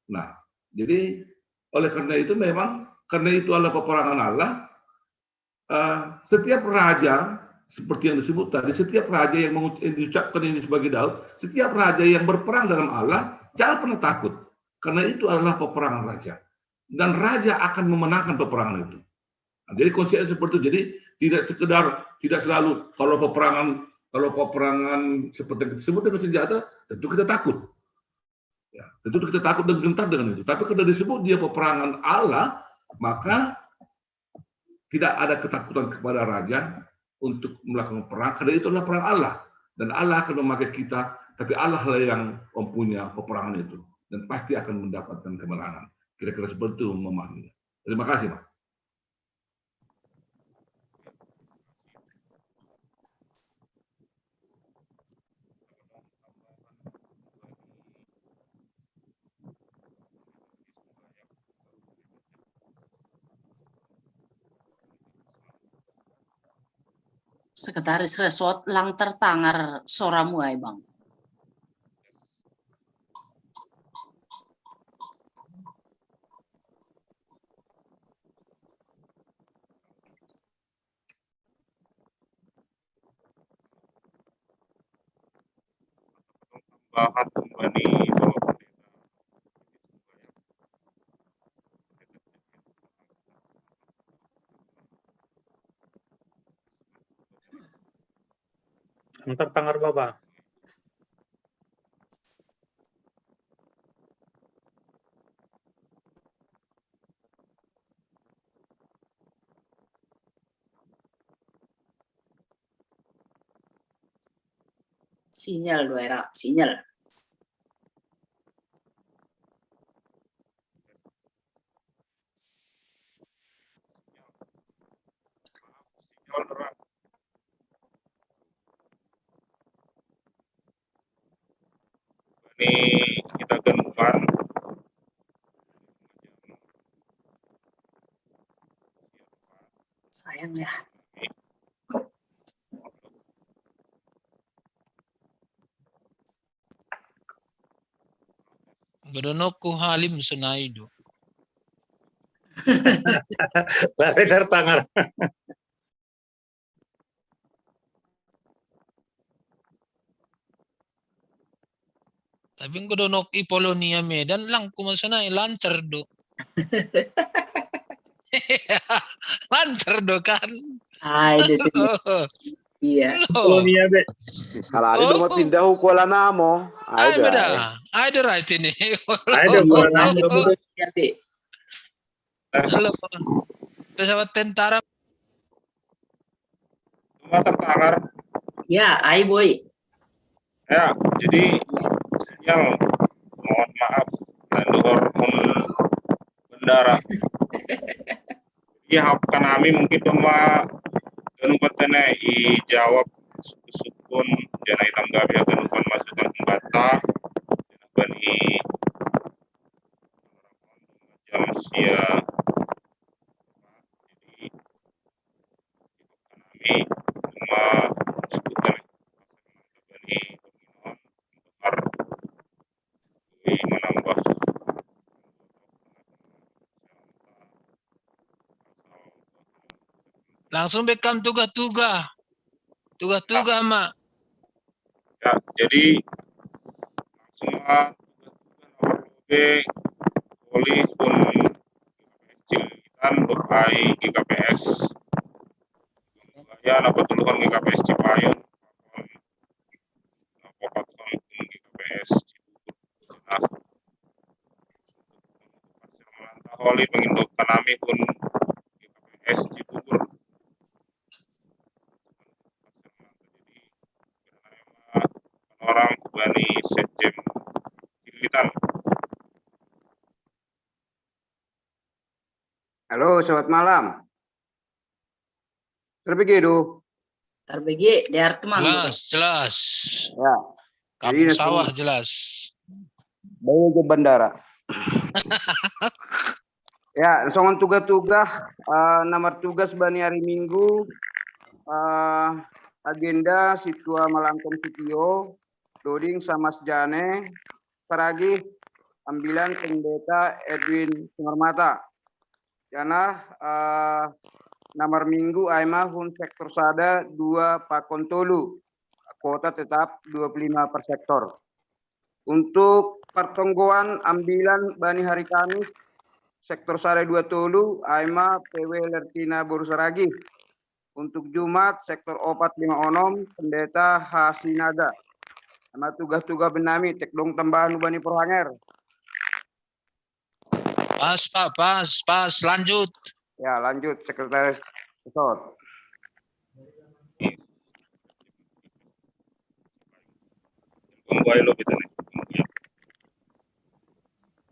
Nah, jadi oleh karena itu memang, karena itu adalah peperangan Allah, setiap raja, seperti yang disebut tadi, setiap raja yang diucapkan ini sebagai Daud, setiap raja yang berperang dalam Allah, jangan pernah takut. Karena itu adalah peperangan raja. Dan raja akan memenangkan peperangan itu. Nah, jadi konsepnya seperti itu. Jadi tidak selalu kalau peperangan seperti yang disebut dengan senjata, tentu kita takut. Ya, tentu kita takut dan gentar dengan itu. Tapi kalau disebut dia peperangan Allah, maka tidak ada ketakutan kepada raja untuk melakukan perang, karena itu adalah perang Allah. Dan Allah akan memakai kita, tapi Allah lah yang mempunyai peperangan itu. Dan pasti akan mendapatkan kemenangan. Kira-kira seperti itu memahaminya. Terima kasih, Mas. Sekretaris Resort lang tertangar soramu ay bang. Bahan kembali Antar tangar Bapak. Sinyal Doera, sinyal. ini kita genukan Sayang ya. Godonokku halim sunaido. Lari tertangar. Tapi godonok i Polonia Medan lang kumasunay lancer do. Lancer do kan. Ay, iya. Polonia be. Kalau ada mau pindah ke Kuala Namo, Ay, ada. beda. Ay, the right ini. Ada Kuala Namo. Halo. Pesawat tentara. semua tertangar. Ya, ay boy. Ya, jadi sinyal mohon maaf landuhor bendara. Iya, kami mungkin cuma kenupatnya jawab sukun jangan tanggapi kenupan masukan pembata bani jam sia jadi kami cuma sukun bani menambah Langsung bekam tugas-tugas. Tugas-tugas, Mak. ya, jadi semua tugas polis pun cilitan berkai GKPS ya dapat tulukan GKPS Cipayun dapat GKPS Cibubur nah Holi penginduk kami pun GKPS Cibubur orang Bani Sejem Cilitan. Halo, selamat malam. Terbegitu. Terbegi dari teman. Jelas. Ya. Kampung Jadi, sawah jelas. bawa ke bandara. Ya, songon tugas-tugas, nomor tugas bani hari Minggu, agenda situa Malangkom Sitio, Doding sama Sejane, Saragi, ambilan pendeta Edwin Sumarmata. Jana, nomor Minggu Aima Hun Sektor Sada 2 Pakontolu, kuota tetap 25 per sektor. Untuk pertonggoan ambilan bani hari Kamis, Sektor Sada 2 Tolu, Aima PW Lertina Borusaragi. Untuk Jumat, Sektor Opat 5 Onom, Pendeta Hasinaga. Sama tugas-tugas benami, tekdong tambahan bani Perhanger. Pas, Pak, pas, lanjut. Ya, lanjut, Sekretaris Besar. Kumpuai lo kita nih.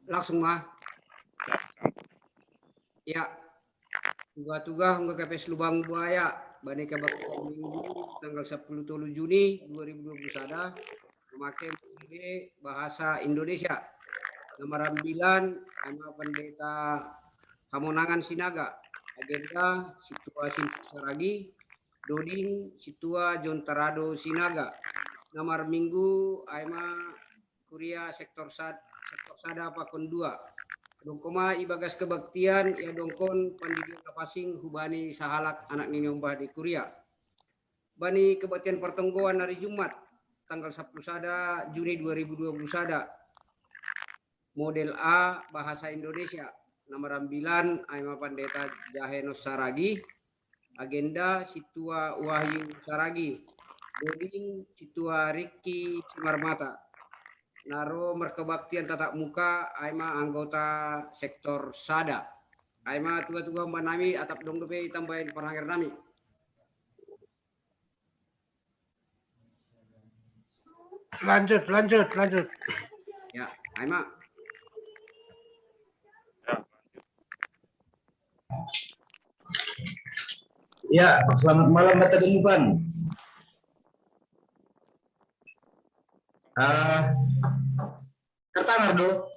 Langsung mah. Ya. Tugas-tugas nggak KPS Lubang Buaya, Bani Kabupaten Minggu, tanggal 10 Juni 2021, memakai metode bahasa Indonesia. Nomor 9, nama Pendeta Hamonangan Sinaga. Agenda Situa Saragi, Doding Situa John Tarado Sinaga. Nomor Minggu, Aima Kuria Sektor Sada Pakon 2. Dongkoma ibagas kebaktian ya dongkon pandidian kapasing hubani sahalak anak ninyombah di Kuria. Bani kebaktian pertenggoan hari Jumat tanggal 10 Sada Juni 2021. Model A bahasa Indonesia. Nomor 9 Aima Pendeta Jahenos Saragi. Agenda Situa Wahyu Saragi. Doding Situa Riki Sumarmata. Naro merkebaktian tatap muka Aima anggota Sektor Sada. Aima tugas-tugas mbak nami atap dong dope tambahin perhanger nami. Lanjut. Ya, Aima. Ya, selamat malam Bapak Ibu. Kertanardo.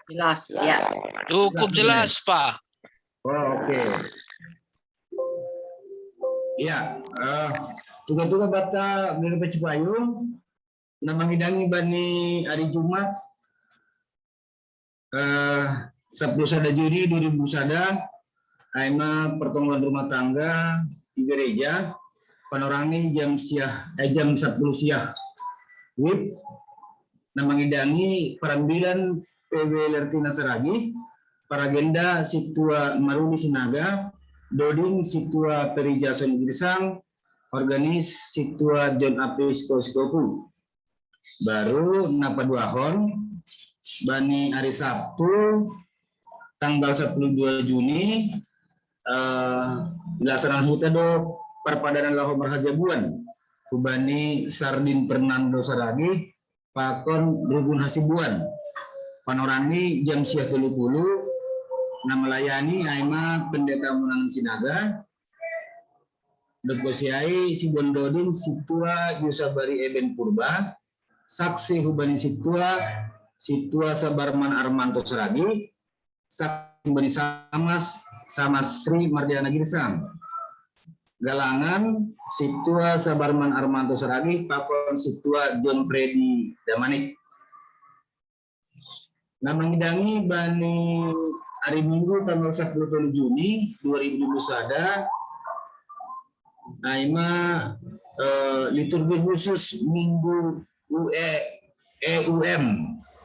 Jelas ya. Cukup jelas, Pak. Oh, oke. Ya, tugas-tugas bata Minggu Cipayung, nama hidangi bani hari Jumat, 10 Juni 2021, Aima pertemuan rumah tangga di gereja. Panorangi jam 10 siang. WIB nama ngidangi perambilan PW Lertina Saragi, paragenda Situa Maruni Sinaga, Doding Situa Perijason Girsang, organis Situa John Apristo Sitopu. Baru napa duahon bani hari Sabtu tanggal 12 Juni dilaksanakan huta do perpadanan lahu marhajabuan Hubani Sardin Fernando Saragi Pakon Rubun Hasibuan Panorangi jam 10.30 nama layani Aima Pendeta Munangan Sinaga Dekosiai Sibon Dodin Situa Yusabari Eben Purba Saksi Hubani Situa Sabarman Armanto Saragi Saksi Hubani Samas Sri Mardiana Girsang Galangan Situa Sabarman Armanto Saragi Pakon Situa John Freddy Damanik. Nama ngidangi bani hari Minggu tanggal 10 Juni 2021 Aima liturgi khusus Minggu EUM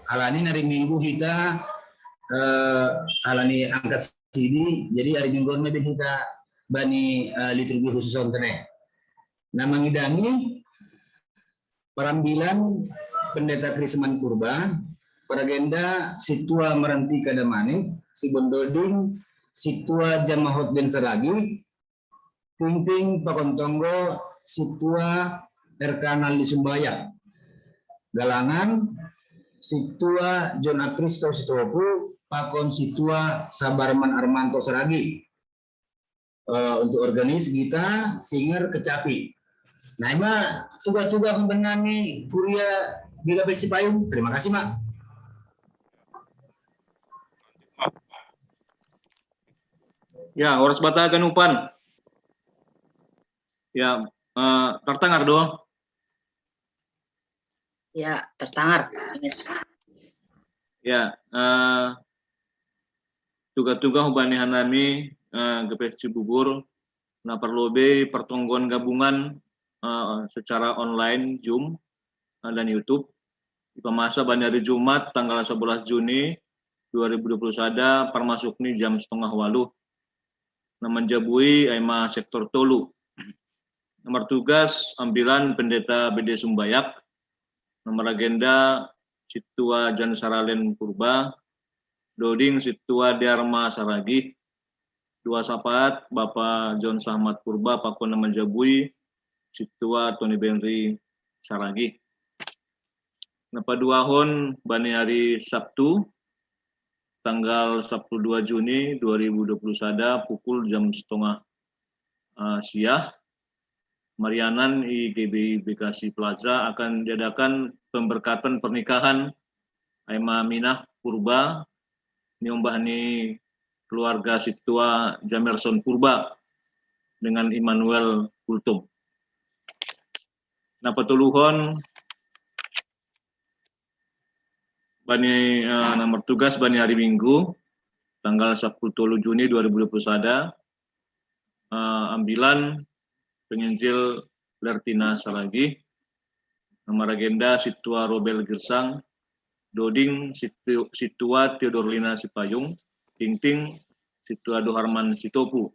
alani hari Minggu kita alani angkat sini jadi hari Minggu ini kita bani liturgi khusus ontene. Nama ngidangi perambilan Pendeta Krisman Purba, paragenda Situa Meranti Kadamani, Sibon Doding, Situa Jamahot Ben Saragi, Ting Pakontonggo, Situa Erkanal di Sumbaya, Galangan Situa John Apristo Sitopu, Pakon Situa Sabarman Armanto Saragi. Untuk organis kita Singer Kecapi. Nah, tugas-tugas benani Kuria GKPS Cipayung. Terima kasih, Mak. Ya, Horas Batagan Upan. Ya, tertangar dong. Ya, tertangar. Yes. Ya, tugas-tugas ubani hanami GPS Cibubur nah perlu pertongguan gabungan secara online Zoom dan YouTube di masa pada hari Jumat tanggal 11 Juni 2021 permasuk ni jam 7:30 nah menjabui aima sektor Tolu. Nomor tugas ambilan pendeta BD Sumbayak. Nomor agenda Situa Jan Saralen Purba, Doding Situa Dharma Saragi, dua sapat Bapak John Sahmat Purba, Pakon Menjabui, Situa Tony Benri Saragi. Napa dua hon bani hari Sabtu, tanggal 2 Juni 2021 pukul jam 30 siang. Marianan IGBI Bekasi Plaza akan diadakan pemberkatan pernikahan Aima Minah Purba niombahni keluarga Situa Jamerson Purba dengan Immanuel Kultum. Nah petuluhon bani nomor tugas bani hari Minggu tanggal 10 Juni 2021 ambilan penginjil Lertina Saragi, nomor agenda Situa Robel Gersang, Doding Situa Theodorlina Sipayung, Tingting Situa Doharman Sitopu.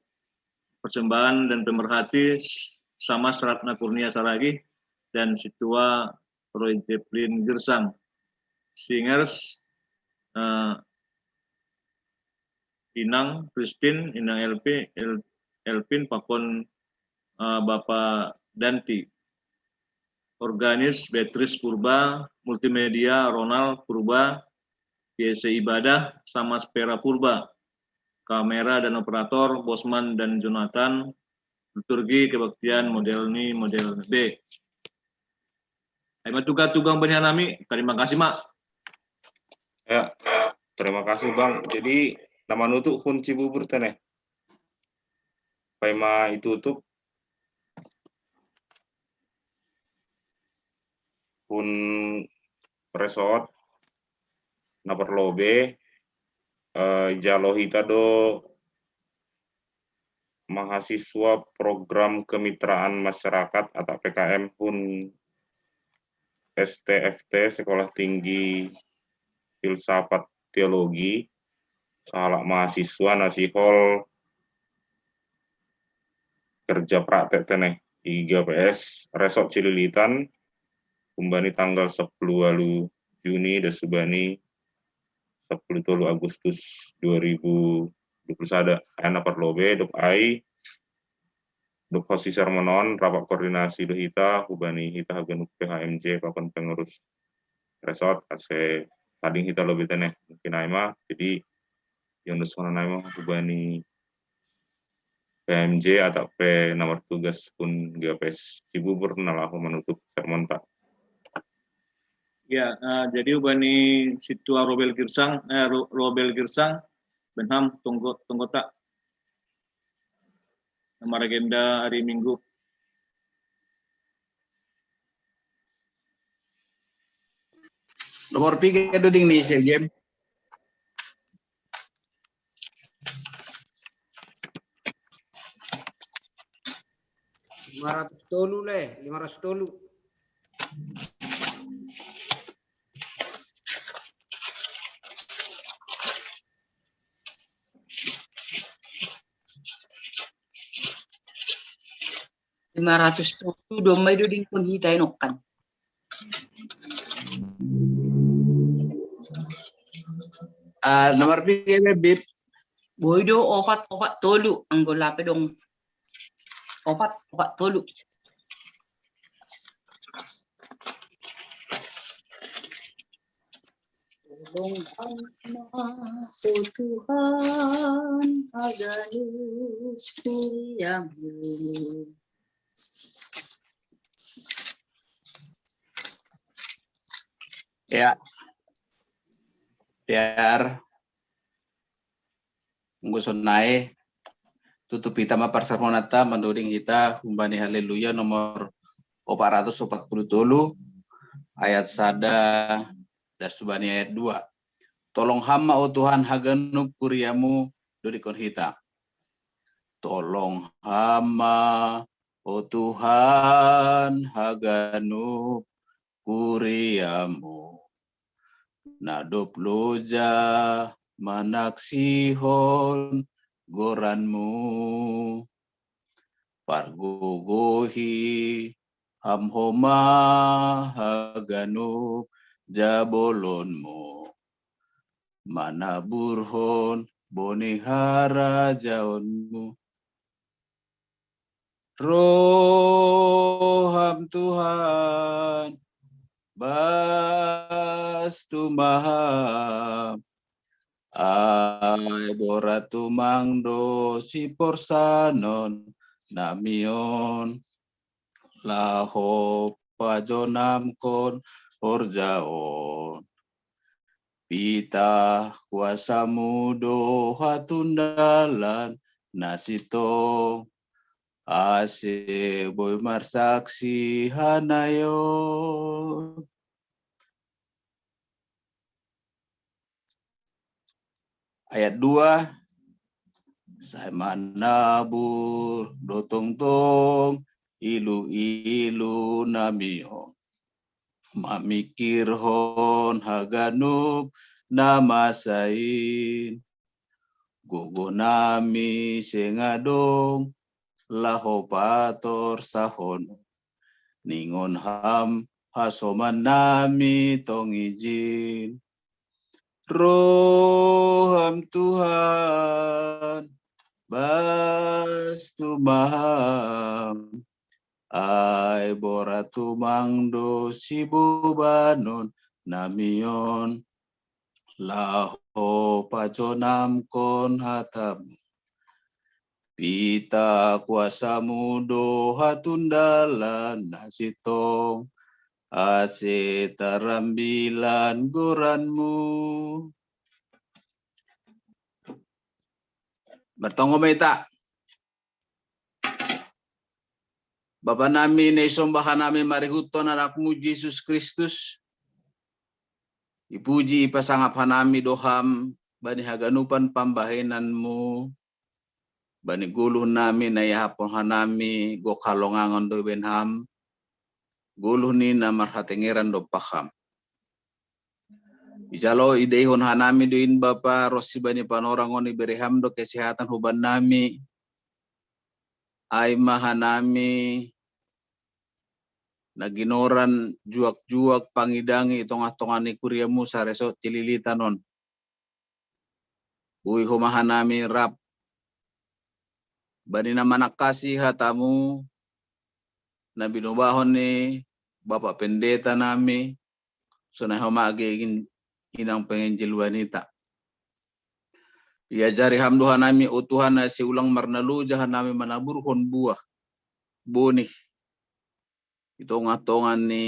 Persembahan dan pemerhati sama Seratna Kurnia Saragi dan Situa Roy Zeppelin Gersang. Singers Inang Christine, Inang Elpin Pakon Bapak Danti. Organis Beatrice Purba, Multimedia Ronald Purba, PSC Ibadah sama Spera Purba. Kamera dan operator Bosman dan Jonathan. Liturgi Kebaktian model ni model B. Aima tugas-tugas penyanami. Terima kasih, Mak. Ya, terima kasih Bang. Jadi nama nutuk Hun Cibubur teneh. Pema itu tutup Hun resort na perlobe jalohita do mahasiswa program kemitraan masyarakat atau PKM Hun STFT Sekolah Tinggi Filsafat Teologi salah mahasiswa nasihol kerja praktek teneh IGPS Resort Cililitan kumbani tanggal 10 Juni dan subani 10 Agustus 2021 ana perlobe dok ai dok posisar menon rapat koordinasi do hita hubani hita hagen PHMJ pakon pengurus resort ase tading hita lobe teneh mungkin aima jadi yang dosona naima hubani PMJ atau P nomor tugas pun GPS Cibubur nalahu menutup sermon Pak. Ya, jadi ubani Situa Robel Girsang, Benham Tunggota. Nomor agenda hari Minggu. Nomor 3 duding nih, Game. $500 leh, $500. $500 domay do din kun hitay nokkan. Nomor 3 Bib. Boy do opat tolu ang gulape dong. Opat tolu. Tolong aku Tuhan aganus kuriamu. Ya, biar ngusonai tutup kita ma parsermonata menduding kita kumbani haleluya nomor 440 ayat sada dan subani ayat 2. Tolong hama o Tuhan haganub kuriamu durikon hita. Tolong hama o Tuhan haganub kuriamu. Nadop loja manaksihon goranmu. Pargogohi hamhoma haganub jabolonmu. Manaburhon bonihara jaonmu. Roham Tuhan bastu maham ay boratu mangdo si porsanon namion laho pajonam kon orjaon pita kuasamu doha tundalan nasito ase boy marsaksi hanayon. Ayat 2. Saya manabur dotong-tong ilu-ilu namion. Mamikirhon haganub namasain. Gogo nami sengadong laho pator sahon. Ningon ham hasoman nami tong izin. Roham Tuhan bastu maham ay boratu mangdo si bubanon namion laho pajonam kon hatam pita kuasamu doha tundalan nasitong ase tarambilan goranmu. Bertongo meta. Bapa nami na isombahan nami marihuton anakmu Yesus Kristus. Ipuji ipasangap hanami doham bani haganupan pambahenanmu. Bani guluh nami na yahapon hanami gokalongangon do benham. Guluh ni na marhatengeran do paham. Ijalo idehon hanami doin Bapa rosi bani panorangon ibereham do kesehatan huban nami. Ay mahanami naginoran juak-juak pangidangi itong-atongan ni kuriamu sareso cililitanon. Uy humahanami rap. Bani na manakasi hatamu na binubahon ni Bapak Pendeta nami sunay humagiging inang penginjil wanita. Iajari hamduhan nami o Tuhan na si ulang marnalujahan nami manaburhon buah bunih. Itong atongan ni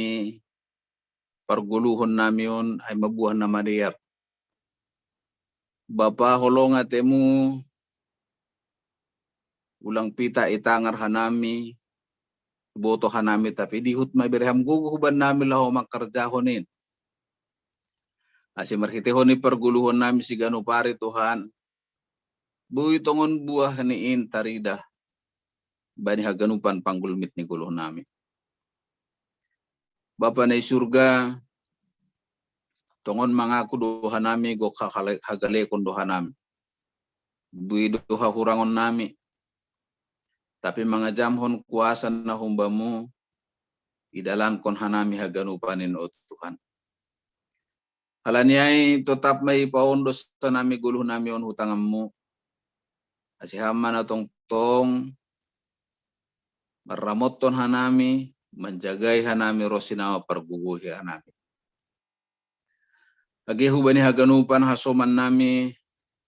parguluhon nami on ay mabuah na mariyar. Bapa holong atemu ulang pita itangar hanami boto hanami tapi dihut may berham guguhuban nami laho makarjahonin. Asi marhitehon ni perguluhon nami si ganupari Tuhan. Bui tongon buah ni in tarida. Bani haganupan panggulmit ni guluh nami. Bapa na surga tongon mangaku doha nami go hagalekon doha nami. Bui doha hurangon nami. Tapi mga jamhon kuasa na humbamu, idalan kon hanami haganupanin o Tuhan. Halaniay tetap may paundos sa nami guluh nami on hutangamu. Asihaman na tong maramoton hanami, menjagay hanami rosinawa perguguhi hanami. Agi hubani haganupan hasoman nami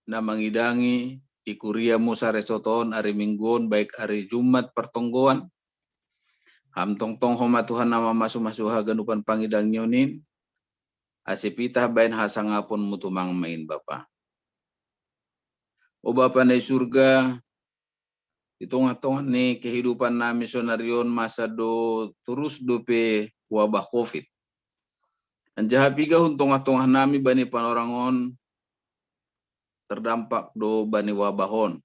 na mangidangi ikuria musa resoton hari mingguon baik hari Jumat pertonggoan ham tong homa Tuhan nama masu haganupan pangidang nyonin Asipita bain hasangapon mutumang main Bapa. O Bapa na surga, di tengah-tengah ni kehidupan na misionarion masa do terus dope wabah COVID. Anjahapiga hun tengah-tengah nami bani panorangon terdampak do bani wabahon.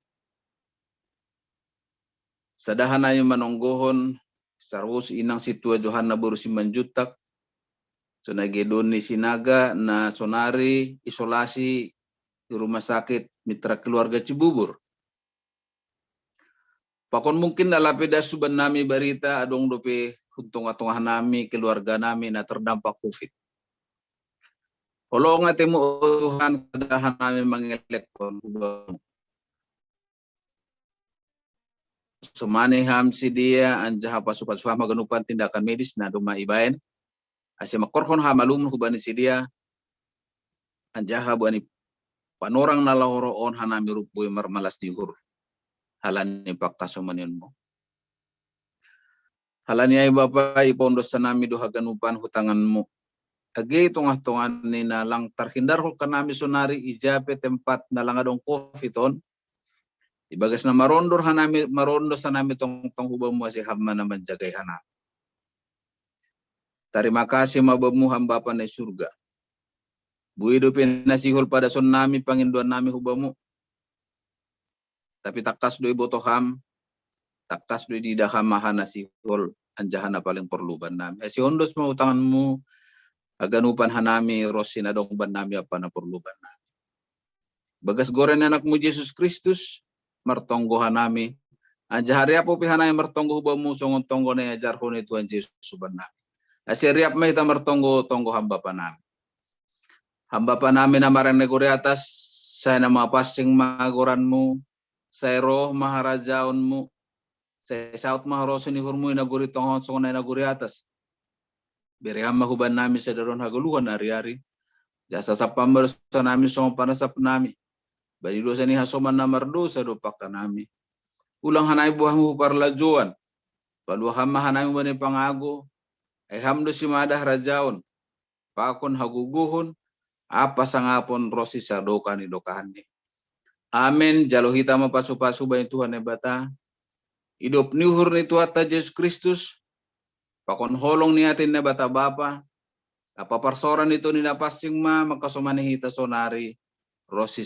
Sadahan ayo manonggohon sarwus inang situa Johanna berusi manjutak sonagedon ni sinaga na sonari isolasi di rumah sakit Mitra Keluarga Cibubur. Pakon mungkin dalapeda suban nami barita adong dope huntong-atongah nami keluarga nami na terdampak COVID. Olo nga temo Tuhan sadahan nami mangelekon sumaniham si dia anjaha pasukan maganupan tindakan medis na duma ibaen ase makorhon hamalum hubani si dia anjaha buani panorang na lahoroon hanami rupoy marmalas dihur halani pakkasomanin mo halani ay Bapa ipondos sa nami do haganupan hutangan mo age tongah-tongan ni na lang terhindar ho kanami sonari ijape tempat na lang adong covidon ibagas na marondo sa nami tong hubang mo si hamma na manjagay hanap. Terima kasih mabamuham Bapa na surga. Buido pinasihol pada son nami panginduan nami hubang mo. Tapi takkas do ibotoham, takkas do didaham mahana sihol anjahan na paling perluban nami. Si hondos mo utangan mo aganupan hanami rosin adong ban nami apa na perluban nami. Bagas goren anak mo Jesus Kristus martonggohan nami. Anjahari apo pihanay martonggo hubang mo songon tonggo na ajarhon ni Tuhan Yesus suban nami. Asiriap mahita martonggo hamba pa nami. Hamba pa nami na marang negori atas saya na mapasing magoran mo saya roh maharajaon mo saya saut maharosin ihurmo inaguri tongon songon na inaguri atas. Beriham mahuban nami sa daron haguluhan ari-ari. Jasa sa pambersa nami songon panasap nami. Bani dosa ni hasoman na mardosa do pakka nami. Ulang hanay buah mo parlajuan. Paluham mahanay mo bani pangago. Ay hamdo si madah rajaon. Pakon haguguhon. Apa sangapon rosi sa doka ni dokahan ni. Amen. Jalo hita mapasu-pasu bani Tuhan bata. Idop niuhur ni Tuhan ta Yesus Kristus. Pakon holong ni atin na bata Bapa. Apa parsoran ito ni napasing makasumani hita sonari. Rosi